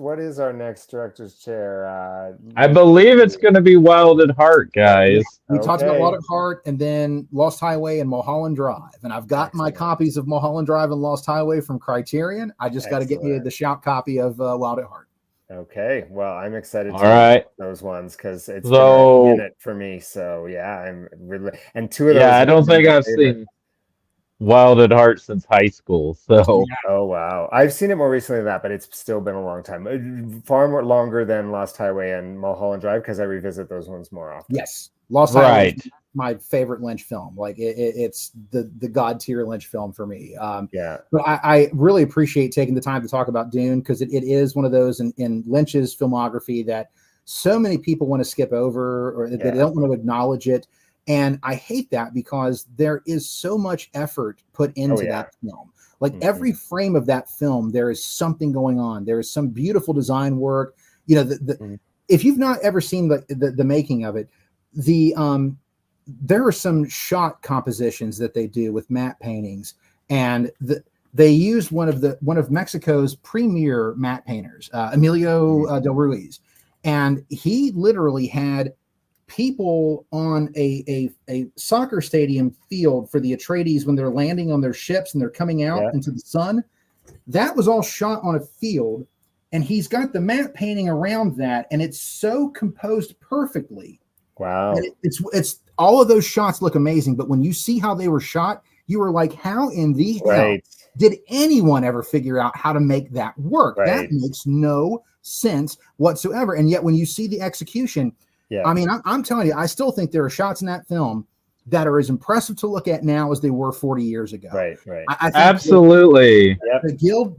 director's chair? I believe it's going to be Wild at Heart, guys. We talked about Wild at Heart, and then Lost Highway and Mulholland Drive, and I've got my copies of Mulholland Drive and Lost Highway from Criterion. I just got to get me the shout copy of Wild at Heart. Okay, well, I'm excited to read those ones, because it's in it for me. So yeah, I'm really, and two of those. Yeah, I don't think I've seen Wild at Heart since high school. So oh wow, I've seen it more recently than that, but it's still been a long time, far more longer than Lost Highway and Mulholland Drive, because I revisit those ones more often. Yes, Lost Highway is my favorite Lynch film. Like, it's the god tier Lynch film for me. But I really appreciate taking the time to talk about Dune, because it is one of those in Lynch's filmography that so many people want to skip over, or they don't want to acknowledge it. And I hate that, because there is so much effort put into that film. Like, every frame of that film, there is something going on. There is some beautiful design work. You know, if you've not ever seen the making of it, there are some shot compositions that they do with matte paintings, and they used one of Mexico's premier matte painters, Emilio del Ruiz, and he literally had people on a soccer stadium field for the Atreides when they're landing on their ships and they're coming out into the sun. That was all shot on a field, and he's got the matte painting around that, and it's so composed perfectly. Wow. And it's all of those shots look amazing, but when you see how they were shot, you were like, how in the hell did anyone ever figure out how to make that work? That makes no sense whatsoever. And yet when you see the execution, I mean, I'm telling you, I still think there are shots in that film that are as impressive to look at now as they were 40 years ago. Right. I think absolutely. The guild,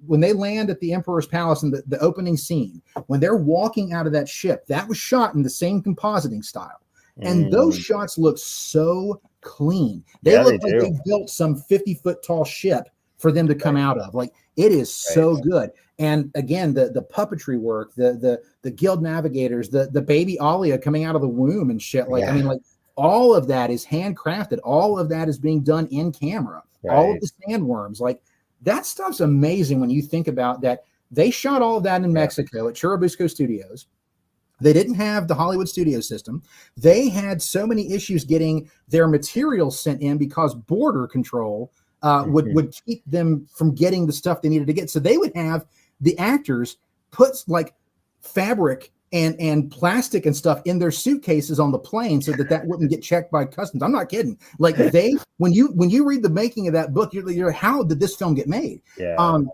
when they land at the Emperor's Palace in the opening scene, when they're walking out of that ship, that was shot in the same compositing style. And those shots look so clean. They look like they built some 50-foot tall ship for them to come out of. Like, it is so good. And again, the puppetry work, the guild navigators, the baby Alia coming out of the womb and shit. Like, I mean, like, all of that is handcrafted. All of that is being done in camera. All of the sandworms, like, that stuff's amazing when you think about that. They shot all of that in Mexico at Churubusco Studios. They didn't have the Hollywood studio system. They had so many issues getting their materials sent in because border control would keep them from getting the stuff they needed to get. So they would have the actors put like fabric and plastic and stuff in their suitcases on the plane so that wouldn't get checked by customs. I'm not kidding. Like, when you read the making of that book, you're how did this film get made?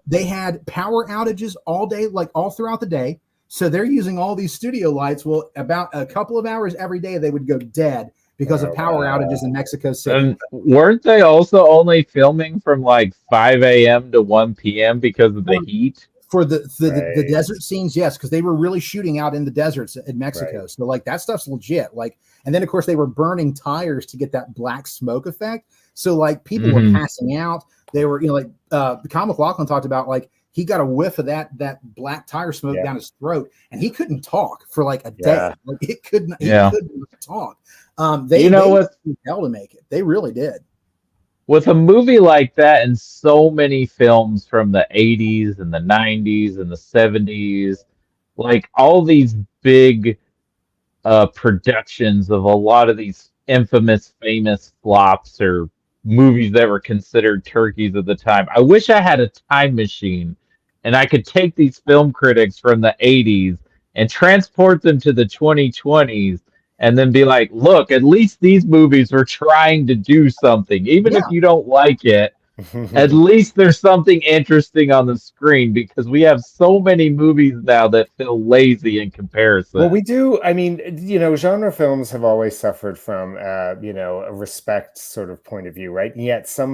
They had power outages all day, like all throughout the day. So they're using all these studio lights. Well, about a couple of hours every day, they would go dead because of power outages in Mexico City. And weren't they also only filming from like 5 a.m. to 1 p.m. because of the heat? For the desert scenes, yes, because they were really shooting out in the deserts in Mexico. So like that stuff's legit. Like, and then of course they were burning tires to get that black smoke effect. So like people were passing out. They were, Kyle MacLachlan talked about, like, he got a whiff of that black tire smoke down his throat, and he couldn't talk for like a day. Like, he couldn't talk. They hell to make it. They really did. With a movie like that and so many films from the 80s and the 90s and the 70s, like all these big productions of a lot of these infamous, famous flops or movies that were considered turkeys at the time. I wish I had a time machine and I could take these film critics from the 80s and transport them to the 2020s and then be like, look, at least these movies were trying to do something. Even Yeah. if you don't like it, at least there's something interesting on the screen because we have so many movies now that feel lazy in comparison. Well, we do. I mean, genre films have always suffered from, a respect sort of point of view, right? And yet, so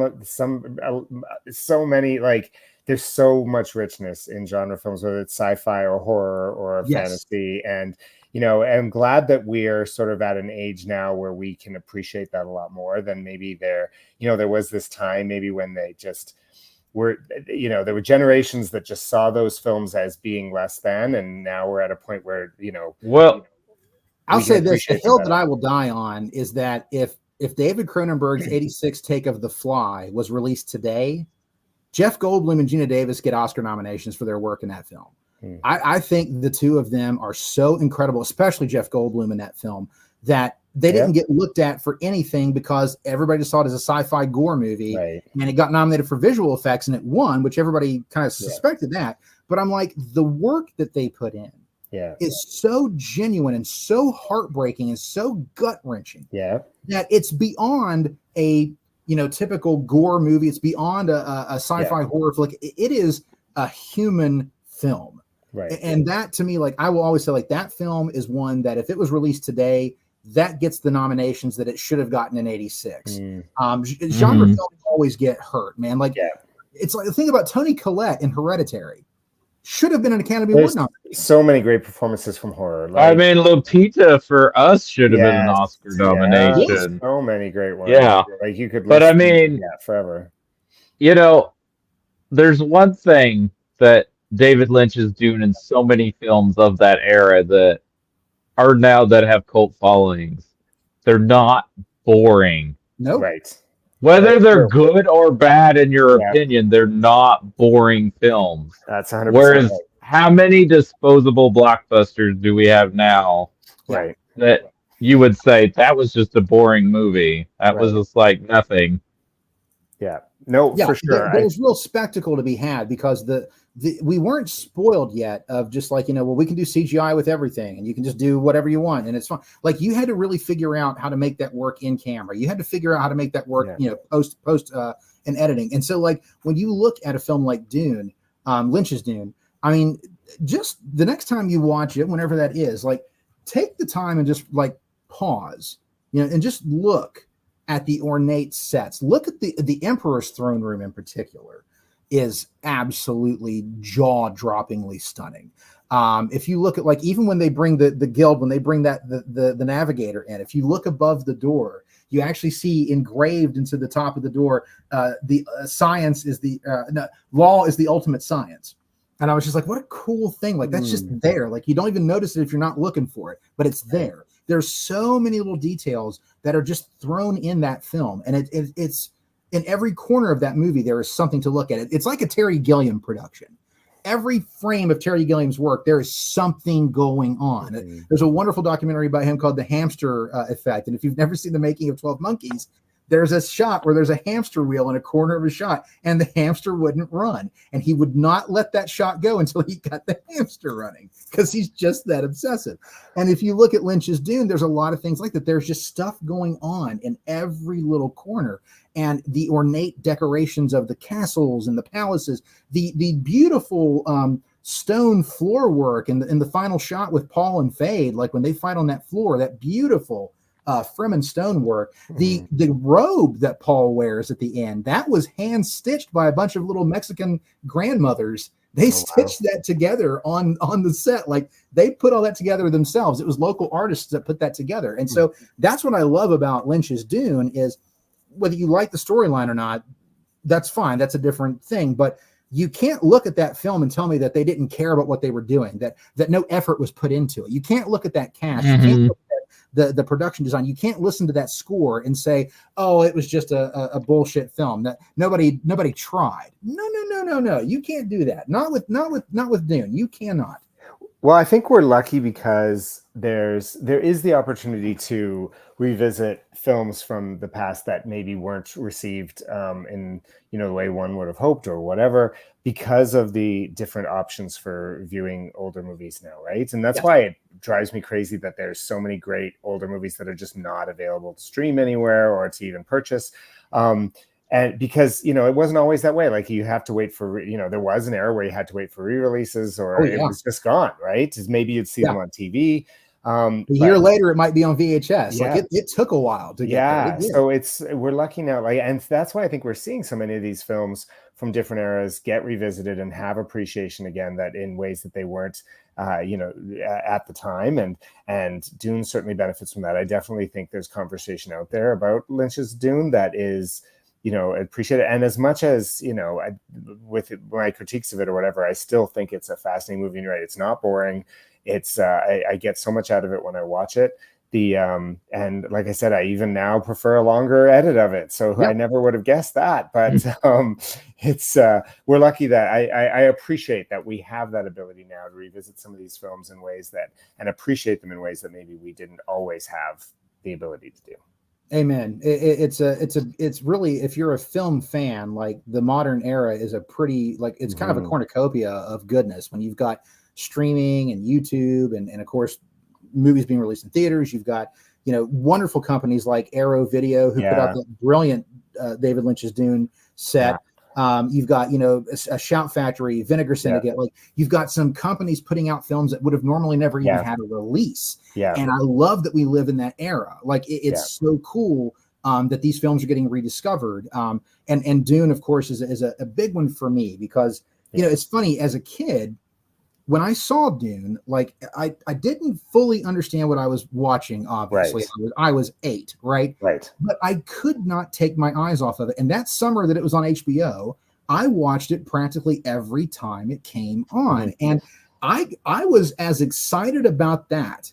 many, like, there's so much richness in genre films, whether it's sci-fi or horror or fantasy, and I'm glad that we're sort of at an age now where we can appreciate that a lot more than maybe there was this time maybe when they just were, there were generations that just saw those films as being less than, and now we're at a point where, well, I'll say this, the hill that I will die on is that if David Cronenberg's 86 take of The Fly was released today, Jeff Goldblum and Gina Davis get Oscar nominations for their work in that film. I think the two of them are so incredible, especially Jeff Goldblum in that film, that they didn't get looked at for anything because everybody just saw it as a sci-fi gore movie, and it got nominated for visual effects and it won, which everybody kind of suspected that. But I'm like, the work that they put in is so genuine and so heartbreaking and so gut-wrenching that it's beyond a typical gore movie. It's beyond a sci-fi horror flick. It is a human film. Right. And that, to me, like, I will always say, like, that film is one that if it was released today, that gets the nominations that it should have gotten in 86. Genre films always get hurt, man. Like, it's like the thing about Toni Collette in Hereditary. Should have been an Academy Award nomination. So many great performances from horror. Like, I mean, Lupita for us should have been an Oscar nomination. So many great ones. Yeah. Like, you could but I mean, forever. There's one thing that David Lynch is doing in so many films of that era that are now that have cult followings. They're not boring. No. Right. Whether they're good or bad in your opinion, they're not boring films. That's 100%. Whereas, how many disposable blockbusters do we have now? Right. That you would say that was just a boring movie. That was just like nothing. Yeah. No, for sure. There's real spectacle to be had because we weren't spoiled yet of just like, we can do CGI with everything and you can just do whatever you want and it's fun. Like, you had to really figure out how to make that work in camera. You had to figure out how to make that work, post and editing. And so, like, when you look at a film like Dune, Lynch's Dune, I mean, just the next time you watch it, whenever that is, like, take the time and just like pause, and just look at the ornate sets. Look at the Emperor's throne room in particular is absolutely jaw-droppingly stunning. If you look at, like, even when they bring the guild, when they bring the navigator in, if you look above the door, you actually see engraved into the top of the door, science is law is the ultimate science. And I was just like, what a cool thing. Like, that's just there. Like, you don't even notice it if you're not looking for it, but it's there. There's so many little details that are just thrown in that film. And it's in every corner of that movie, there is something to look at. It's like a Terry Gilliam production. Every frame of Terry Gilliam's work, there is something going on. There's a wonderful documentary by him called The Hamster Effect. And if you've never seen the making of 12 Monkeys, there's a shot where there's a hamster wheel in a corner of a shot and the hamster wouldn't run. And he would not let that shot go until he got the hamster running because he's just that obsessive. And if you look at Lynch's Dune, there's a lot of things like that. There's just stuff going on in every little corner. And the ornate decorations of the castles and the palaces, the beautiful stone floor work in the final shot with Paul and Fade, like when they fight on that floor, that beautiful Fremen stonework, the robe that Paul wears at the end, that was hand stitched by a bunch of little Mexican grandmothers. They stitched that together on the set. Like, they put all that together themselves. It was local artists that put that together. And so that's what I love about Lynch's Dune is, whether you like the storyline or not, that's fine. That's a different thing. But you can't look at that film and tell me that they didn't care about what they were doing, that no effort was put into it. You can't look at that cast. You can't look at the production design. You can't listen to that score and say, oh, it was just a bullshit film, that nobody tried. No. You can't do that. Not with Dune. You cannot. Well, I think we're lucky because there is the opportunity to revisit films from the past that maybe weren't received in the way one would have hoped or whatever, because of the different options for viewing older movies now, right? And that's Yes. why it drives me crazy that there's so many great older movies that are just not available to stream anywhere or to even purchase. And because it wasn't always that way. Like, you have to wait for there was an era where you had to wait for re-releases, or Oh, it yeah. was just gone, right? Maybe you'd see them on TV. A year later, it might be on VHS. Yeah. Like it took a while to get there. So we're lucky now, like, and that's why I think we're seeing so many of these films from different eras get revisited and have appreciation again, that in ways that they weren't at the time. And Dune certainly benefits from that. I definitely think there's conversation out there about Lynch's Dune that is appreciate it. And as much as with my critiques of it or whatever, I still think it's a fascinating movie. And you're right, it's not boring. It's I get so much out of it when I watch it. And like I said, I even now prefer a longer edit of it. So I never would have guessed that. But it's we're lucky that I appreciate that we have that ability now to revisit some of these films in ways that, and appreciate them in ways that maybe we didn't always have the ability to do. Amen. It's really, if you're a film fan, like, the modern era is a pretty, like, it's kind of a cornucopia of goodness when you've got streaming and YouTube and of course movies being released in theaters. You've got wonderful companies like Arrow Video who put out that brilliant David Lynch's Dune set. You've got a Shout Factory, Vinegar Syndicate. Like, you've got some companies putting out films that would have normally never even had a release. And I love that we live in that era. Like, it's so cool that these films are getting rediscovered. And Dune, of course, is a big one for me because it's funny, as a kid, when I saw Dune, like, I didn't fully understand what I was watching, obviously. Right. I was 8, right? Right. But I could not take my eyes off of it. And that summer that it was on HBO, I watched it practically every time it came on. And I was as excited about that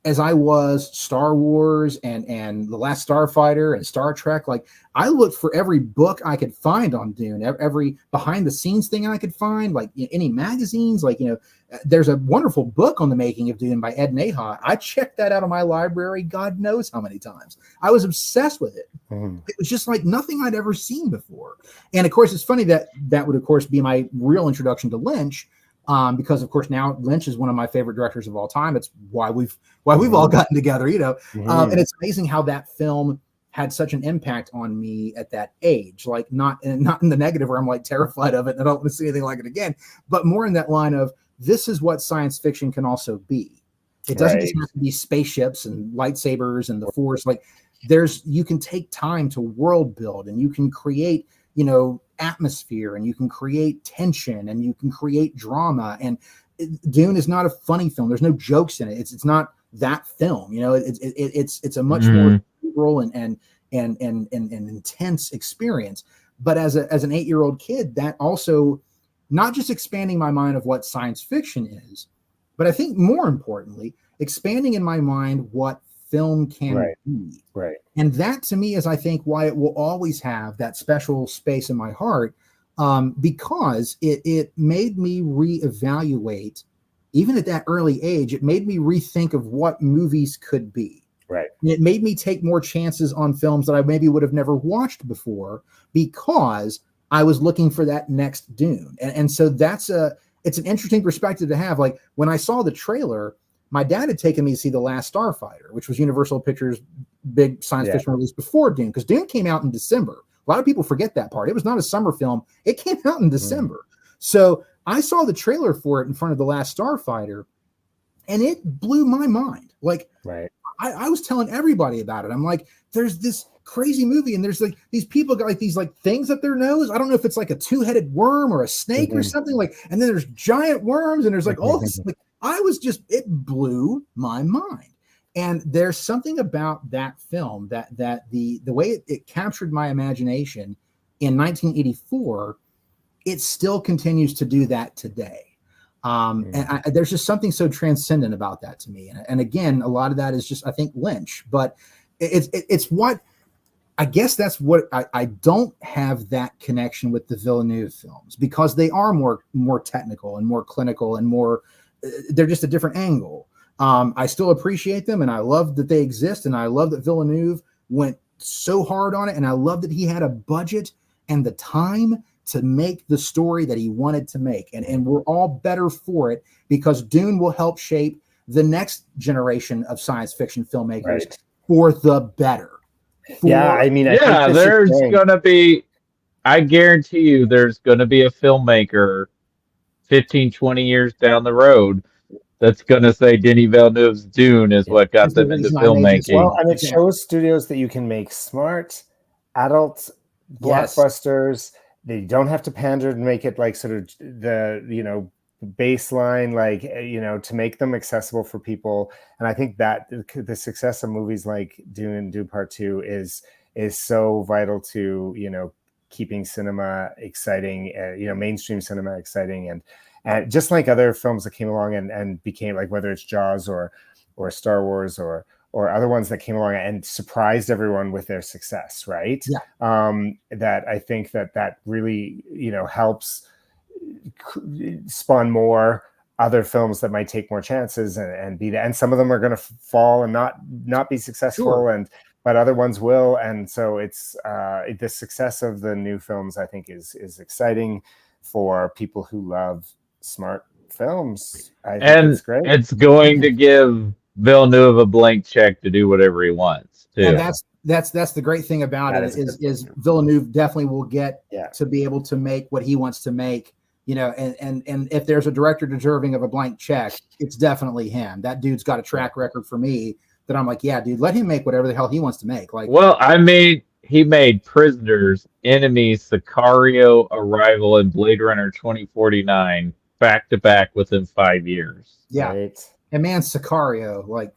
as I was Star Wars and The Last Starfighter and Star Trek. Like, I looked for every book I could find on Dune, every behind the scenes thing I could find, like any magazines. Like, there's a wonderful book on the making of Dune by Ed Nahot. I checked that out of my library God knows how many times. I was obsessed with it. It was just like nothing I'd ever seen before. And of course, it's funny that would, of course, be my real introduction to Lynch. Because of course now Lynch is one of my favorite directors of all time. It's why we've all gotten together, and it's amazing how that film had such an impact on me at that age. Like, not in the negative where I'm like terrified of it and I don't want to see anything like it again, but more in that line of, this is what science fiction can also be. It doesn't just have to be spaceships and lightsabers and the Force. Like, you can take time to world build, and you can create atmosphere, and you can create tension, and you can create drama. And Dune is not a funny film. There's no jokes in it. It's not that film. It's a much more cerebral and intense experience. But as an 8-year-old kid, that also not just expanding my mind of what science fiction is, but I think more importantly, expanding in my mind what film can be. Right. And that, to me, is, I think, why it will always have that special space in my heart, because it made me reevaluate, even at that early age, it made me rethink of what movies could be. Right. And it made me take more chances on films that I maybe would have never watched before, because I was looking for that next Dune. And so it's an interesting perspective to have. Like, when I saw the trailer, my dad had taken me to see The Last Starfighter, which was Universal Pictures' big science fiction release before Dune, because Dune came out in December. A lot of people forget that part. It was not a summer film. It came out in December. So I saw the trailer for it in front of The Last Starfighter, and it blew my mind. Like, I was telling everybody about it. I'm like, there's this crazy movie, and there's like these people got like these like things up their nose. I don't know if it's like a 2-headed worm or a snake or something, like, and then there's giant worms, and there's like all this, like, it blew my mind. And there's something about that film that the way it captured my imagination in 1984, it still continues to do that today. And there's just something so transcendent about that to me. And again, a lot of that is just, I think, Lynch, but it's what, I guess that's what I don't have that connection with the Villeneuve films, because they are more technical and more clinical and more they're just a different angle. I still appreciate them, and I love that they exist, and I love that Villeneuve went so hard on it, and I love that he had a budget and the time to make the story that he wanted to make, and we're all better for it, because Dune will help shape the next generation of science fiction filmmakers for the better. I mean, I yeah, think there's gonna be, I guarantee you, there's gonna be a filmmaker 15, 20 years down the road that's going to say Denis Villeneuve's Dune is what got them into filmmaking. Well, and it shows studios that you can make smart, adult blockbusters. They don't have to pander and make it like sort of the, you know, baseline, like, you know, to make them accessible for people. And I think that the success of movies like Dune and Dune Part 2 is so vital to, you know, keeping cinema exciting, you know, mainstream cinema exciting. And just like other films that came along and became, like, whether it's Jaws or Star Wars or other ones that came along and surprised everyone with their success, right? That I think that really, you know, helps spawn more other films that might take more chances and be that. And some of them are going to fall and not be successful, but other ones will. And so it's the success of the new films, I think, is exciting for people who love smart films. I think it's great. It's going to give Villeneuve a blank check to do whatever he wants too. And that's the great thing about it is Villeneuve definitely will get to be able to make what he wants to make, you know, and if there's a director deserving of a blank check, it's definitely him. That dude's got a track record for me that I'm like, yeah, dude, let him make whatever the hell he wants to make. Like, well, I mean, he made Prisoners, Enemies, Sicario, Arrival, and Blade Runner 2049 back to back within 5 years. Yeah. Right. And man, Sicario, like,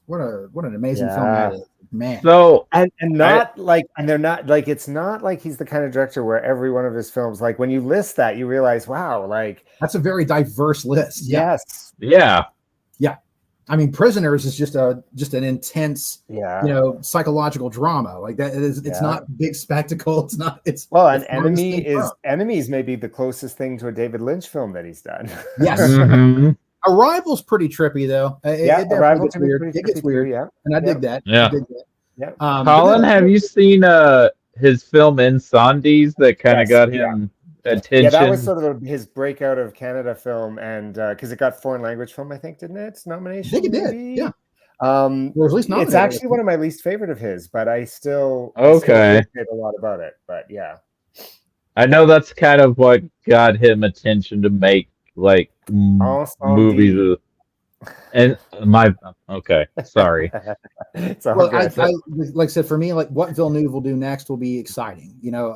what an amazing film that is, man. So and not like, and they're not like, it's not like he's the kind of director where every one of his films, like, when you list that, you realize, wow, like, that's a very diverse list. Yes. Yeah. I mean, Prisoners is just an intense, you know, psychological drama. Like that, it's not big spectacle. It's not. It's well, and Enemies may be the closest thing to a David Lynch film that he's done. Yes. Mm-hmm. Arrival's pretty trippy though. Arrival gets weird. It gets weird. And I dig that. Yeah. Yeah. Colin, have you seen his film Incendies that kind of got him attention? Yeah, that was sort of his breakout of Canada film, and because it got foreign language film, I think, didn't it? Its nomination. I think it did. Yeah. Or at least it's actually one of my least favorite of his, but I still appreciate a lot about it. But yeah, I know that's kind of what got him attention to make like movies. And sorry. Well, I like I said, for me, like what Villeneuve will do next will be exciting. You know,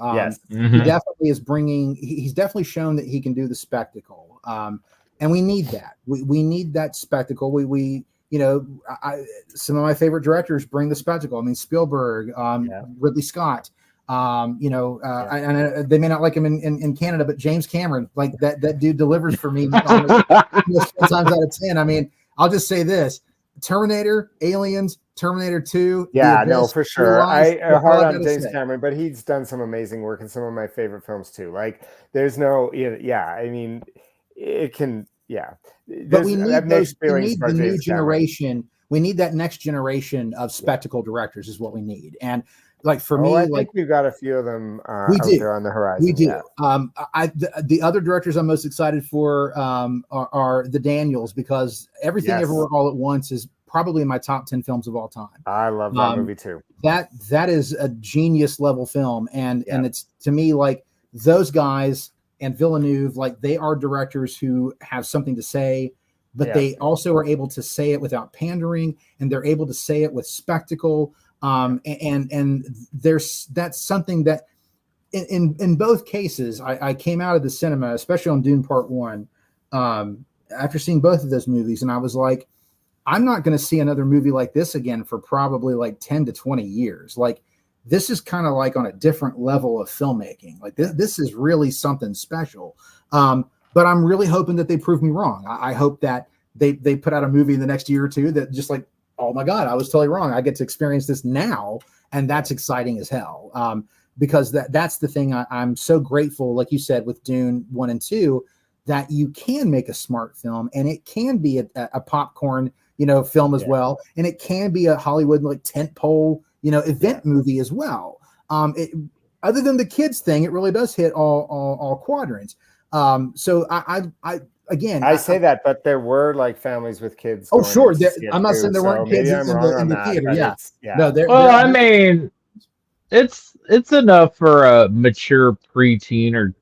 he definitely is bringing. He's definitely shown that he can do the spectacle, and we need that. We need that spectacle. We you know, some of my favorite directors bring the spectacle. I mean, Spielberg, Ridley Scott. You know, and they may not like him in Canada, but James Cameron, like that dude delivers for me almost 10 times out of 10. I mean, I'll just say this: Terminator, Aliens, Terminator 2. Yeah, no, for sure. I hard on James Cameron, but he's done some amazing work in some of my favorite films too. Like, there's no, I mean, it can, but we need the new generation. We need that next generation of spectacle directors is what we need. And like for me, I think we've got a few of them out there on the horizon. We do. Yeah. The other directors I'm most excited for are the Daniels, because Everything Everywhere All at Once is probably in my top 10 films of all time. I love that movie too. That is a genius level film, and it's, to me, like those guys and Villeneuve, like they are directors who have something to say, but they also are able to say it without pandering, and they're able to say it with spectacle. And that's something that in both cases, I came out of the cinema, especially on Dune Part 1, after seeing both of those movies, and I was like, I'm not going to see another movie like this again for probably like 10 to 20 years. Like, this is kind of like on a different level of filmmaking. Like this is really something special. But I'm really hoping that they prove me wrong. I hope that they put out a movie in the next year or two that just like, oh my God, I was totally wrong. I get to experience this now. And that's exciting as hell. Because that's the thing I'm so grateful, like you said, with Dune 1 and 2, that you can make a smart film, and it can be a popcorn, film as well, and it can be a Hollywood like tentpole, event movie as well. Other than the kids thing, it really does hit all quadrants. So I say that, but there were like families with kids. Oh, sure. I'm not saying there weren't kids in the theater. Yeah. No, I mean, it's enough for a mature preteen or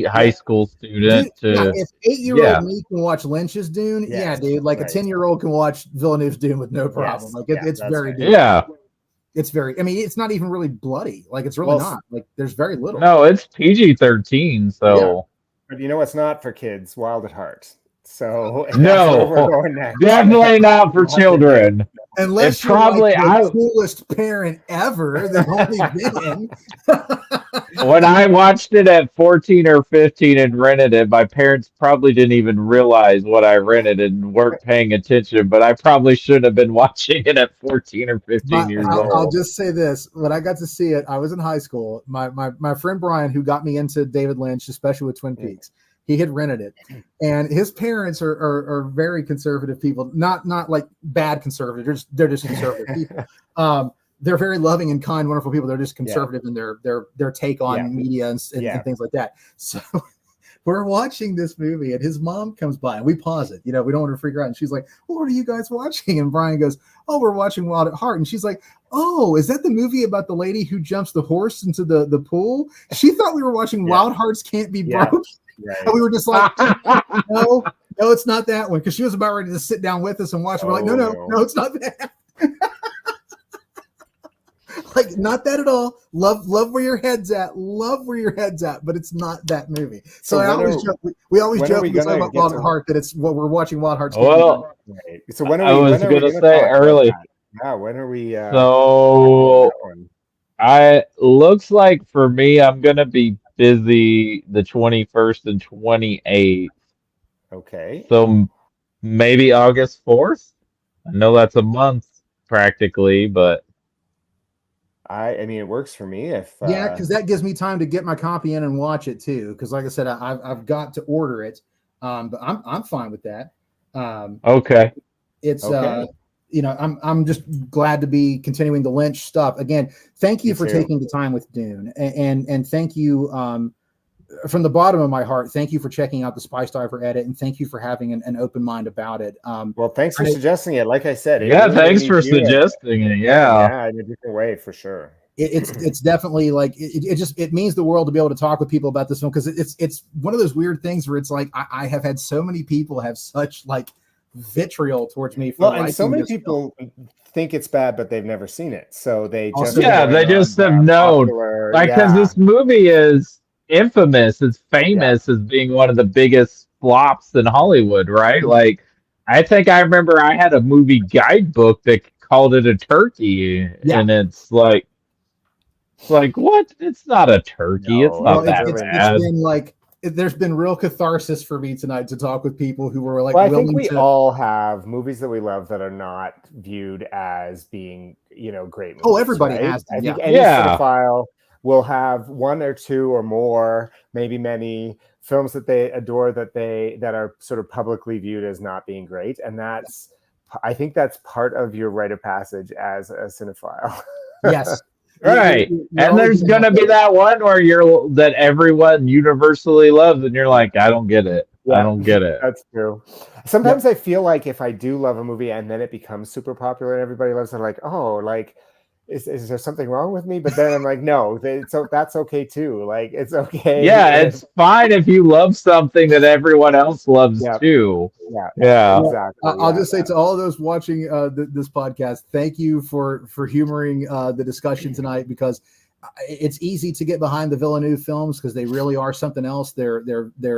high school student to. If 8-year-old me can watch Lynch's Dune, dude, like a 10-year-old can watch Villeneuve's Dune with no problem. Like it's very good. Yeah. It's very. I mean, it's not even really bloody. Like it's really not. Like there's very little. No, it's PG-13. So. Yeah. But you know what's not for kids? Wild at Heart. So no, definitely not for children. Unless you're probably like the coolest parent ever that only been. When I watched it at 14 or 15 and rented it, my parents probably didn't even realize what I rented and weren't paying attention, but I probably should have been watching it at 14 or 15 years old. I'll just say this. When I got to see it, I was in high school. My friend Brian, who got me into David Lynch, especially with Twin Peaks, he had rented it, and his parents are very conservative people, not like bad conservative. They're just conservative people. They're very loving and kind, wonderful people. They're just conservative in their take on media and things like that. So we're watching this movie, and his mom comes by, and we pause it. We don't want to freak her out. And she's like, well, "What are you guys watching?" And Brian goes, "Oh, we're watching Wild at Heart." And she's like, "Oh, is that the movie about the lady who jumps the horse into the pool?" She thought we were watching Wild Hearts Can't Be Broke. Right. And we were just like, no, it's not that one. Because she was about ready to sit down with us and watch. We're like, no, it's not that. Like, not that at all. Love where your head's at. Love where your head's at. But it's not that movie. So we always joke when we talk about Wild at Heart that it's what we're watching Wild Hearts. Well, so when are we? I was going to say early. Yeah, when are we? So looks like for me, I'm going to be busy the 21st and 28th. Okay. So maybe August 4th. I know that's a month practically, but I mean it works for me if because that gives me time to get my copy in and watch it too. Because like I said, I've got to order it, but I'm fine with that. Okay. It's I'm just glad to be continuing the Lynch stuff. Again, thank you for taking the time with Dune, and thank you from the bottom of my heart. Thank you for checking out the Spice Diver edit, and thank you for having an open mind about it. Well, thanks for suggesting it. Like I said, thanks for suggesting it. Yeah, in a different way for sure. It's definitely like it means the world to be able to talk with people about this film because it's one of those weird things where it's like I have had so many people have such like vitriol towards me for and so many people think it's bad but they've never seen it, so they just they just have known because this movie is infamous, it's famous as being one of the biggest flops in Hollywood, right? Like I think I remember I had a movie guidebook that called it a turkey, and it's like what? It's not a turkey. It's not that bad. It's been like there's been real catharsis for me tonight to talk with people who were like, I think we all have movies that we love that are not viewed as being, great movies. Oh, everybody has them. I think any cinephile will have one or two or more, maybe many films that they adore that are sort of publicly viewed as not being great. And I think that's part of your rite of passage as a cinephile. Yes. Right. And there's going to be that one where that everyone universally loves and you're like, I don't get it. I don't get it. That's true. Sometimes I feel like if I do love a movie and then it becomes super popular and everybody loves it, I'm like, oh, like, is there something wrong with me? But then I'm like, no, that's okay too. Like, it's okay. Yeah, it's fine if you love something that everyone else loves too. Yeah, exactly. I'll just say to all of those watching this podcast, thank you for humoring the discussion tonight, because it's easy to get behind the Villeneuve films because they really are something else. They're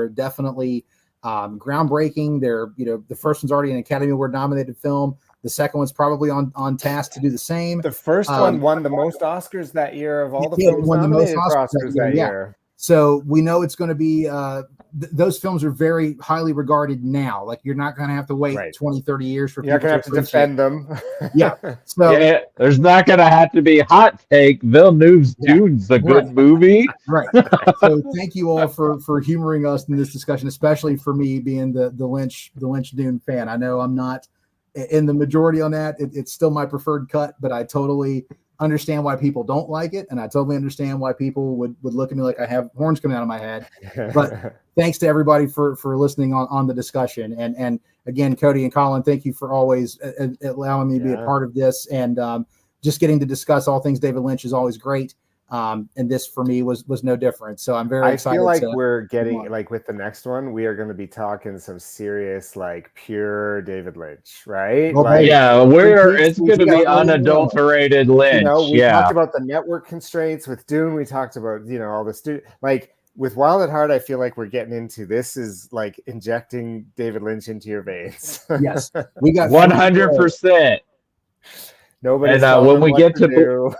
definitely groundbreaking. They're the first one's already an Academy Award nominated film. The second one's probably on task to do the same. The first one won the most Oscars that year of all the films nominated for Oscars that year. So we know it's going to be those films are very highly regarded now. Like you're not going to have to wait 20, 30 years for you're people not going to have to defend them. Yeah. So there's not going to have to be hot take. Villeneuve's Dune's a good movie. Right. So thank you all for humoring us in this discussion, especially for me being the Lynch Dune fan. I know I'm not in the majority on that. It's still my preferred cut, but I totally understand why people don't like it, and I totally understand why people would look at me like I have horns coming out of my head. But thanks to everybody for listening on the discussion, and again, Cody and Colin, thank you for always allowing me to be a part of this, and just getting to discuss all things David Lynch is always great. And this for me was no different. So I'm very excited. I feel like we're getting like with the next one, we are going to be talking some serious, like pure David Lynch, right? Well, like, it's going to be unadulterated Lynch. We talked about the network constraints with Dune. We talked about all this. Like with Wild at Heart, I feel like we're getting into this is like injecting David Lynch into your veins. Yes, we got 100%. Nobody's when we get to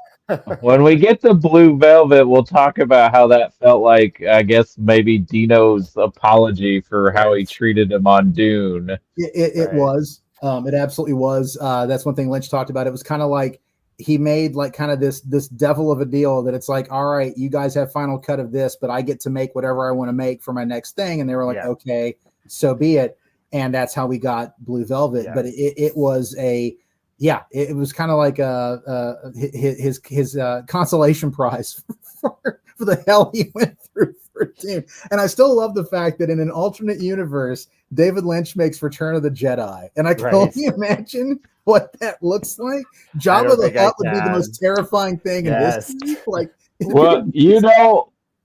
when we get to Blue Velvet, we'll talk about how that felt like, I guess, maybe Dino's apology for how he treated him on Dune. It was. It absolutely was. That's one thing Lynch talked about. It was kind of like he made like kind of this devil of a deal that it's like, all right, you guys have final cut of this, but I get to make whatever I want to make for my next thing. And they were like, okay, so be it. And that's how we got Blue Velvet. But it was it was kind of like his consolation prize for the hell he went through for Dune. And I still love the fact that in an alternate universe, David Lynch makes Return of the Jedi. And I can only imagine what that looks like. Jabba the Hutt would be the most terrifying thing in history. Like, well,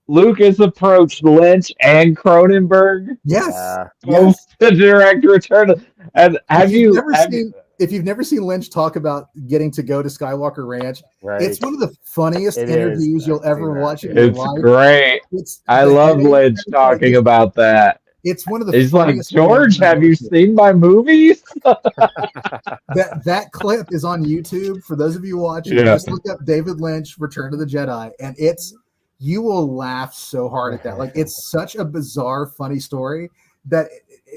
Lucas approached Lynch and Cronenberg. Yes. To direct Return of, and if you've never seen Lynch talk about getting to go to Skywalker Ranch, it's one of the funniest interviews you'll ever watch in your life. Great. I love Lynch talking about that. It's one of the. He's like, George, have you seen my movies? that clip is on YouTube. For those of you watching, just look up David Lynch, Return of the Jedi, and you will laugh so hard at that. Like, it's such a bizarre, funny story that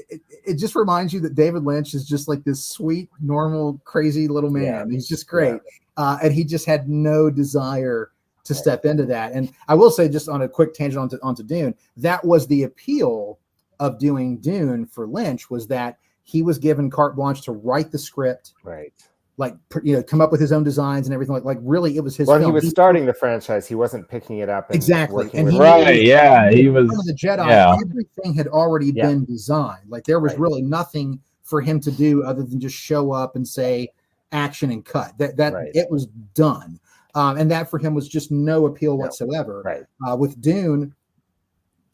it just reminds you that David Lynch is just like this sweet, normal, crazy little man. He's just great. And he just had no desire to step into that. And I will say, just on a quick tangent onto Dune, that was the appeal of doing Dune for Lynch, was that he was given carte blanche to write the script. Right. Like, come up with his own designs and everything. Like really, it was his. Well, film. He was starting the franchise. He wasn't picking it up. And and he was the Jedi. Everything had already been designed. Like there was really nothing for him to do other than just show up and say action and cut. It was done, and that for him was just no appeal whatsoever. Right. With Dune,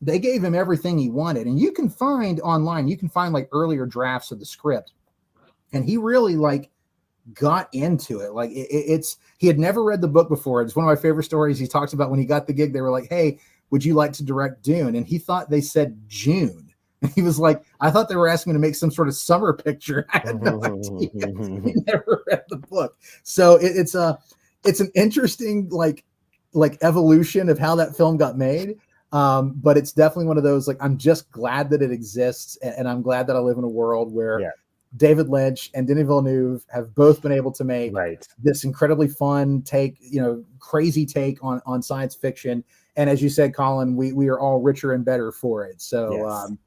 they gave him everything he wanted, and you can find online. You can find like earlier drafts of the script, and he really got into it. Like he had never read the book before. It's one of my favorite stories. He talks about when he got the gig, they were like, "Hey, would you like to direct Dune?" And he thought they said June. And he was like, "I thought they were asking me to make some sort of summer picture." I had no idea. He never read the book. So it's an interesting like evolution of how that film got made. But it's definitely one of those, like, I'm just glad that it exists, and I'm glad that I live in a world where David Lynch and Denis Villeneuve have both been able to make this incredibly fun take, crazy take on science fiction. And as you said, Colin, we are all richer and better for it. So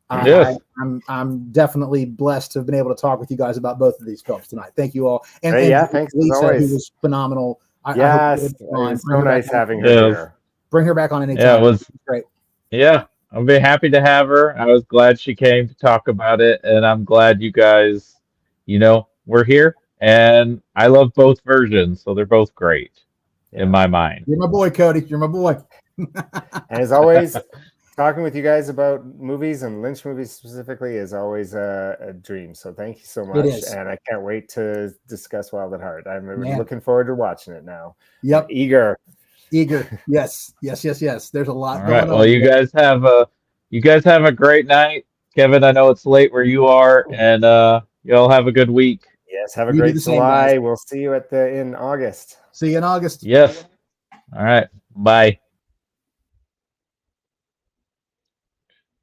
I'm definitely blessed to have been able to talk with you guys about both of these films tonight. Thank you all. And thanks Lisa, as always. who was phenomenal. It's so nice having her here. Bring her back on anytime. Yeah, it was great. Yeah, I'll be happy to have her. I was glad she came to talk about it, and I'm glad you guys, we're here. And I love both versions, so they're both great in my mind. You're my boy, Cody. You're my boy. And as always, talking with you guys about movies and Lynch movies specifically is always a dream. So thank you so much. And I can't wait to discuss Wild at Heart. I'm looking forward to watching it now. Yep. I'm eager. Yes. There's a lot. All right. Well, you guys have a great night. Kevin, I know it's late where you are, and y'all have a good week. Yes. Have a great July. We'll see you in August. See you in August. Yes. All right. Bye.